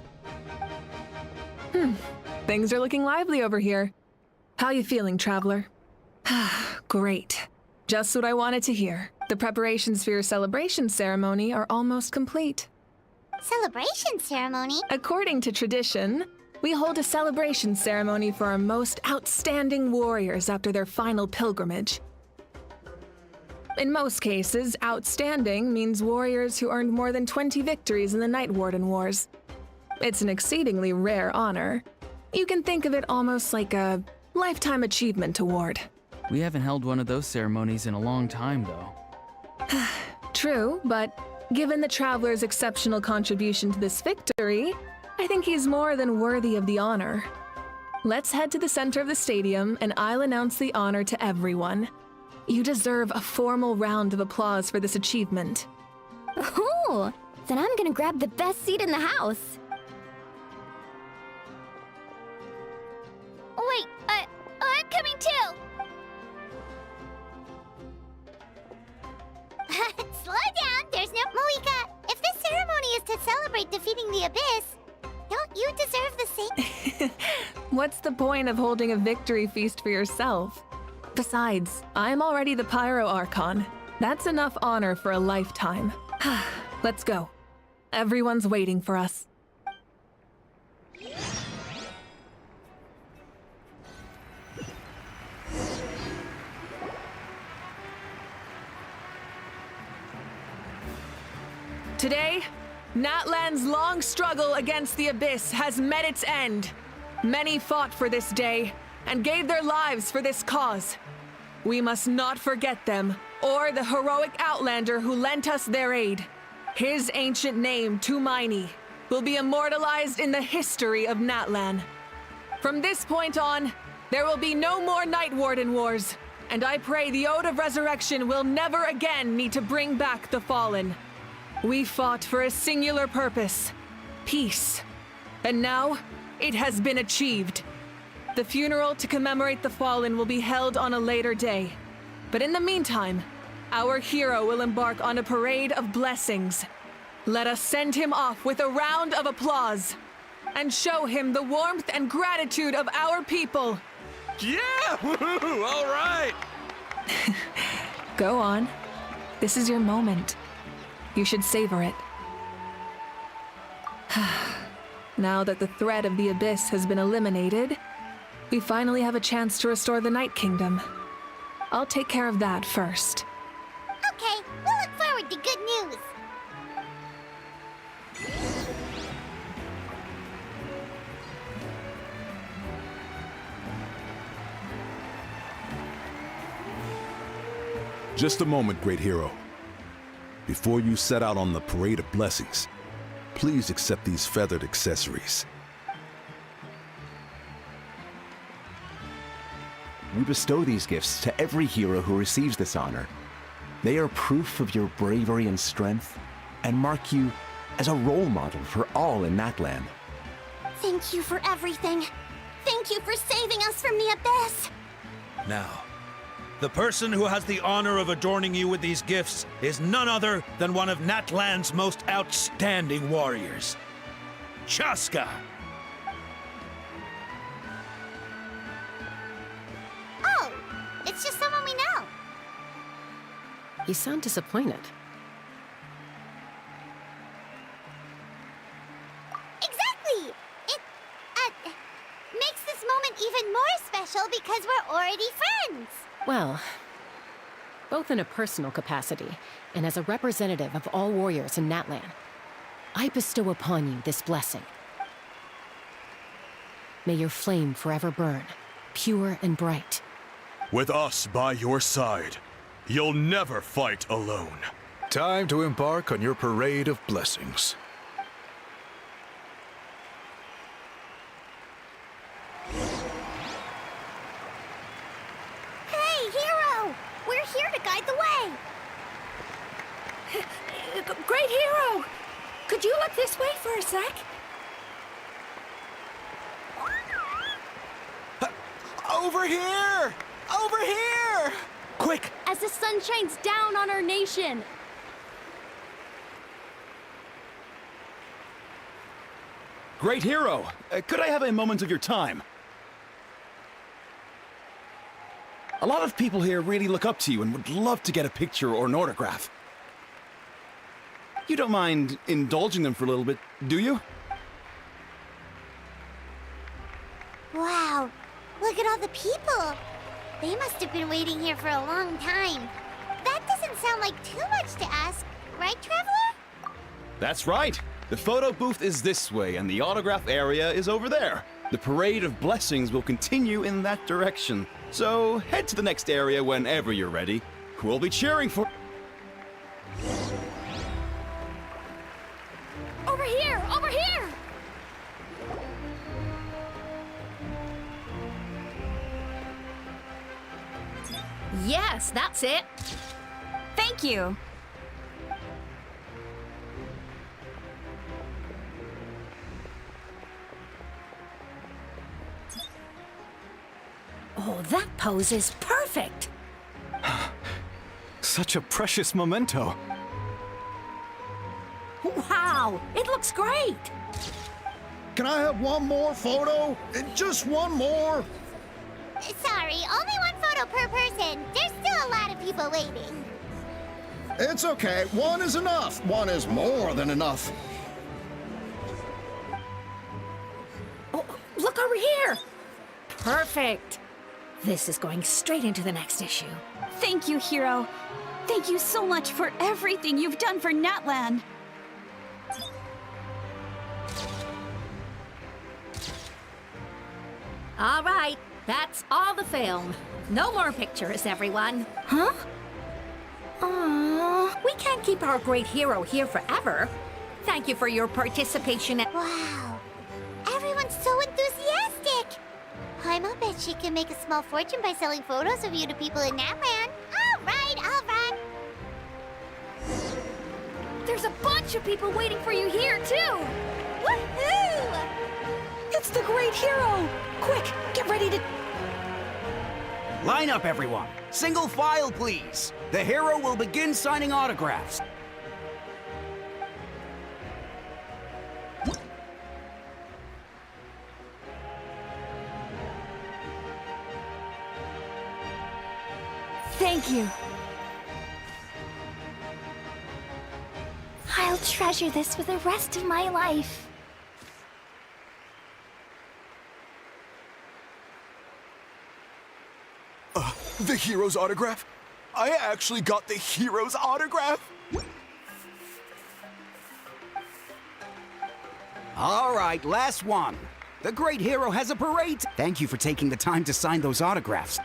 Things are looking lively over here. How you feeling, Traveler? Great. Just what I wanted to hear. The preparations for your celebration ceremony are almost complete. Celebration ceremony? According to tradition, we hold a celebration ceremony for our most outstanding warriors after their final pilgrimage. In most cases, outstanding means warriors who earned more than 20 victories in the Night Warden Wars. It's an exceedingly rare honor. You can think of it almost like a lifetime achievement award. We haven't held one of those ceremonies in a long time, though. True, but given the Traveler's exceptional contribution to this victory, I think he's more than worthy of the honor. Let's head to the center of the stadium and I'll announce the honor to everyone. You deserve a formal round of applause for this achievement. Ooh, then I'm gonna grab the best seat in the house. Wait, I'm coming too! Slow down, there's no... Moika, if this ceremony is to celebrate defeating the Abyss, don't you deserve the same? What's the point of holding a victory feast for yourself? Besides, I'm already the Pyro Archon. That's enough honor for a lifetime. Let's go. Everyone's waiting for us. Today, Natlan's long struggle against the Abyss has met its end. Many fought for this day and gave their lives for this cause. We must not forget them or the heroic Outlander who lent us their aid. His ancient name, Tumaini, will be immortalized in the history of Natlan. From this point on, there will be no more Night Warden Wars, and I pray the Ode of Resurrection will never again need to bring back the Fallen. We fought for a singular purpose, peace. And now, it has been achieved. The funeral to commemorate the Fallen will be held on a later day. But in the meantime, our hero will embark on a parade of blessings. Let us send him off with a round of applause and show him the warmth and gratitude of our people. Yeah! Woohoo! All right! Go on. This is your moment. You should savor it. Now that the threat of the Abyss has been eliminated, we finally have a chance to restore the Night Kingdom. I'll take care of that first. Okay, we'll look forward to good news. Just a moment, great hero. Before you set out on the parade of blessings, please accept these feathered accessories. We bestow these gifts to every hero who receives this honor. They are proof of your bravery and strength, and mark you as a role model for all in Natlan. Thank you for everything. Thank you for saving us from the abyss. Now, the person who has the honor of adorning you with these gifts is none other than one of Natlan's most outstanding warriors, Chaska. Oh, it's just someone we know. You sound disappointed. Exactly! It, makes this moment even more special because we're already friends. Well, both in a personal capacity and as a representative of all warriors in Natlan, I bestow upon you this blessing. May your flame forever burn, pure and bright. With us by your side, you'll never fight alone. Time to embark on your parade of blessings. Hey, hero! We're here to guide the way. Great hero! Could you look this way for a sec? Over here! Over here! Quick! As the sun shines down on our nation. Great hero! Could I have a moment of your time? A lot of people here really look up to you and would love to get a picture or an autograph. You don't mind indulging them for a little bit, do you? Wow, look at all the people. They must have been waiting here for a long time. That doesn't sound like too much to ask, right, Traveler? That's right. The photo booth is this way, and the autograph area is over there. The parade of blessings will continue in that direction. So head to the next area whenever you're ready. We'll be cheering for... Over here! Over here! Yes, that's it. Thank you. Oh, that pose is perfect. Such a precious memento. Wow, it looks great. Can I have one more photo? Just one more? Sorry, only one photo per person. There's still a lot of people waiting. It's okay. One is enough. One is more than enough. Oh, look over here. Perfect. This is going straight into the next issue. Thank you, hero. Thank you so much for everything you've done for Natlan. All right, that's all the film. No more pictures, everyone. Huh? Aww, we can't keep our great hero here forever. Thank you for your participation. Wow, everyone's so enthusiastic. Paimon bet she can make a small fortune by selling photos of you to people in Natlan. All right, all right. There's a bunch of people waiting for you here, too. Woohoo! It's the great hero. Quick, get ready to... Line up, everyone. Single file, please. The hero will begin signing autographs. Thank you. I'll treasure this for the rest of my life. The hero's autograph? I actually got the hero's autograph? All right, last one. The great hero has a parade. Thank you for taking the time to sign those autographs.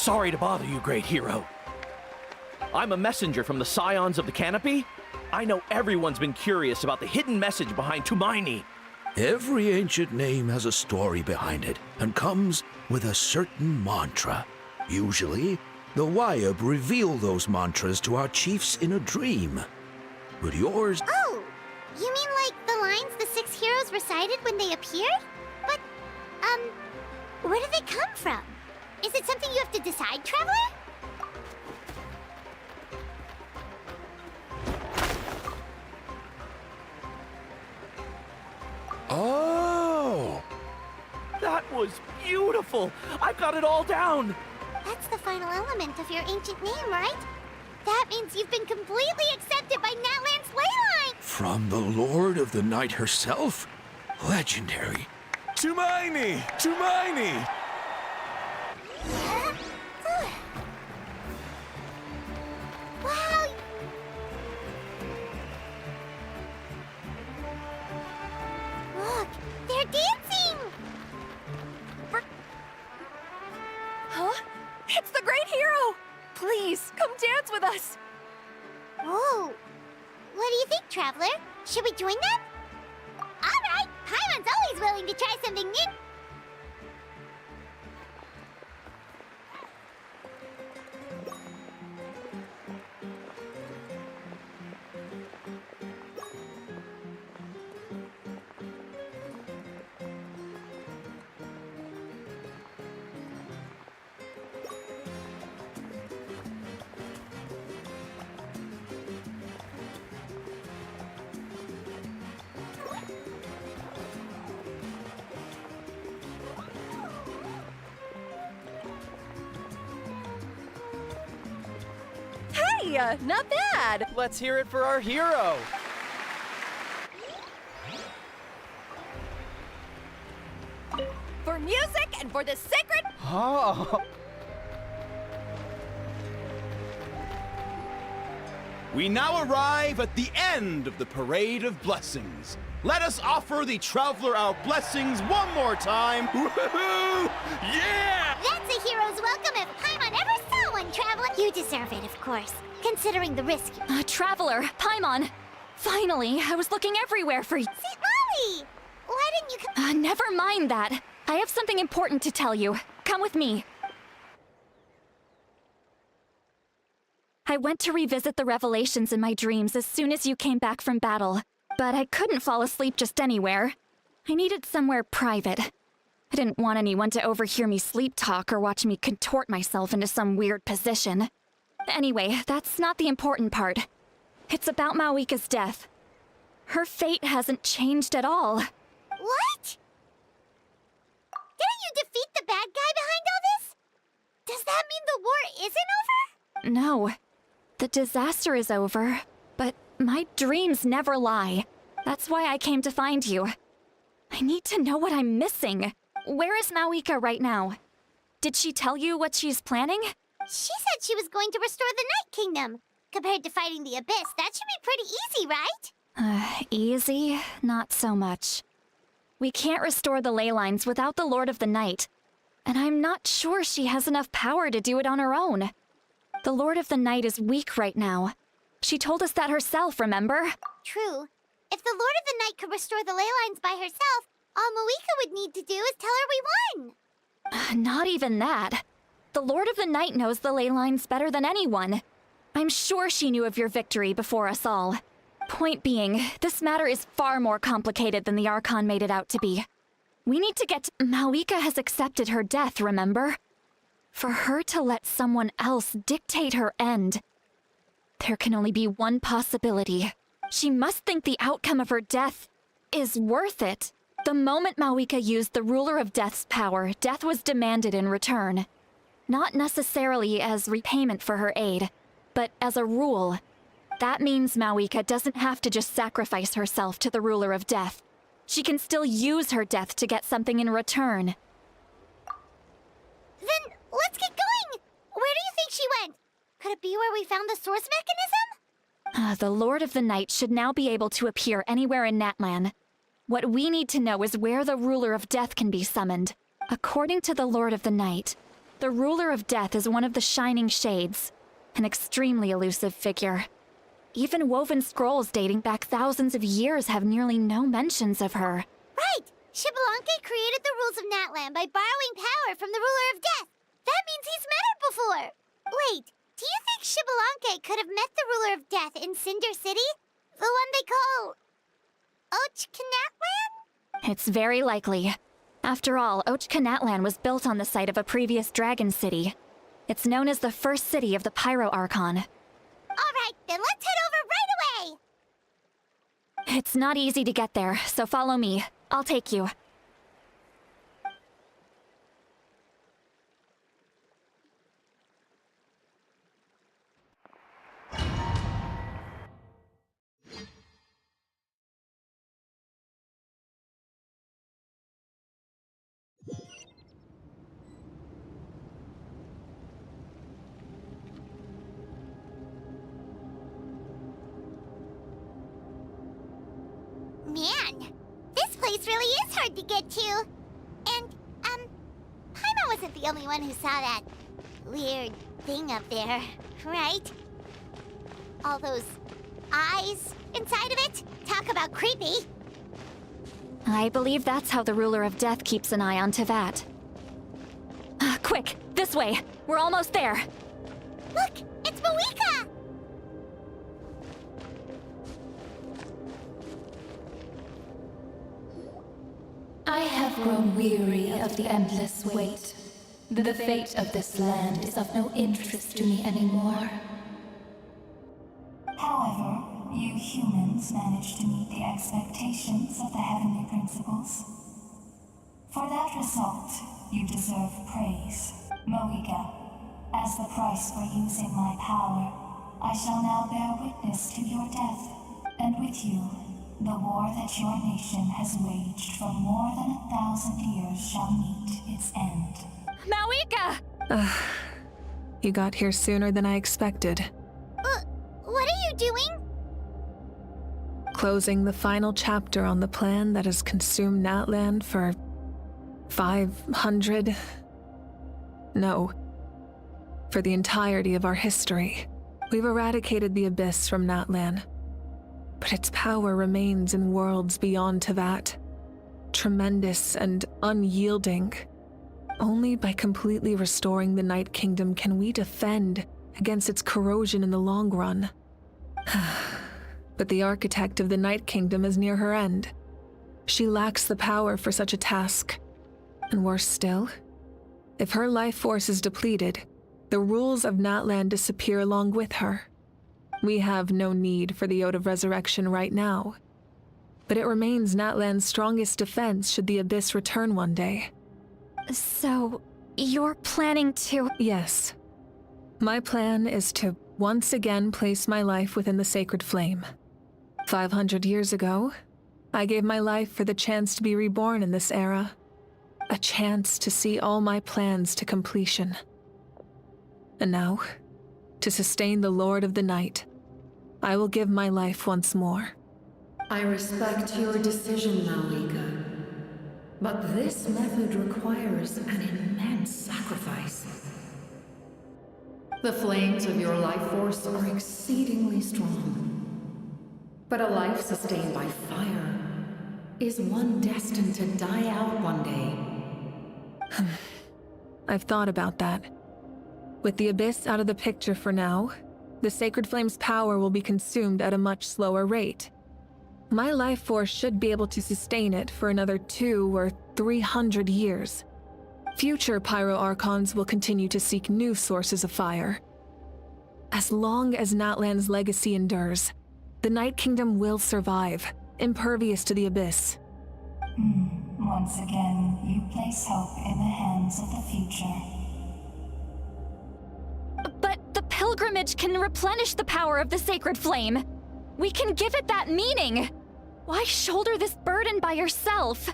Sorry to bother you, great hero. I'm a messenger from the Scions of the Canopy. I know everyone's been curious about the hidden message behind Tumaini. Every ancient name has a story behind it and comes with a certain mantra. Usually, the Wayab reveal those mantras to our chiefs in a dream. But yours... Oh! You mean like the lines the 6 heroes recited when they appeared? But, where do they come from? Is it something you have to decide, Traveler? Oh! That was beautiful! I've got it all down! That's the final element of your ancient name, right? That means you've been completely accepted by Natlan's ley line! From the Lord of the Night herself? Legendary. Tumaini! Tumaini! Wow! Look, they're dancing! Huh? It's the great hero! Please, come dance with us! Whoa! What do you think, Traveler? Should we join them? Alright! Paimon's always willing to try something new! Hey, not bad! Let's hear it for our hero! For music and for the sacred... Oh! We now arrive at the end of the Parade of Blessings. Let us offer the Traveler our blessings one more time. Woohoo! Yeah! That's a hero's welcome if Paimon ever saw one, Traveler! You deserve it, of course, considering the risk you... Traveler, Paimon! Finally, I was looking everywhere for you. St. Molly! Why didn't you come... Never mind that. I have something important to tell you. Come with me. I went to revisit the revelations in my dreams as soon as you came back from battle, but I couldn't fall asleep just anywhere. I needed somewhere private. I didn't want anyone to overhear me sleep talk or watch me contort myself into some weird position. Anyway, that's not the important part. It's about Mawika's death. Her fate hasn't changed at all. What? Didn't you defeat the bad guy behind all this? Does that mean the war isn't over? No. The disaster is over, but my dreams never lie. That's why I came to find you. I need to know what I'm missing. Where is Mawika right now? Did she tell you what she's planning? She said she was going to restore the Night Kingdom. Compared to fighting the Abyss, that should be pretty easy, right? Easy? Not so much. We can't restore the ley lines without the Lord of the Night, and I'm not sure she has enough power to do it on her own. The Lord of the Night is weak right now. She told us that herself, remember? True. If the Lord of the Night could restore the ley lines by herself, all Mawika would need to do is tell her we won. Not even that. The Lord of the Night knows the ley lines better than anyone. I'm sure she knew of your victory before us all. Point being, this matter is far more complicated than the Archon made it out to be. We need to get to... Mawika has accepted her death, remember? For her to let someone else dictate her end, there can only be one possibility. She must think the outcome of her death is worth it. The moment Mawika used the Ruler of Death's power, death was demanded in return. Not necessarily as repayment for her aid, but as a rule. That means Mawika doesn't have to just sacrifice herself to the Ruler of Death. She can still use her death to get something in return. Then let's get going! Where do you think she went? Could it be where we found the source mechanism? The Lord of the Night should now be able to appear anywhere in Natlan. What we need to know is where the Ruler of Death can be summoned. According to the Lord of the Night, The ruler of death is one of the Shining Shades, an extremely elusive figure. Even woven scrolls dating back thousands of years have nearly no mentions of her. Right! Xbalanque created the rules of Natlan by borrowing power from the ruler of death. That means he's met her before. Wait, do you think Xbalanque could have met the ruler of death in Cinder City? The one they call... Ochkanatlan? It's very likely. After all, Ochkanatlan was built on the site of a previous dragon city. It's known as the first city of the Pyro Archon. Alright, then let's head over right away! It's not easy to get there, so follow me. I'll take you. Man, this place really is hard to get to. And, Paimon wasn't the only one who saw that weird thing up there, right? All those eyes inside of it? Talk about creepy. I believe that's how the ruler of death keeps an eye on Tevat. Quick, this way! We're almost there! Look, it's Mawika! I have grown weary of the endless wait. The fate of this land is of no interest to me anymore. However, you humans managed to meet the expectations of the Heavenly Principles. For that result, you deserve praise. Moika, as the price for using my power, I shall now bear witness to your death, and with you, the war that your nation has waged for more than 1,000 years shall meet its end. Mawika! You got here sooner than I expected. What are you doing? Closing the final chapter on the plan that has consumed Natlan for 500... No. For the entirety of our history. We've eradicated the Abyss from Natlan. But its power remains in worlds beyond Tevat. Tremendous and unyielding. Only by completely restoring the Night Kingdom can we defend against its corrosion in the long run. But the architect of the Night Kingdom is near her end. She lacks the power for such a task. And worse still, if her life force is depleted, the rules of Natlan disappear along with her. We have no need for the Ode of Resurrection right now. But it remains Natlan's strongest defense should the Abyss return one day. So, you're planning to... Yes. My plan is to once again place my life within the sacred flame. 500 years ago, I gave my life for the chance to be reborn in this era. A chance to see all my plans to completion. And now, to sustain the Lord of the Night, I will give my life once more. I respect your decision, Mawika. But this method requires an immense sacrifice. The flames of your life force are exceedingly strong. But a life sustained by fire is one destined to die out one day. I've thought about that. With the Abyss out of the picture for now, the Sacred Flame's power will be consumed at a much slower rate. My life force should be able to sustain it for another 200 or 300 years. Future Pyro Archons will continue to seek new sources of fire. As long as Natlan's legacy endures, the Night Kingdom will survive, impervious to the Abyss. Once again, you place hope in the hands of the future. But the pilgrimage can replenish the power of the sacred flame. We can give it that meaning. Why shoulder this burden by yourself?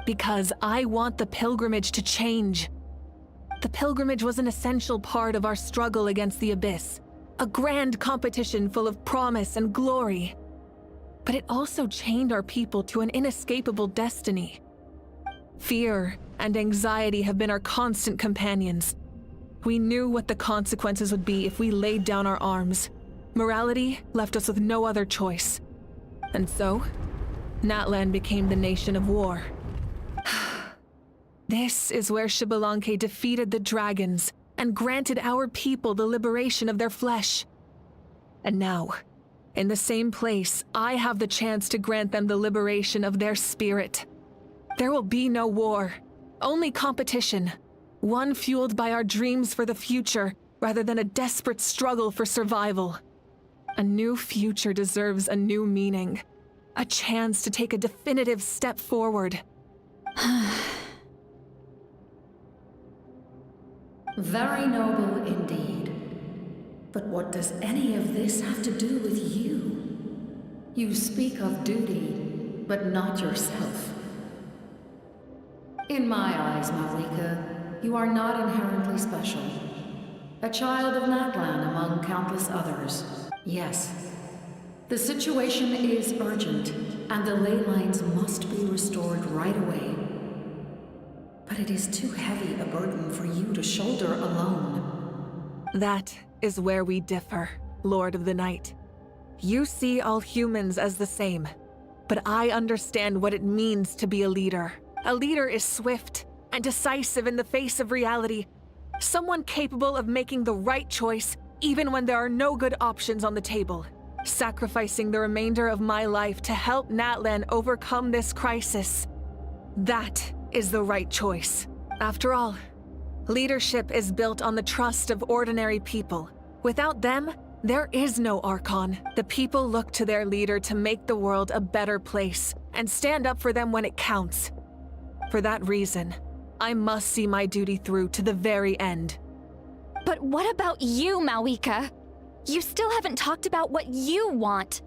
Because I want the pilgrimage to change. The pilgrimage was an essential part of our struggle against the Abyss. A grand competition full of promise and glory. But it also chained our people to an inescapable destiny. Fear and anxiety have been our constant companions, We knew what the consequences would be if we laid down our arms. Morality left us with no other choice. And so, Natlan became the nation of war. This is where Xbalanque defeated the dragons and granted our people the liberation of their flesh. And now, in the same place, I have the chance to grant them the liberation of their spirit. There will be no war, only competition, one fueled by our dreams for the future rather than a desperate struggle for survival. A new future deserves a new meaning, a chance to take a definitive step forward. Very noble indeed. But what does any of this have to do with you? You speak of duty, but not yourself. In my eyes, Malika, you are not inherently special. A child of Natlan among countless others. Yes. The situation is urgent, and the ley lines must be restored right away. But it is too heavy a burden for you to shoulder alone. That is where we differ, Lord of the Night. You see all humans as the same, but I understand what it means to be a leader. A leader is swift and decisive in the face of reality, someone capable of making the right choice even when there are no good options on the table, sacrificing the remainder of my life to help Natlan overcome this crisis. That is the right choice. After all, leadership is built on the trust of ordinary people. Without them, there is no Archon. The people look to their leader to make the world a better place and stand up for them when it counts. For that reason, I must see my duty through to the very end. But what about you, Malika? You still haven't talked about what you want.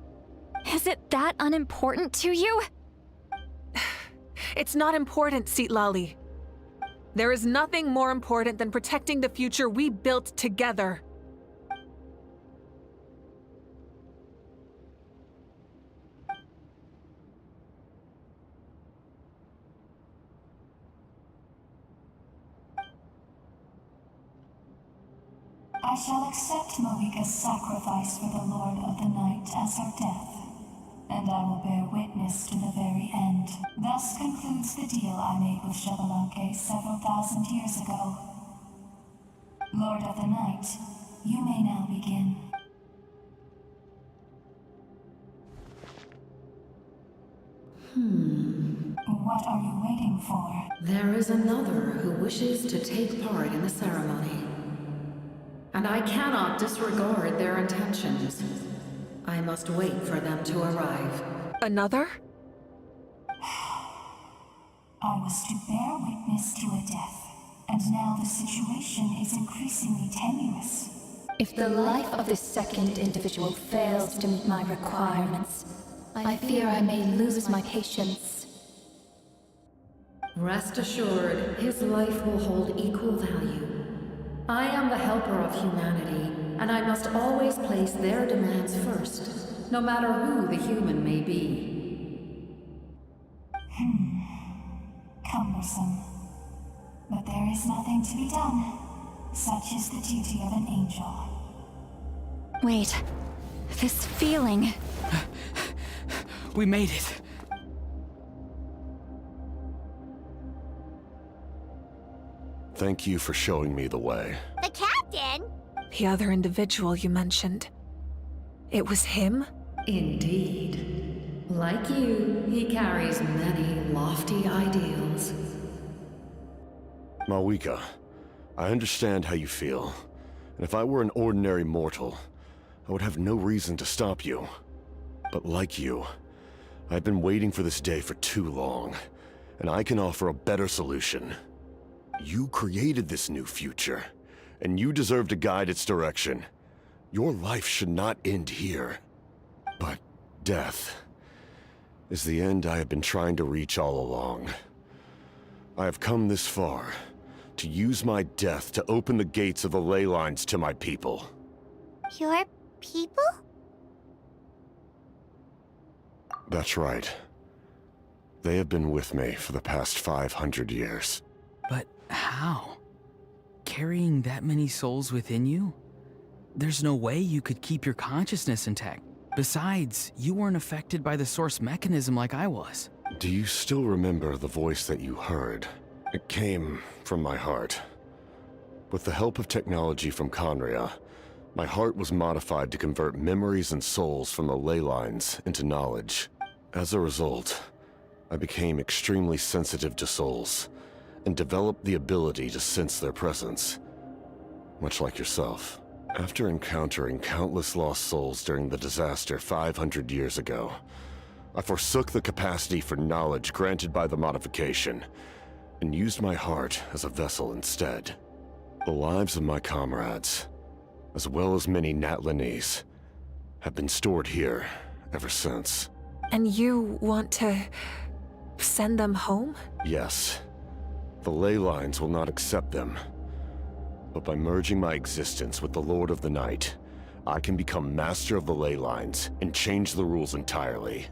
Is it that unimportant to you? It's not important, Citlali. There is nothing more important than protecting the future we built together. I shall accept Moika's sacrifice for the Lord of the Night as her death, and I will bear witness to the very end. Thus concludes the deal I made with Xbalanque several thousand years ago. Lord of the Night, you may now begin. What are you waiting for? There is another who wishes to take part in the ceremony. And I cannot disregard their intentions. I must wait for them to arrive. Another? I was to bear witness to a death, and now the situation is increasingly tenuous. If the life of this second individual fails to meet my requirements, I fear I may lose my patience. Rest assured, his life will hold equal value. I am the helper of humanity, and I must always place their demands first, no matter who the human may be. Cumbersome. But there is nothing to be done. Such is the duty of an angel. Wait, this feeling. We made it. Thank you for showing me the way. The captain? The other individual you mentioned. It was him? Indeed. Like you, he carries many lofty ideals. Malika, I understand how you feel. And if I were an ordinary mortal, I would have no reason to stop you. But like you, I've been waiting for this day for too long, and I can offer a better solution. You created this new future, and you deserve to guide its direction. Your life should not end here. But death is the end I have been trying to reach all along. I have come this far to use my death to open the gates of the ley lines to my people. Your people? That's right. They have been with me for the past 500 years. But how? carrying that many souls within you? There's no way you could keep your consciousness intact. Besides, you weren't affected by the source mechanism like I was. Do you still remember the voice that you heard? It came from my heart. With the help of technology from Conria, my heart was modified to convert memories and souls from the ley lines into knowledge. As a result, I became extremely sensitive to souls, and developed the ability to sense their presence, much like yourself. After encountering countless lost souls during the disaster 500 years ago, I forsook the capacity for knowledge granted by the modification, and used my heart as a vessel instead. The lives of my comrades, as well as many Natlanese, have been stored here ever since. And you want to send them home? Yes. The ley lines will not accept them. But by merging my existence with the Lord of the Night, I can become master of the ley lines and change the rules entirely.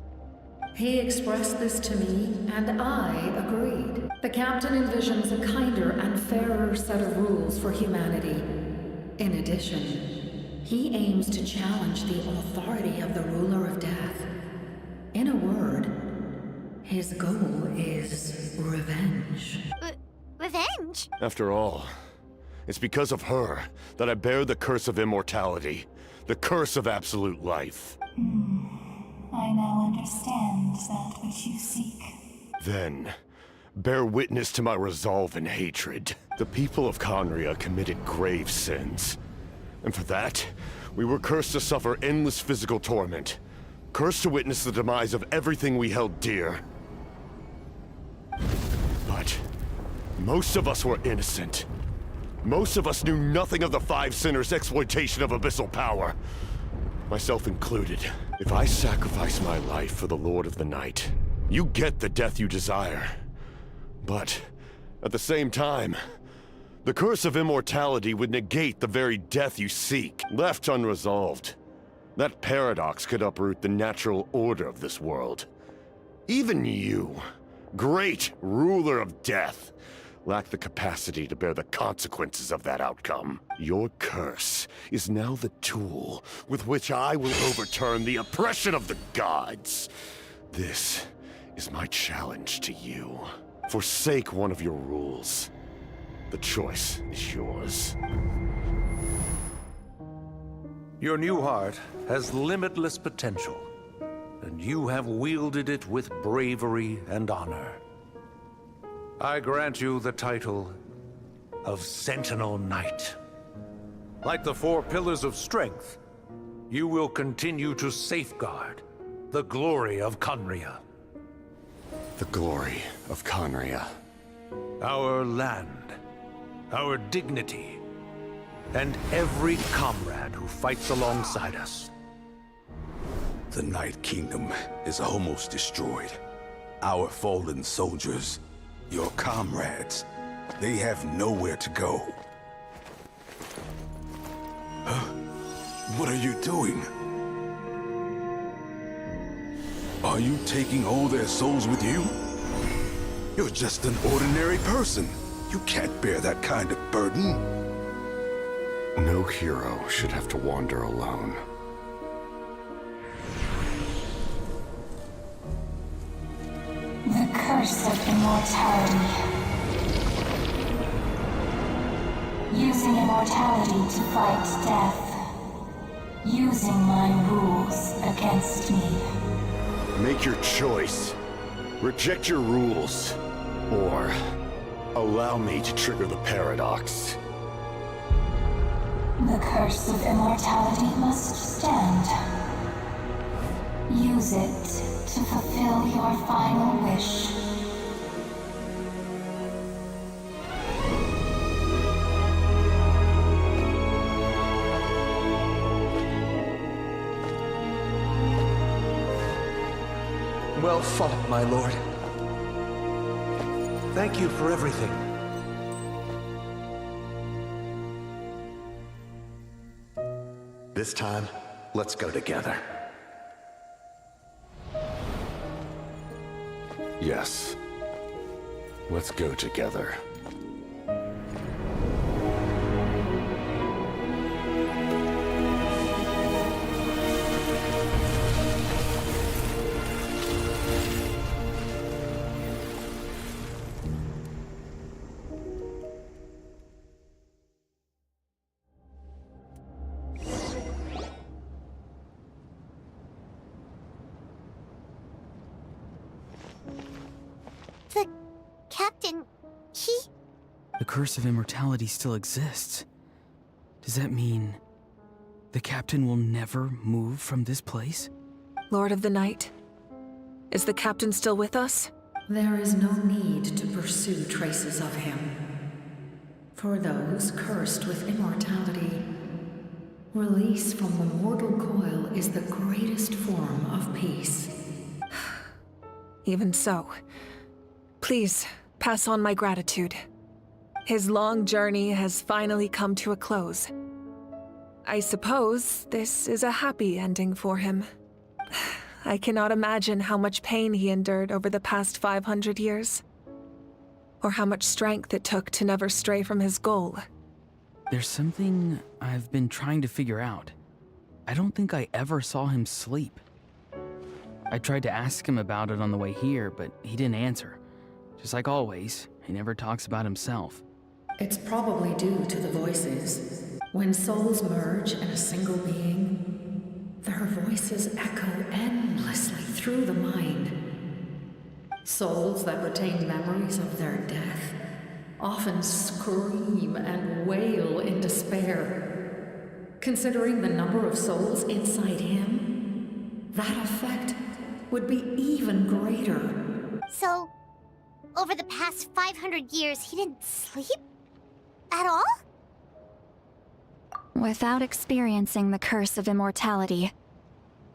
He expressed this to me, and I agreed. The captain envisions a kinder and fairer set of rules for humanity. In addition, he aims to challenge the authority of the ruler of death. In a word, his goal is revenge. Revenge? After all, it's because of her that I bear the curse of immortality, the curse of absolute life. I now understand that which you seek. Then, bear witness to my resolve and hatred. The people of Conria committed grave sins. And for that, we were cursed to suffer endless physical torment. Cursed to witness the demise of everything we held dear. But most of us were innocent. Most of us knew nothing of the Five Sinners' exploitation of abyssal power. Myself included. If I sacrifice my life for the Lord of the Night, you get the death you desire. But, at the same time, the curse of immortality would negate the very death you seek, left unresolved. That paradox could uproot the natural order of this world. Even you, great ruler of death, lack the capacity to bear the consequences of that outcome. Your curse is now the tool with which I will overturn the oppression of the gods. This is my challenge to you. Forsake one of your rules. The choice is yours. Your new heart has limitless potential, and you have wielded it with bravery and honor. I grant you the title of Sentinel Knight. Like the four pillars of strength, you will continue to safeguard the glory of Conria. The glory of Conria. Our land, our dignity, and every comrade who fights alongside us. The Night Kingdom is almost destroyed. Our fallen soldiers, your comrades, they have nowhere to go. Huh? What are you doing? Are you taking all their souls with you? You're just an ordinary person. You can't bear that kind of burden. No hero should have to wander alone. The curse of immortality. Using immortality to fight death. Using my rules against me. Make your choice. Reject your rules. Or allow me to trigger the paradox. The curse of immortality must stand. Use it to fulfill your final wish. Well fought, my lord. Thank you for everything. This time, let's go together. Yes. Let's go together. Captain, he... The curse of immortality still exists. Does that mean the captain will never move from this place? Lord of the Night, is the captain still with us? There is no need to pursue traces of him. For those cursed with immortality, release from the mortal coil is the greatest form of peace. Even so, please pass on my gratitude. His long journey has finally come to a close. I suppose this is a happy ending for him. I cannot imagine how much pain he endured over the past 500 years, or how much strength it took to never stray from his goal. There's something I've been trying to figure out. I don't think I ever saw him sleep. I tried to ask him about it on the way here, but he didn't answer. Just like always, he never talks about himself. It's probably due to the voices. When souls merge in a single being, their voices echo endlessly through the mind. Souls that retain memories of their death often scream and wail in despair. Considering the number of souls inside him, that effect would be even greater. So, over the past 500 years, he didn't sleep? At all? Without experiencing the curse of immortality,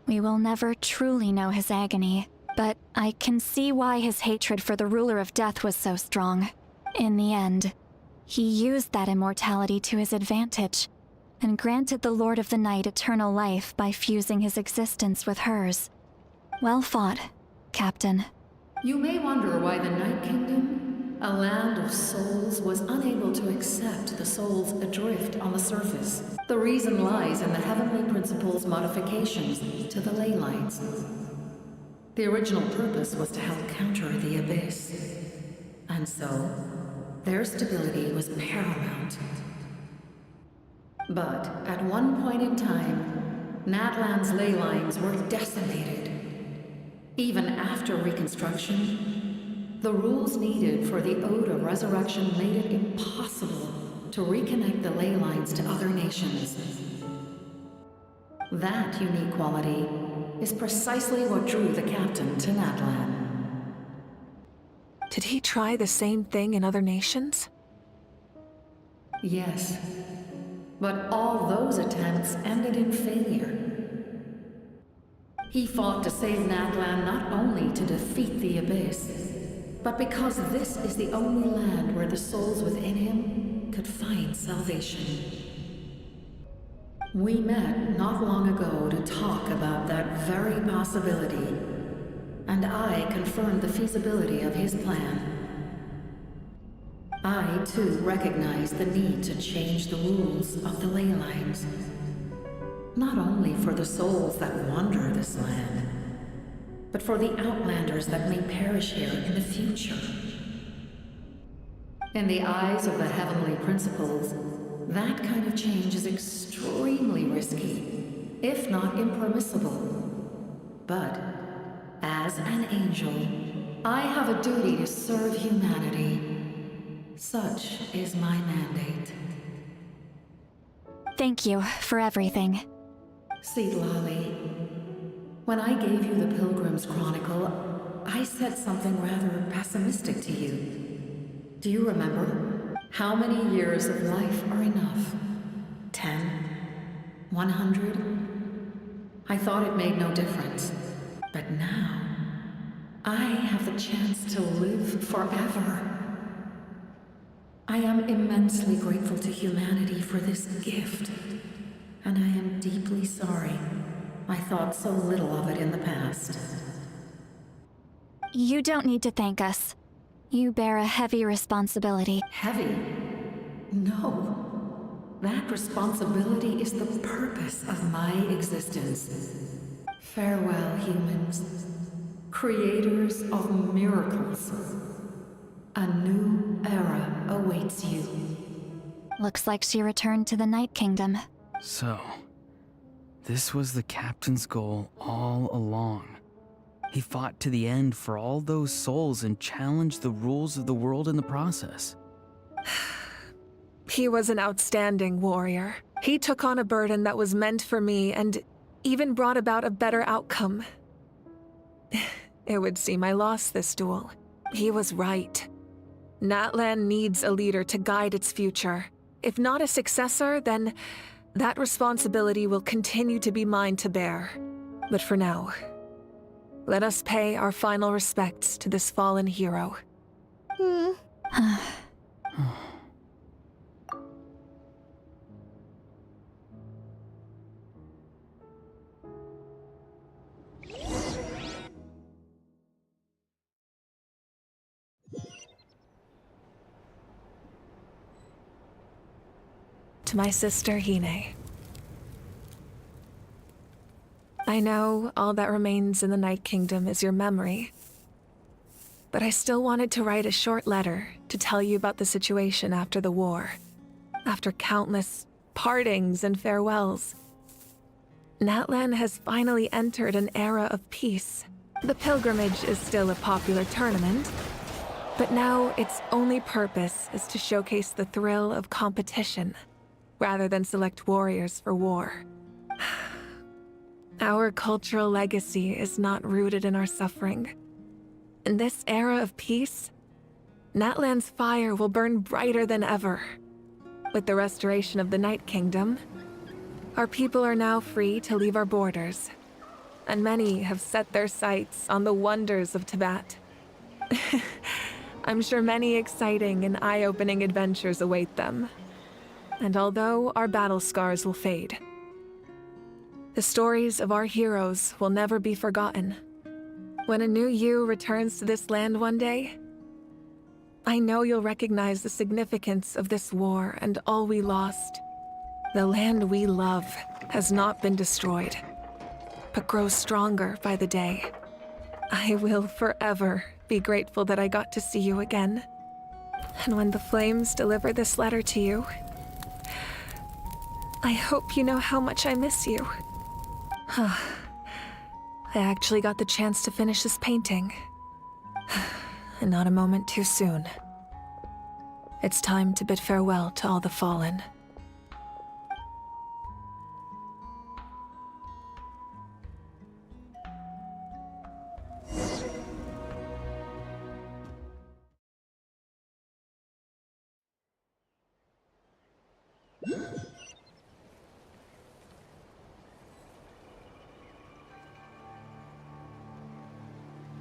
we will never truly know his agony. But I can see why his hatred for the ruler of death was so strong. In the end, he used that immortality to his advantage, and granted the Lord of the Night eternal life by fusing his existence with hers. Well fought, Captain. You may wonder why the Night Kingdom, a land of souls, was unable to accept the souls adrift on the surface. The reason lies in the Heavenly Principle's modifications to the ley lines. The original purpose was to help counter the Abyss. And so, their stability was paramount. But at one point in time, Natlan's ley lines were decimated. Even after reconstruction, the rules needed for the Ode of Resurrection made it impossible to reconnect the ley lines to other nations. That unique quality is precisely what drew the captain to Natlan. Did he try the same thing in other nations? Yes, but all those attempts ended in failure. He fought to save Natlan not only to defeat the Abyss, but because this is the only land where the souls within him could find salvation. We met not long ago to talk about that very possibility, and I confirmed the feasibility of his plan. I, too, recognized the need to change the rules of the ley lines. Not only for the souls that wander this land, but for the outlanders that may perish here in the future. In the eyes of the Heavenly Principles, that kind of change is extremely risky, if not impermissible. But, as an angel, I have a duty to serve humanity. Such is my mandate. Thank you for everything. Seedlolly, when I gave you the Pilgrim's Chronicle, I said something rather pessimistic to you. Do you remember? How many years of life are enough? 10? 100? I thought it made no difference. But now, I have the chance to live forever. I am immensely grateful to humanity for this gift. And I am deeply sorry I thought so little of it in the past. You don't need to thank us. You bear a heavy responsibility. Heavy? No. That responsibility is the purpose of my existence. Farewell, humans. Creators of miracles. A new era awaits you. Looks like she returned to the Night Kingdom. So, this was the captain's goal all along. He fought to the end for all those souls and challenged the rules of the world in the process. He was an outstanding warrior. He took on a burden that was meant for me and even brought about a better outcome. It would seem I lost this duel. He was right. Natlan needs a leader to guide its future. If not a successor, then that responsibility will continue to be mine to bear. But for now, let us pay our final respects to this fallen hero. To my sister Hine. I know all that remains in the Night Kingdom is your memory, but I still wanted to write a short letter to tell you about the situation after the war. After countless partings and farewells, Natlan has finally entered an era of peace. The pilgrimage is still a popular tournament, but now its only purpose is to showcase the thrill of competition, rather than select warriors for war. Our cultural legacy is not rooted in our suffering. In this era of peace, Natlan's fire will burn brighter than ever. With the restoration of the Night Kingdom, our people are now free to leave our borders, and many have set their sights on the wonders of Tibet. I'm sure many exciting and eye-opening adventures await them. And although our battle scars will fade, the stories of our heroes will never be forgotten. When a new you returns to this land one day, I know you'll recognize the significance of this war and all we lost. The land we love has not been destroyed, but grows stronger by the day. I will forever be grateful that I got to see you again. And when the flames deliver this letter to you, I hope you know how much I miss you. I actually got the chance to finish this painting. And not a moment too soon. It's time to bid farewell to all the fallen.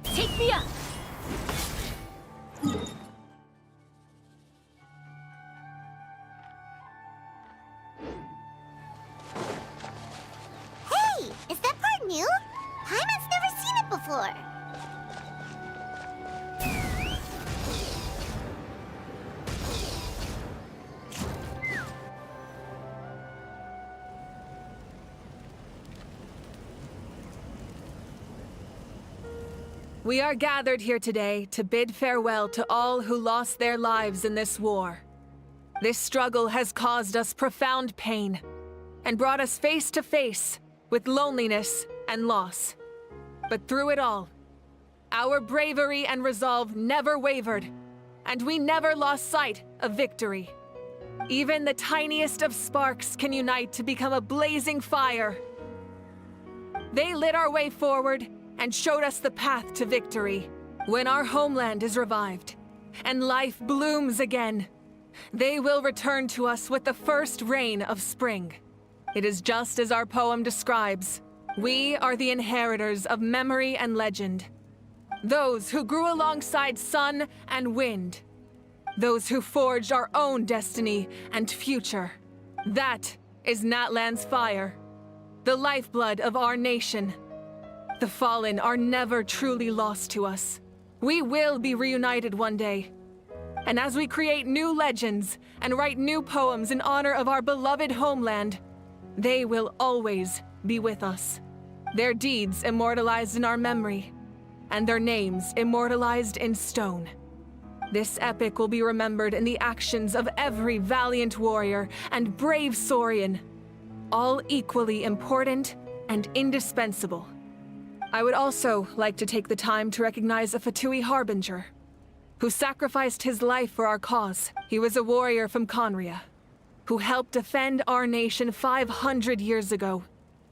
Take me up! Hey! Is that part new? Paimon's never seen it before. We are gathered here today to bid farewell to all who lost their lives in this war. This struggle has caused us profound pain and brought us face to face with loneliness and loss. But through it all, our bravery and resolve never wavered, and we never lost sight of victory. Even the tiniest of sparks can unite to become a blazing fire. They lit our way forward and showed us the path to victory. When our homeland is revived and life blooms again, they will return to us with the first rain of spring. It is just as our poem describes. We are the inheritors of memory and legend. Those who grew alongside sun and wind. Those who forged our own destiny and future. That is Natlan's fire, the lifeblood of our nation. The fallen are never truly lost to us. We will be reunited one day. And as we create new legends and write new poems in honor of our beloved homeland, they will always be with us. Their deeds immortalized in our memory, and their names immortalized in stone. This epic will be remembered in the actions of every valiant warrior and brave Saurian, all equally important and indispensable. I would also like to take the time to recognize a Fatui Harbinger, who sacrificed his life for our cause. He was a warrior from Conria, who helped defend our nation 500 years ago.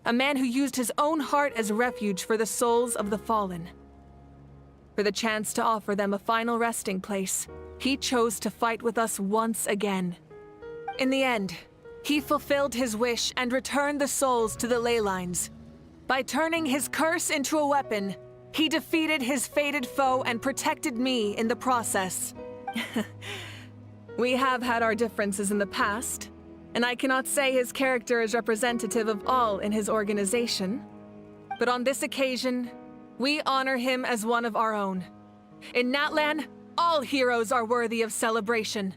A man who used his own heart as refuge for the souls of the fallen. For the chance to offer them a final resting place, he chose to fight with us once again. In the end, he fulfilled his wish and returned the souls to the ley lines. By turning his curse into a weapon, he defeated his fated foe and protected me in the process. We have had our differences in the past, and I cannot say his character is representative of all in his organization. But on this occasion, we honor him as one of our own. In Natlan, all heroes are worthy of celebration.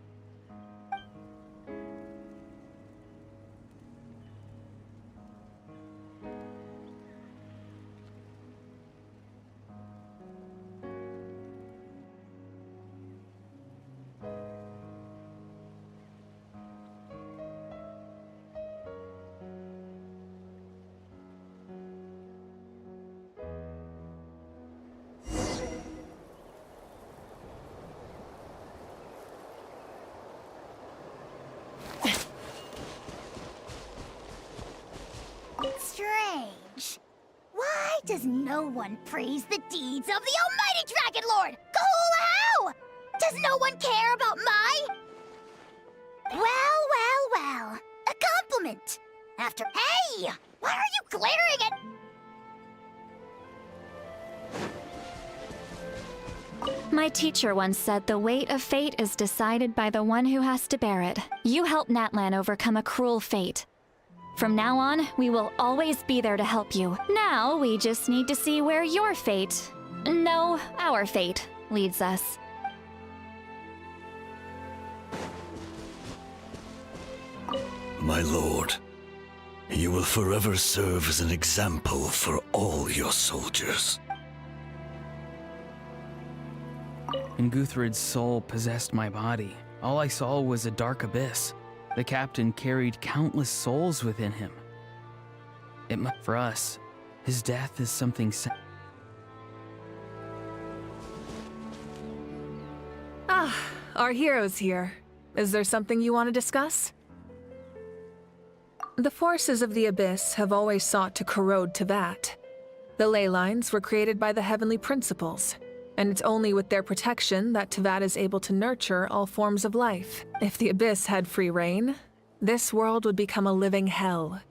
Strange. Why does no one praise the deeds of the Almighty Dragon Lord? Cool how? Does no one care about my... Well. A compliment. After... Hey! Why are you glaring at... My teacher once said the weight of fate is decided by the one who has to bear it. You helped Natlan overcome a cruel fate. From now on, we will always be there to help you. Now, we just need to see where your fate, no, our fate, leads us. My lord, you will forever serve as an example for all your soldiers. When Guthred's soul possessed my body, all I saw was a dark abyss. The captain carried countless souls within him. For us, his death is something... Our hero's here. Is there something you want to discuss? The forces of the Abyss have always sought to corrode Teyvat. The ley lines were created by the Heavenly Principles, and it's only with their protection that Teyvat is able to nurture all forms of life. If the Abyss had free reign, this world would become a living hell.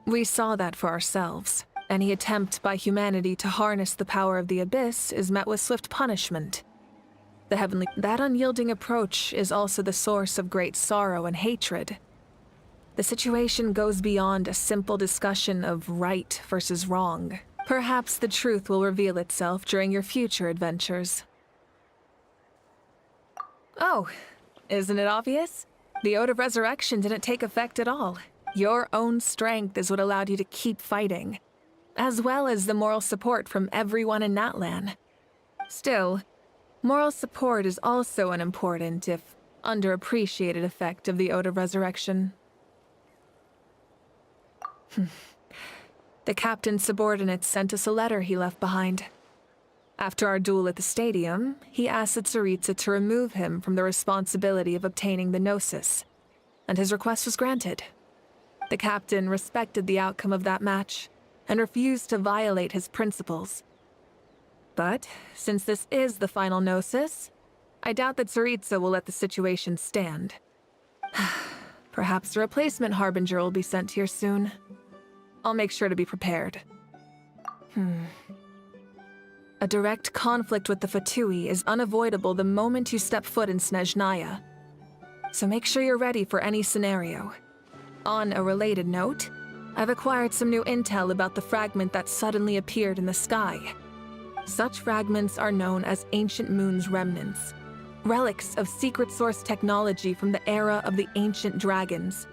We saw that for ourselves. Any attempt by humanity to harness the power of the Abyss is met with swift punishment. That unyielding approach is also the source of great sorrow and hatred. The situation goes beyond a simple discussion of right versus wrong. Perhaps the truth will reveal itself during your future adventures. Oh, isn't it obvious? The Ode of Resurrection didn't take effect at all. Your own strength is what allowed you to keep fighting, as well as the moral support from everyone in Natlan. Still, moral support is also an important, if underappreciated, effect of the Ode of Resurrection. The captain's subordinates sent us a letter he left behind. After our duel at the stadium, he asked Tsaritsa to remove him from the responsibility of obtaining the Gnosis, and his request was granted. The captain respected the outcome of that match, and refused to violate his principles. But, since this is the final Gnosis, I doubt that Tsaritsa will let the situation stand. Perhaps a replacement Harbinger will be sent here soon. I'll make sure to be prepared. A direct conflict with the Fatui is unavoidable the moment you step foot in Snezhnaya. So make sure you're ready for any scenario. On a related note, I've acquired some new intel about the fragment that suddenly appeared in the sky. Such fragments are known as Ancient Moon's remnants, relics of secret source technology from the era of the ancient dragons.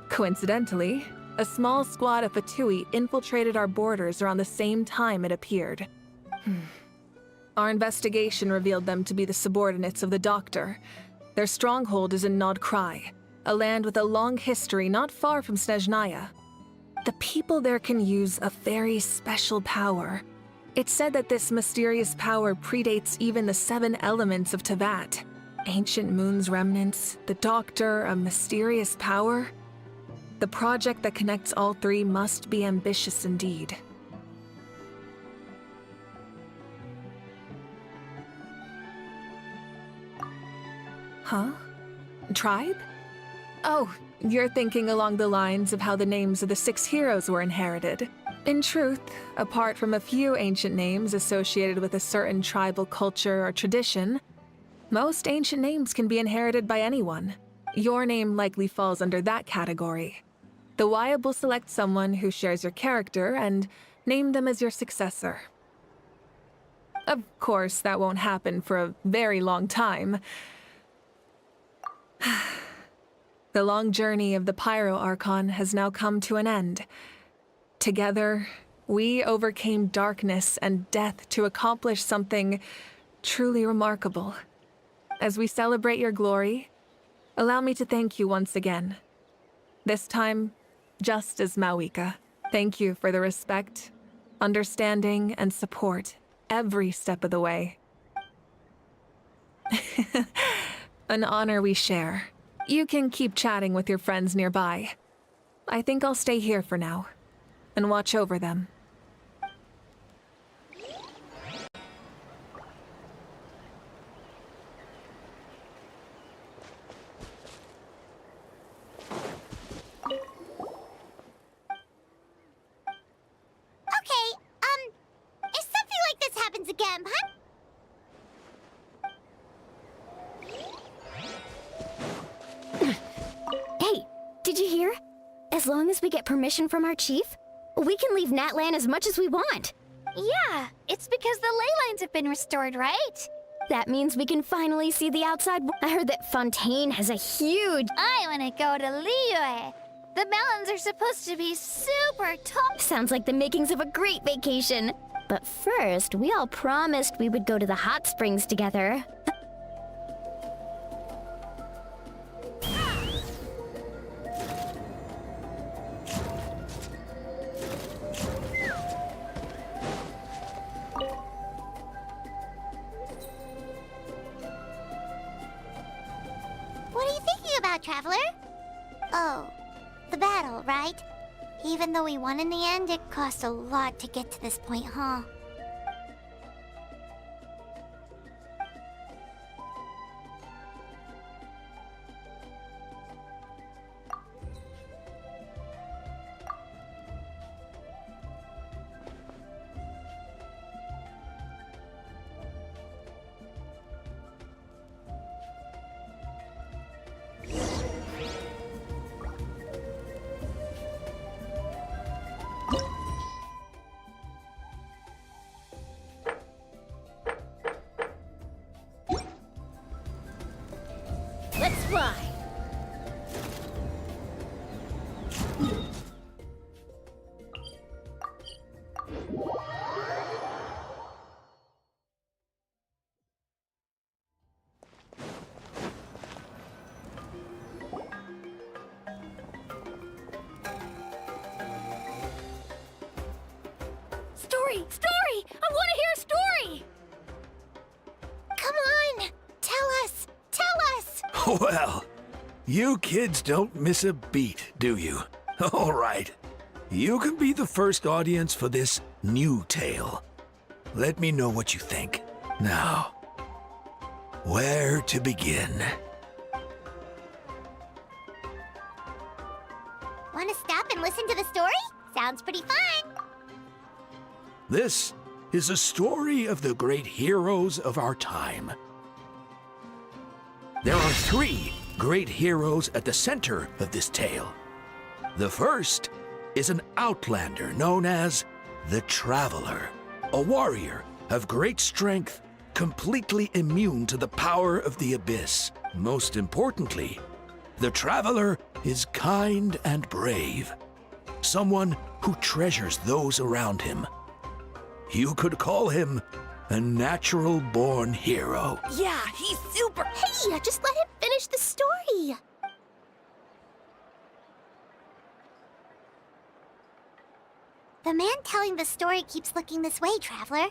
Coincidentally, a small squad of Fatui infiltrated our borders around the same time it appeared. Our investigation revealed them to be the subordinates of the Doctor. Their stronghold is in Nod Krai, a land with a long history not far from Snezhnaya. The people there can use a very special power, It's said that this mysterious power predates even the 7 elements of Tevat. Ancient Moon's remnants, the Doctor, a mysterious power. The project that connects all 3 must be ambitious indeed. Huh? Tribe? Oh, you're thinking along the lines of how the names of the 6 heroes were inherited. In truth, apart from a few ancient names associated with a certain tribal culture or tradition, most ancient names can be inherited by anyone. Your name likely falls under that category. The Wyab will select someone who shares your character and name them as your successor. Of course, that won't happen for a very long time. The long journey of the Pyro Archon has now come to an end. Together, we overcame darkness and death to accomplish something truly remarkable. As we celebrate your glory, allow me to thank you once again. This time, just as Mawika. Thank you for the respect, understanding, and support every step of the way. An honor we share. You can keep chatting with your friends nearby. I think I'll stay here for now and watch over them. Okay, if something like this happens again, huh? Hey, did you hear? As long as we get permission from our chief, we can leave Natlan as much as we want. Yeah, it's because the ley lines have been restored, right? That means we can finally see the outside. I heard that Fontaine has a huge... I want to go to Liyue. The mountains are supposed to be super tall. Sounds like the makings of a great vacation. But first, we all promised we would go to the hot springs together. What are you thinking about, Traveler? Oh, the battle, right? Even though we won in the end, it cost a lot to get to this point, huh? Let's fly! Story! Story! I want to hear a story! Come on! Tell us! Tell us! Well, you kids don't miss a beat, do you? All right. You can be the first audience for this new tale. Let me know what you think. Now, where to begin? Want to stop and listen to the story? Sounds pretty fun! This is a story of the great heroes of our time. There are 3 great heroes at the center of this tale. The first is an outlander known as the Traveler, a warrior of great strength, completely immune to the power of the Abyss. Most importantly, the Traveler is kind and brave, someone who treasures those around him. You could call him a natural-born hero. Yeah, he's super... Hey, just let him finish the story! The man telling the story keeps looking this way, Traveler.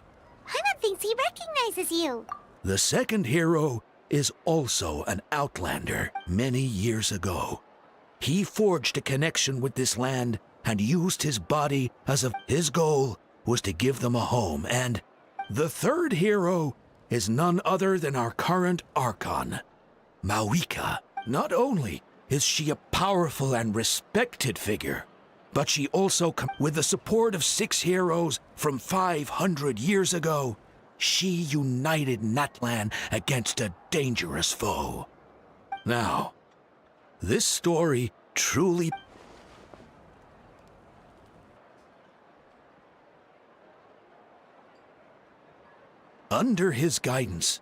Paimon thinks he recognizes you. The second hero is also an outlander many years ago. He forged a connection with this land and used his body as his goal was to give them a home. And the third hero is none other than our current Archon, Mawika. Not only is she a powerful and respected figure, but she also, with the support of 6 heroes from 500 years ago, she united Natlan against a dangerous foe. Now, this story truly... Under his guidance,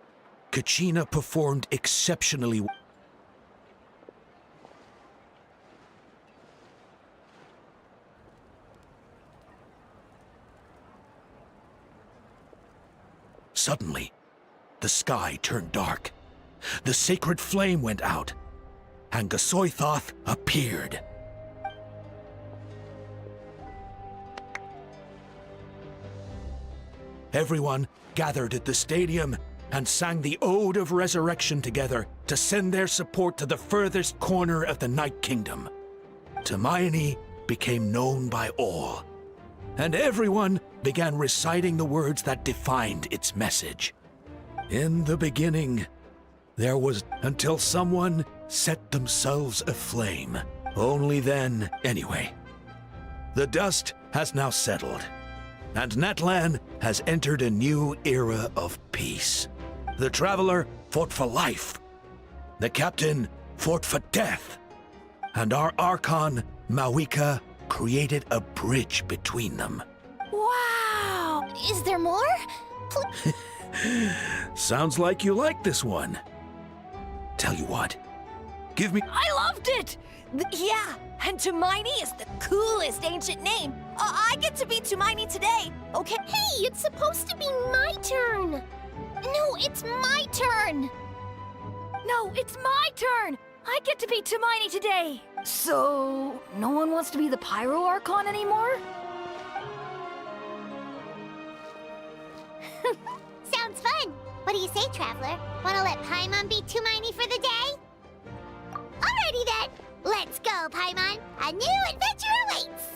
Kachina performed exceptionally well. Suddenly, the sky turned dark. The sacred flame went out, and Gasoithoth appeared. Everyone gathered at the stadium and sang the Ode of Resurrection together to send their support to the furthest corner of the Night Kingdom. Hermione became known by all, and everyone began reciting the words that defined its message. In the beginning, there was until someone set themselves aflame. Only then, anyway. The dust has now settled, and Natlan has entered a new era of peace. The Traveler fought for life. The Captain fought for death. And our Archon, Mawika, created a bridge between them. Wow! Is there more? Sounds like you like this one. Tell you what, give me... I loved it! Yeah, and Tumaini is the coolest ancient name. I get to be Tumaini today, okay? Hey, it's supposed to be my turn! No, it's my turn! No, it's my turn! I get to be Tumaini today! So, no one wants to be the Pyro Archon anymore? Sounds fun. What do you say, Traveler? Wanna let Paimon be Tumaini for the day? Alrighty then! Let's go, Paimon! A new adventure awaits!